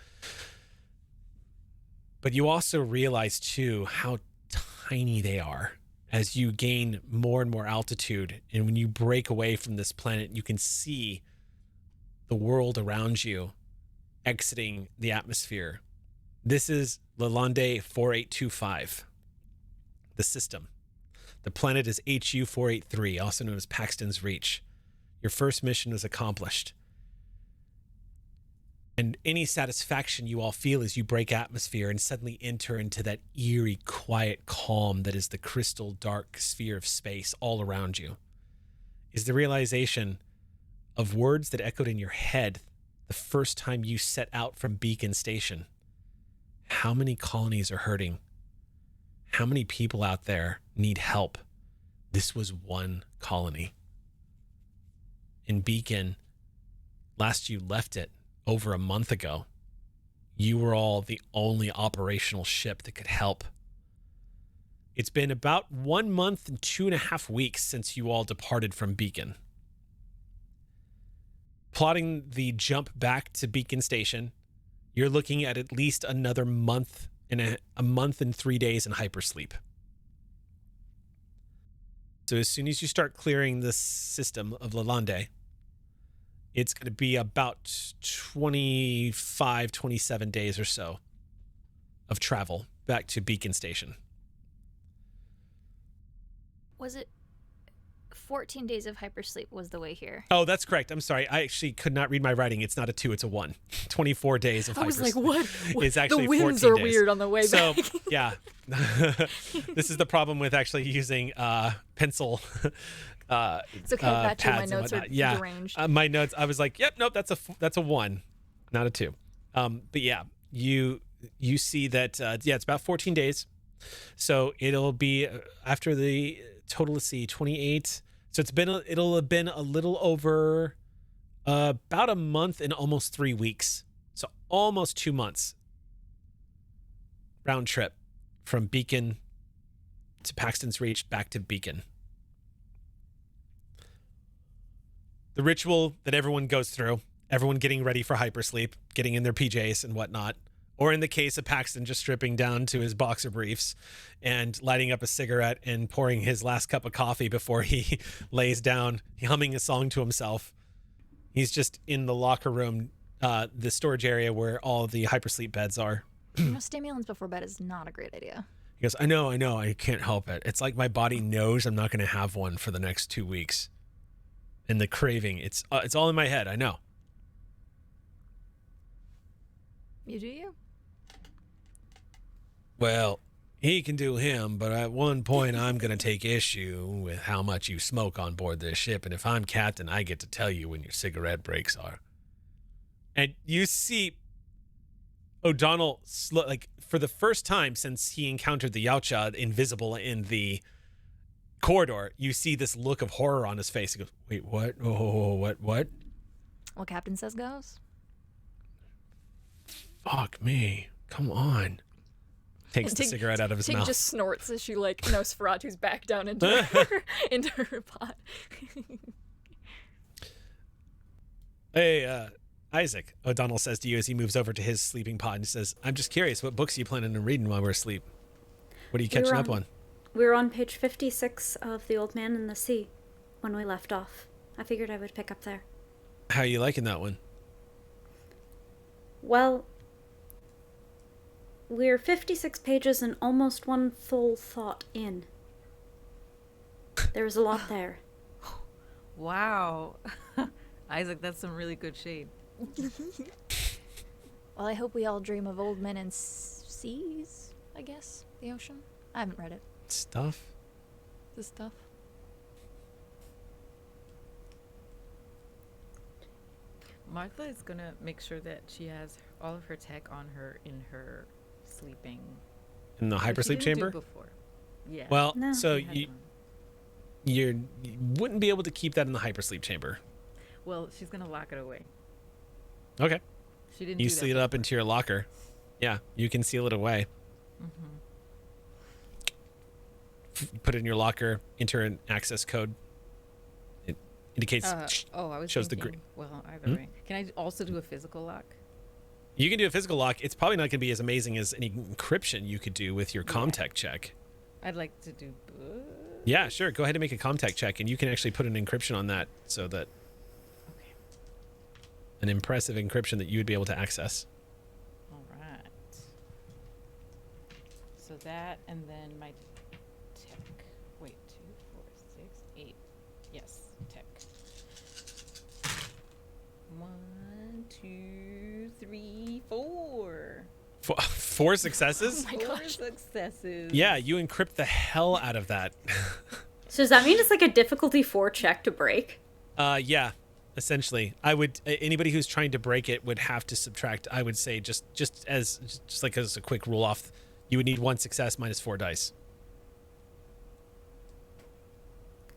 S1: But you also realize too how tiny they are as you gain more and more altitude. And when you break away from this planet, you can see the world around you exiting the atmosphere. This is Lalande 4825, the system. The planet is HU 483, also known as Paxton's Reach. Your first mission was accomplished. And any satisfaction you all feel as you break atmosphere and suddenly enter into that eerie, quiet calm that is the crystal dark sphere of space all around you is the realization of words that echoed in your head the first time you set out from Beacon Station. How many colonies are hurting? How many people out there need help? This was one colony. In Beacon, last you left it over a month ago, you were all the only operational ship that could help. It's been about 1 month and 2.5 weeks since you all departed from Beacon. Plotting the jump back to Beacon Station, you're looking at least another month and a month and 3 days in hypersleep. So as soon as you start clearing the system of Lalande, it's going to be about 25, 27 days or so of travel back to Beacon Station.
S2: Was it 14 days of hypersleep was the way here?
S1: Oh, that's correct. I'm sorry. I actually could not read my writing. It's not a 2, it's a 1. 24 days of hypersleep.
S2: I was like, what?
S1: It's actually
S2: the winds
S1: 14
S2: are
S1: days.
S2: weird on the way
S1: So,
S2: back.
S1: yeah. This is the problem with actually using pencil
S2: It's okay, Patrick. My
S1: pads and
S2: notes are
S1: whatnot.
S2: deranged.
S1: My notes, I was like, yep, nope, that's a 1, not a 2. But yeah, you see that, it's about 14 days. So it'll be after the total, let's see, 28. So it'll have been a little over about a month and almost 3 weeks. So almost 2 months round trip from Beacon to Paxton's Reach back to Beacon. The ritual that everyone goes through, everyone getting ready for hypersleep, getting in their PJs and whatnot, or in the case of Paxton, just stripping down to his boxer briefs and lighting up a cigarette and pouring his last cup of coffee before he lays down, humming a song to himself. He's just in the locker room, the storage area where all the hypersleep beds are.
S2: Stimulants before bed is not a great idea.
S1: He goes, I know, I can't help it. It's like my body knows I'm not going to have one for the next 2 weeks. and the craving. It's all in my head. I know.
S2: You do you?
S1: Well, he can do him, but at one point I'm going to take issue with how much you smoke on board this ship, and if I'm captain, I get to tell you when your cigarette breaks are. And you see O'Donnell, like, for the first time since he encountered the Yautja invisible in the corridor, you see this look of horror on his face. He goes, wait, what? Oh, what?
S2: What Captain says goes.
S1: Fuck me. Come on. Takes the cigarette out of his
S2: Tig
S1: mouth.
S2: just snorts as she like Nosferatu's back down into her pot.
S1: Hey, Isaac, O'Donnell says to you as he moves over to his sleeping pod and says, I'm just curious, what books are you planning on reading while we're asleep? What are you catching up on?
S4: We were on page 56 of The Old Man and the Sea when we left off. I figured I would pick up there.
S1: How are you liking that one?
S4: Well, we're 56 pages and almost one full thought in. There's a lot there.
S3: Wow. Isaac, that's some really good shade.
S2: Well, I hope we all dream of old men and seas, I guess. The ocean. I haven't read it.
S1: Stuff?
S2: The stuff.
S3: Martha is gonna make sure that she has all of her tech on her in her sleeping.
S1: In the
S3: Which she
S1: hypersleep
S3: didn't do
S1: chamber?
S3: before. Yeah.
S1: Well,
S4: No.
S1: so
S3: She had
S1: you
S3: one.
S1: you wouldn't be able to keep that in the hypersleep chamber.
S3: Well, she's gonna lock it away.
S1: Okay.
S3: She didn't.
S1: You
S3: do that
S1: seal it up
S3: before.
S1: into your locker. Yeah, you can seal it away. Put it in your locker, enter an access code. It indicates...
S3: I was
S1: shows the
S3: thinking, well, either way. Can I also do a physical lock?
S1: You can do a physical lock. It's probably not going to be as amazing as any encryption you could do with your
S3: Yeah.
S1: Comtech check.
S3: I'd like to do both.
S1: Yeah, sure. Go ahead and make a Comtech check, and you can actually put an encryption on that so that
S3: Okay.
S1: an impressive encryption that you would be able to access.
S3: All right. So that, and then my tech. Wait, 2, 4, 6, 8. Yes, tech. 1, 2, 3, 4.
S1: Four successes?
S2: my
S3: 4
S2: gosh.
S3: successes.
S1: Yeah, you encrypt the hell out of that.
S4: So does that mean it's like a difficulty 4 check to break?
S1: Yeah, essentially. I would anybody who's trying to break it would have to subtract. I would say just like as a quick rule off, you would need 1 success minus 4 dice.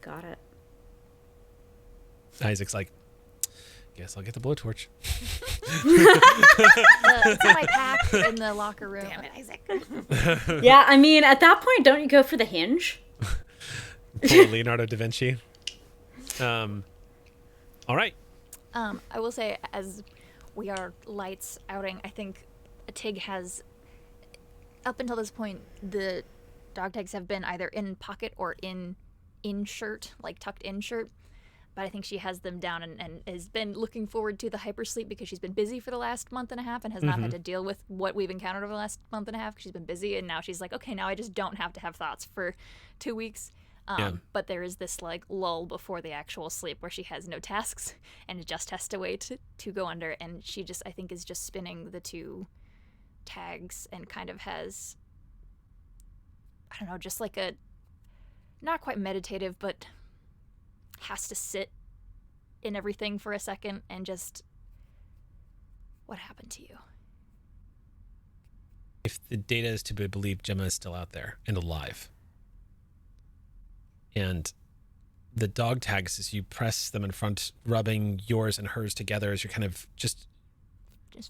S4: Got it.
S1: Isaac's like, guess I'll get the blowtorch.
S2: It's in my pack in the locker room. Damn it, Isaac.
S4: Yeah, I mean, at that point, don't you go for the hinge?
S1: Poor Leonardo da Vinci. All right.
S2: I will say, as we are lights outing, I think Tig has, up until this point, the dog tags have been either in pocket or in shirt, like tucked in shirt. But I think she has them down and has been looking forward to the hypersleep because she's been busy for the last month and a half and has not had to deal with what we've encountered over the last month and a half because she's been busy. And now she's like, okay, now I just don't have to have thoughts for 2 weeks.
S1: Yeah.
S2: But there is this like lull before the actual sleep where she has no tasks and just has to wait to go under. And she just, I think, is just spinning the 2 tags and kind of has, I don't know, just like a, not quite meditative, but has to sit in everything for a second and just, what happened to you?
S1: If the data is to be believed, Gemma is still out there and alive. And the dog tags, as you press them in front, rubbing yours and hers together as you're kind of just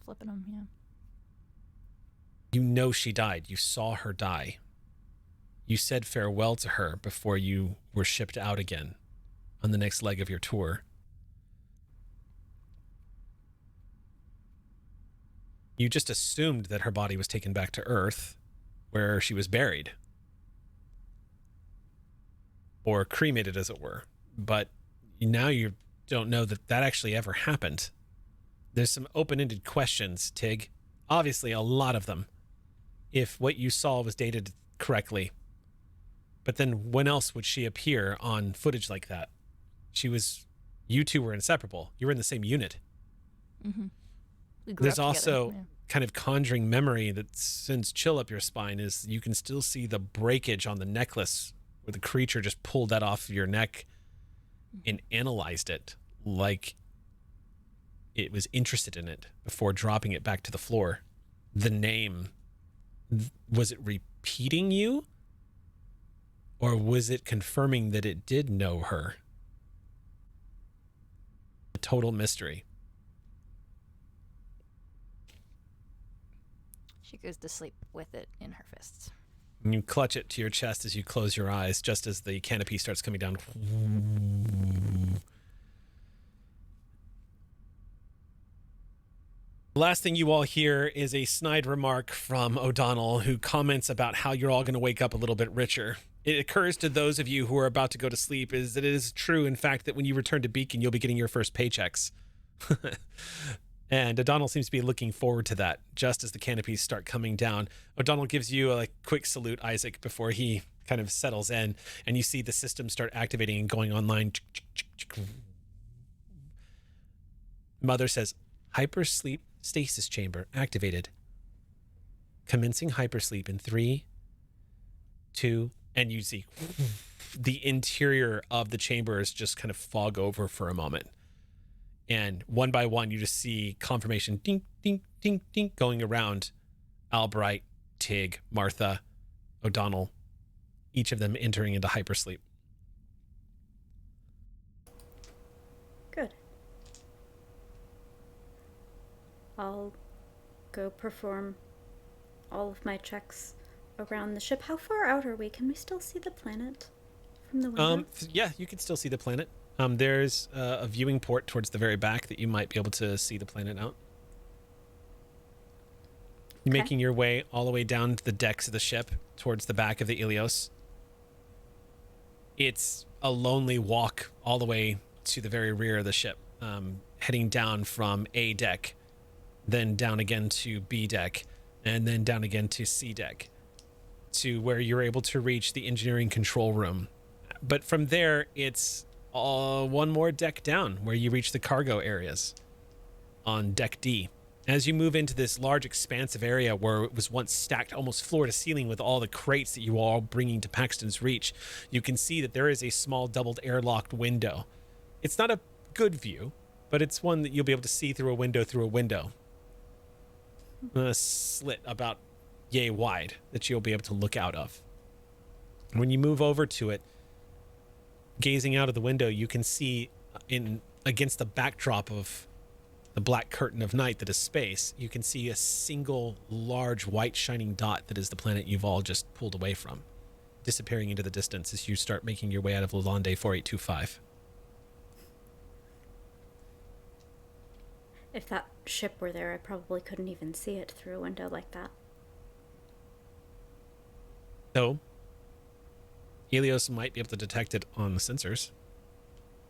S2: flipping them, yeah.
S1: You know she died. You saw her die. You said farewell to her before you were shipped out again on the next leg of your tour. You just assumed that her body was taken back to Earth, where she was buried. Or cremated, as it were. But now you don't know that that actually ever happened. There's some open-ended questions, Tig. Obviously, a lot of them. If what you saw was dated correctly. But then when else would she appear on footage like that? She was You two were inseparable. You were in the same unit.
S2: We grew
S1: There's
S2: up together,
S1: also
S2: yeah.
S1: kind of conjuring memory that sends chill up your spine is you can still see the breakage on the necklace where the creature just pulled that off your neck and analyzed it like it was interested in it before dropping it back to the floor. The name, was it repeating you? Or was it confirming that it did know her? A total mystery.
S2: She goes to sleep with it in her fists.
S1: And you clutch it to your chest as you close your eyes, just as the canopy starts coming down. The last thing you all hear is a snide remark from O'Donnell, who comments about how you're all going to wake up a little bit richer. It occurs to those of you who are about to go to sleep is that it is true, in fact, that when you return to Beacon, you'll be getting your first paychecks. And O'Donnell seems to be looking forward to that just as the canopies start coming down. O'Donnell gives you a quick salute, Isaac, before he kind of settles in, and you see the system start activating and going online. Mother says, hypersleep stasis chamber activated. Commencing hypersleep in 3, 2, and you see the interior of the chambers just kind of fog over for a moment. And one by one, you just see confirmation, ding, ding, ding, ding, going around. Albright, Tig, Martha, O'Donnell, each of them entering into hypersleep.
S4: Good. I'll go perform all of my checks around the ship. How far out are we? Can we still see the planet from the window?
S1: Yeah, you can still see the planet. There's a viewing port towards the very back that you might be able to see the planet out. You're making your way all the way down to the decks of the ship towards the back of the Ilios. It's a lonely walk all the way to the very rear of the ship, heading down from A deck, then down again to B deck, and then down again to C deck, to where you're able to reach the engineering control room. But from there, it's one more deck down where you reach the cargo areas on deck D. As you move into this large expansive area where it was once stacked almost floor to ceiling with all the crates that you are all bringing to Paxton's Reach, you can see that there is a small doubled airlocked window. It's not a good view, but it's one that you'll be able to see through a window. A slit about yay wide that you'll be able to look out of. When you move over to it, gazing out of the window, you can see against the backdrop of the black curtain of night that is space, you can see a single large white shining dot that is the planet you've all just pulled away from, disappearing into the distance as you start making your way out of Lalande 4825.
S4: If that ship were there, I probably couldn't even see it through a window like that.
S1: No. Helios might be able to detect it on the sensors.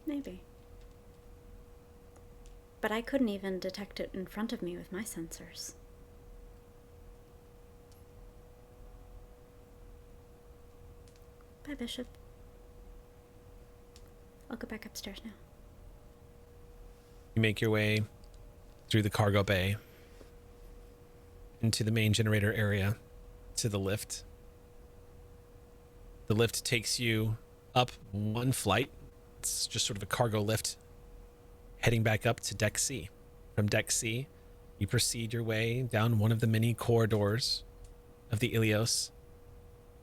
S4: Maybe. But I couldn't even detect it in front of me with my sensors. Bye, Bishop. I'll go back upstairs now.
S1: You make your way through the cargo bay into the main generator area to the lift. The lift takes you up one flight. It's just sort of a cargo lift heading back up to deck C. From deck C, you proceed your way down one of the many corridors of the Ilios,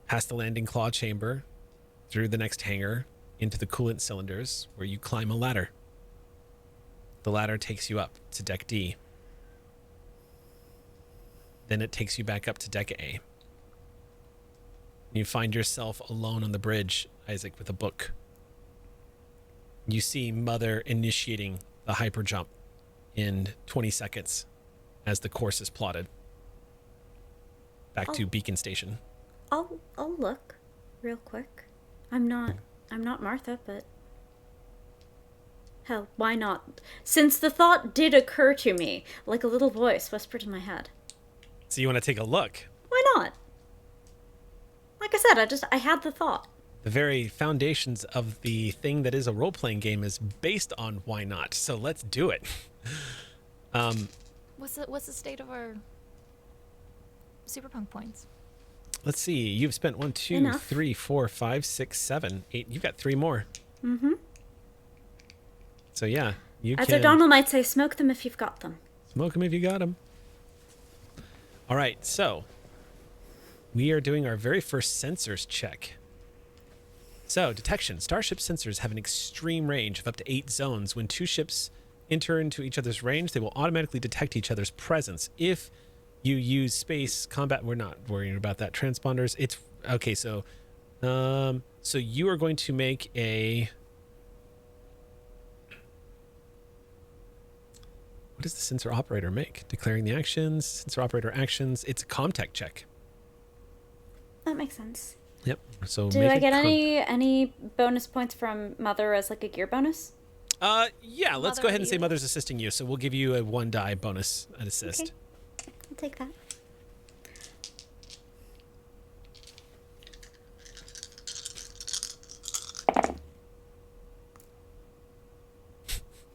S1: past the landing claw chamber, through the next hangar, into the coolant cylinders, where you climb a ladder. The ladder takes you up to deck D. Then it takes you back up to deck A. You find yourself alone on the bridge, Isaac, with a book. You see Mother initiating the hyper jump in 20 seconds as the course is plotted. Back to Beacon Station.
S4: I'll look real quick. I'm not Martha, but hell, why not? Since the thought did occur to me, like a little voice whispered in my head.
S1: So you want to take a look?
S4: Why not? Like I said, I had the thought.
S1: The very foundations of the thing that is a role-playing game is based on why not. So let's do it.
S2: What's the state of our Superpunk points?
S1: Let's see. You've spent 1, 2,
S4: Enough.
S1: 3, 4, 5, 6, 7, 8. You've got 3 more.
S4: Mm-hmm.
S1: So yeah, you
S4: As
S1: can
S4: O'Donnell might say, smoke them if you've got them.
S1: smoke them if you got them. All right, so we are doing our very first sensors check. So, detection. Starship sensors have an extreme range of up to 8 zones. When 2 ships enter into each other's range, they will automatically detect each other's presence. If you use space combat, we're not worrying about that. Transponders, it's okay. So you are going to make a. What does the sensor operator make? Declaring the actions, sensor operator actions. It's a comtech check.
S4: That makes sense.
S1: Yep. So
S4: Do
S1: make
S4: I
S1: a
S4: get any bonus points from Mother as like a gear bonus?
S1: Yeah. Let's
S2: Mother
S1: go ahead and
S2: of
S1: say
S2: you.
S1: Mother's assisting you. So we'll give you a 1 die bonus at assist.
S4: Okay. I'll take that.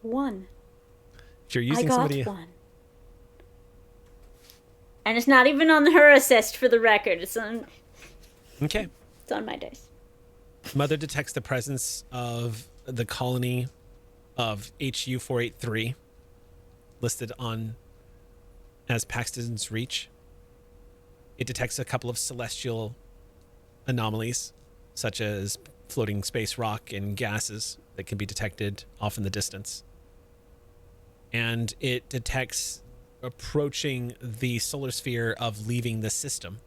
S4: One.
S1: If you're
S4: I
S1: using
S4: got
S1: somebody,
S4: one. And it's not even on her assist for the record. It's on
S1: okay.
S4: my dice.
S1: Mother detects the presence of the colony of HU 483 listed on as Paxton's Reach. It detects a couple of celestial anomalies, such as floating space rock and gases that can be detected off in the distance. And it detects approaching the solar sphere of leaving the system.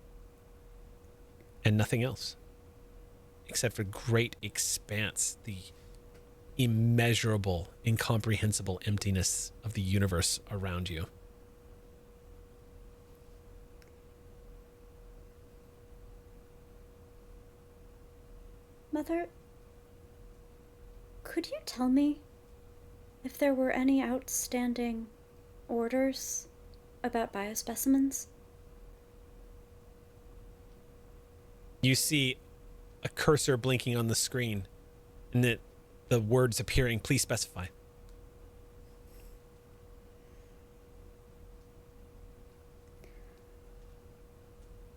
S1: And nothing else. Except for great expanse, the immeasurable, incomprehensible emptiness of the universe around you.
S4: Mother, could you tell me if there were any outstanding orders about biospecimens?
S1: You see a cursor blinking on the screen, and the words appearing, please specify.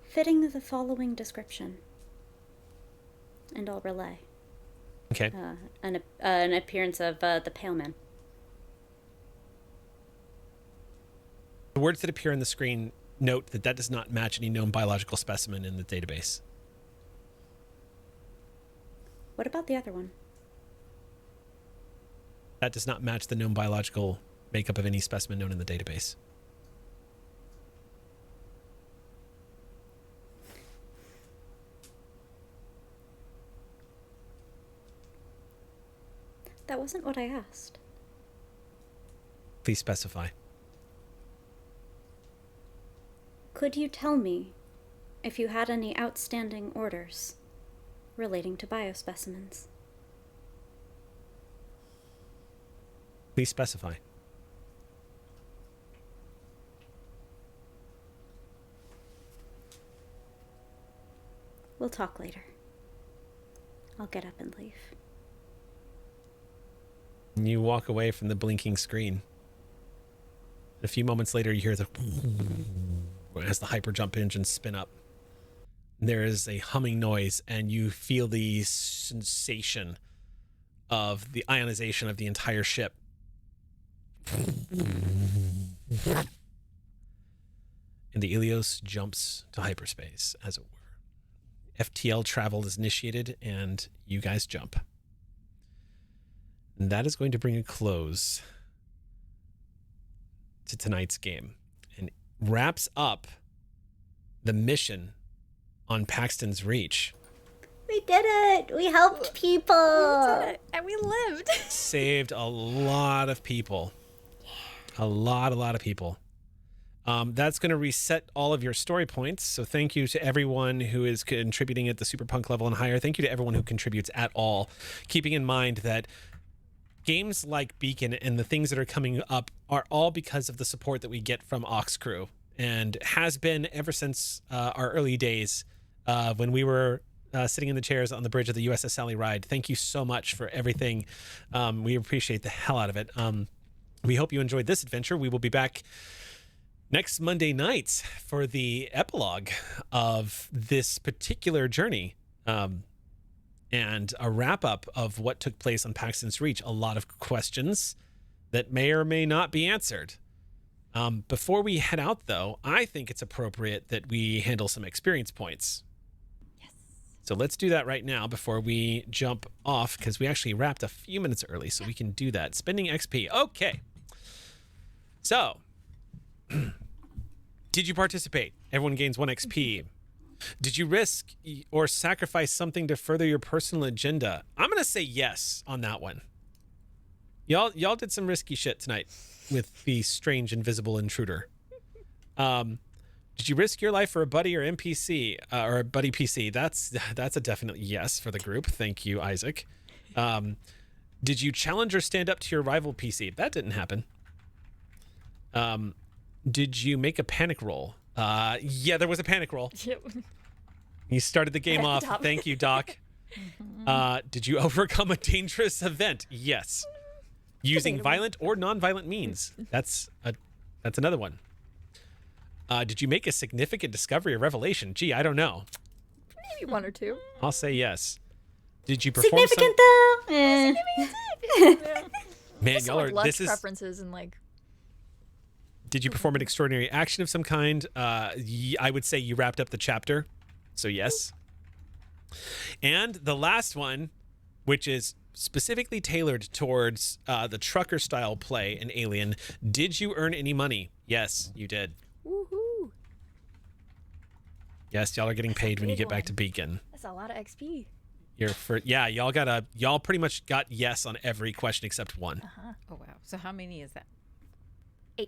S4: Fitting the following description. And I'll relay.
S1: Okay.
S4: An appearance of the Pale Man.
S1: The words that appear on the screen note that does not match any known biological specimen in the database.
S4: What about the other one?
S1: That does not match the known biological makeup of any specimen known in the database.
S4: That wasn't what I asked.
S1: Please specify.
S4: Could you tell me if you had any outstanding orders relating to biospecimens?
S1: Please specify.
S4: We'll talk later. I'll get up and leave.
S1: And you walk away from the blinking screen. A few moments later, you hear the as the hyperjump engines spin up. There is a humming noise, and you feel the sensation of the ionization of the entire ship. And the Ilios jumps to hyperspace, as it were. FTL travel is initiated, and you guys jump. And that is going to bring a close to tonight's game and wraps up the mission on Paxton's Reach.
S4: We did it! We helped people!
S2: We did it, and we lived.
S1: Saved a lot of people. A lot of people. That's going to reset all of your story points. So thank you to everyone who is contributing at the Superpunk level and higher. Thank you to everyone who contributes at all. Keeping in mind that games like Beacon and the things that are coming up are all because of the support that we get from Ox Crew, and has been ever since our early days when we were sitting in the chairs on the bridge of the USS Sally Ride. Thank you so much for everything. We appreciate the hell out of it. We hope you enjoyed this adventure. We will be back next Monday night for the epilogue of this particular journey, and a wrap-up of what took place on Paxton's Reach. A lot of questions that may or may not be answered. Before we head out, though, I think it's appropriate that we handle some experience points.
S2: Yes.
S1: So let's do that right now before we jump off, because we actually wrapped a few minutes early, so we can do that. Spending XP. Okay. So, did you participate? Everyone gains 1 XP. Did you risk or sacrifice something to further your personal agenda? I'm going to say yes on that one. Y'all did some risky shit tonight with the strange invisible intruder. Did you risk your life for a buddy or NPC or a buddy PC? That's a definite yes for the group. Thank you, Isaac. Did you challenge or stand up to your rival PC? That didn't happen. Did you make a panic roll? Yeah, there was a panic roll. You started the game off. Thank you, Doc. Did you overcome a dangerous event? Yes. Using violent or non-violent means. That's another one. Did you make a significant discovery or revelation? Gee, I don't know.
S2: Maybe 1 or 2.
S1: I'll say yes. Did you perform
S4: Significant though.
S1: Man,
S2: Just
S1: y'all are.
S2: lunch
S1: This is.
S2: preferences and like.
S1: Did you perform an extraordinary action of some kind? I would say you wrapped up the chapter, so yes. And the last one, which is specifically tailored towards the trucker style play in Alien, did you earn any money? Yes, you did.
S2: Woohoo!
S1: Yes, y'all are getting paid when you get back to Beacon.
S2: That's a lot of XP.
S1: Y'all pretty much got yes on every question except one.
S3: Oh, wow. So how many is that?
S2: 8.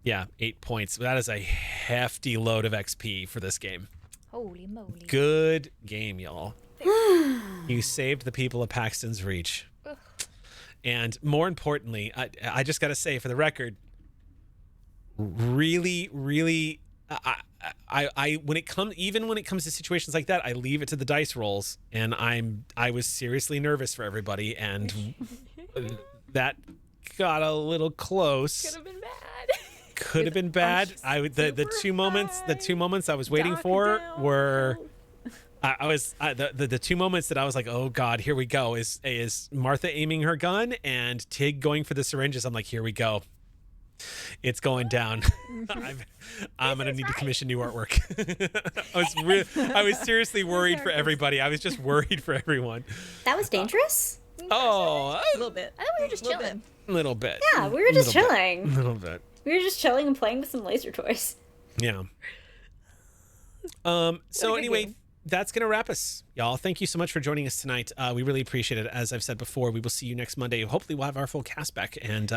S1: Yeah, 8 points. That is a hefty load of XP for this game.
S2: Holy moly.
S1: Good game, y'all. You saved the people of Paxton's Reach.
S2: Ugh.
S1: And more importantly, I just got to say for the record, really, really, when it comes to situations like that, I leave it to the dice rolls, and I was seriously nervous for everybody, and that got a little close.
S2: Could have been bad.
S1: Could have been bad. The two moments I was waiting for were the 2 moments that I was like, oh God, here we go. Is Martha aiming her gun and Tig going for the syringes? I'm like, here we go. It's going down. I'm gonna need to commission new artwork. I was seriously worried for everybody. I was just worried for everyone.
S4: That was dangerous.
S1: Oh,
S3: A little bit.
S2: I thought we were just chilling.
S1: a little bit.
S4: Yeah, we were just chilling.
S1: A little bit.
S4: We were just chilling and playing with some laser toys.
S1: Yeah. So anyway, that's going to wrap us, y'all. Thank you so much for joining us tonight. We really appreciate it. As I've said before, we will see you next Monday. Hopefully we'll have our full cast back, and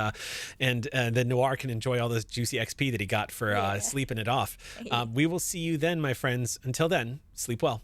S1: then Noir can enjoy all this juicy XP that he got for sleeping it off. We will see you then, my friends. Until then, sleep well.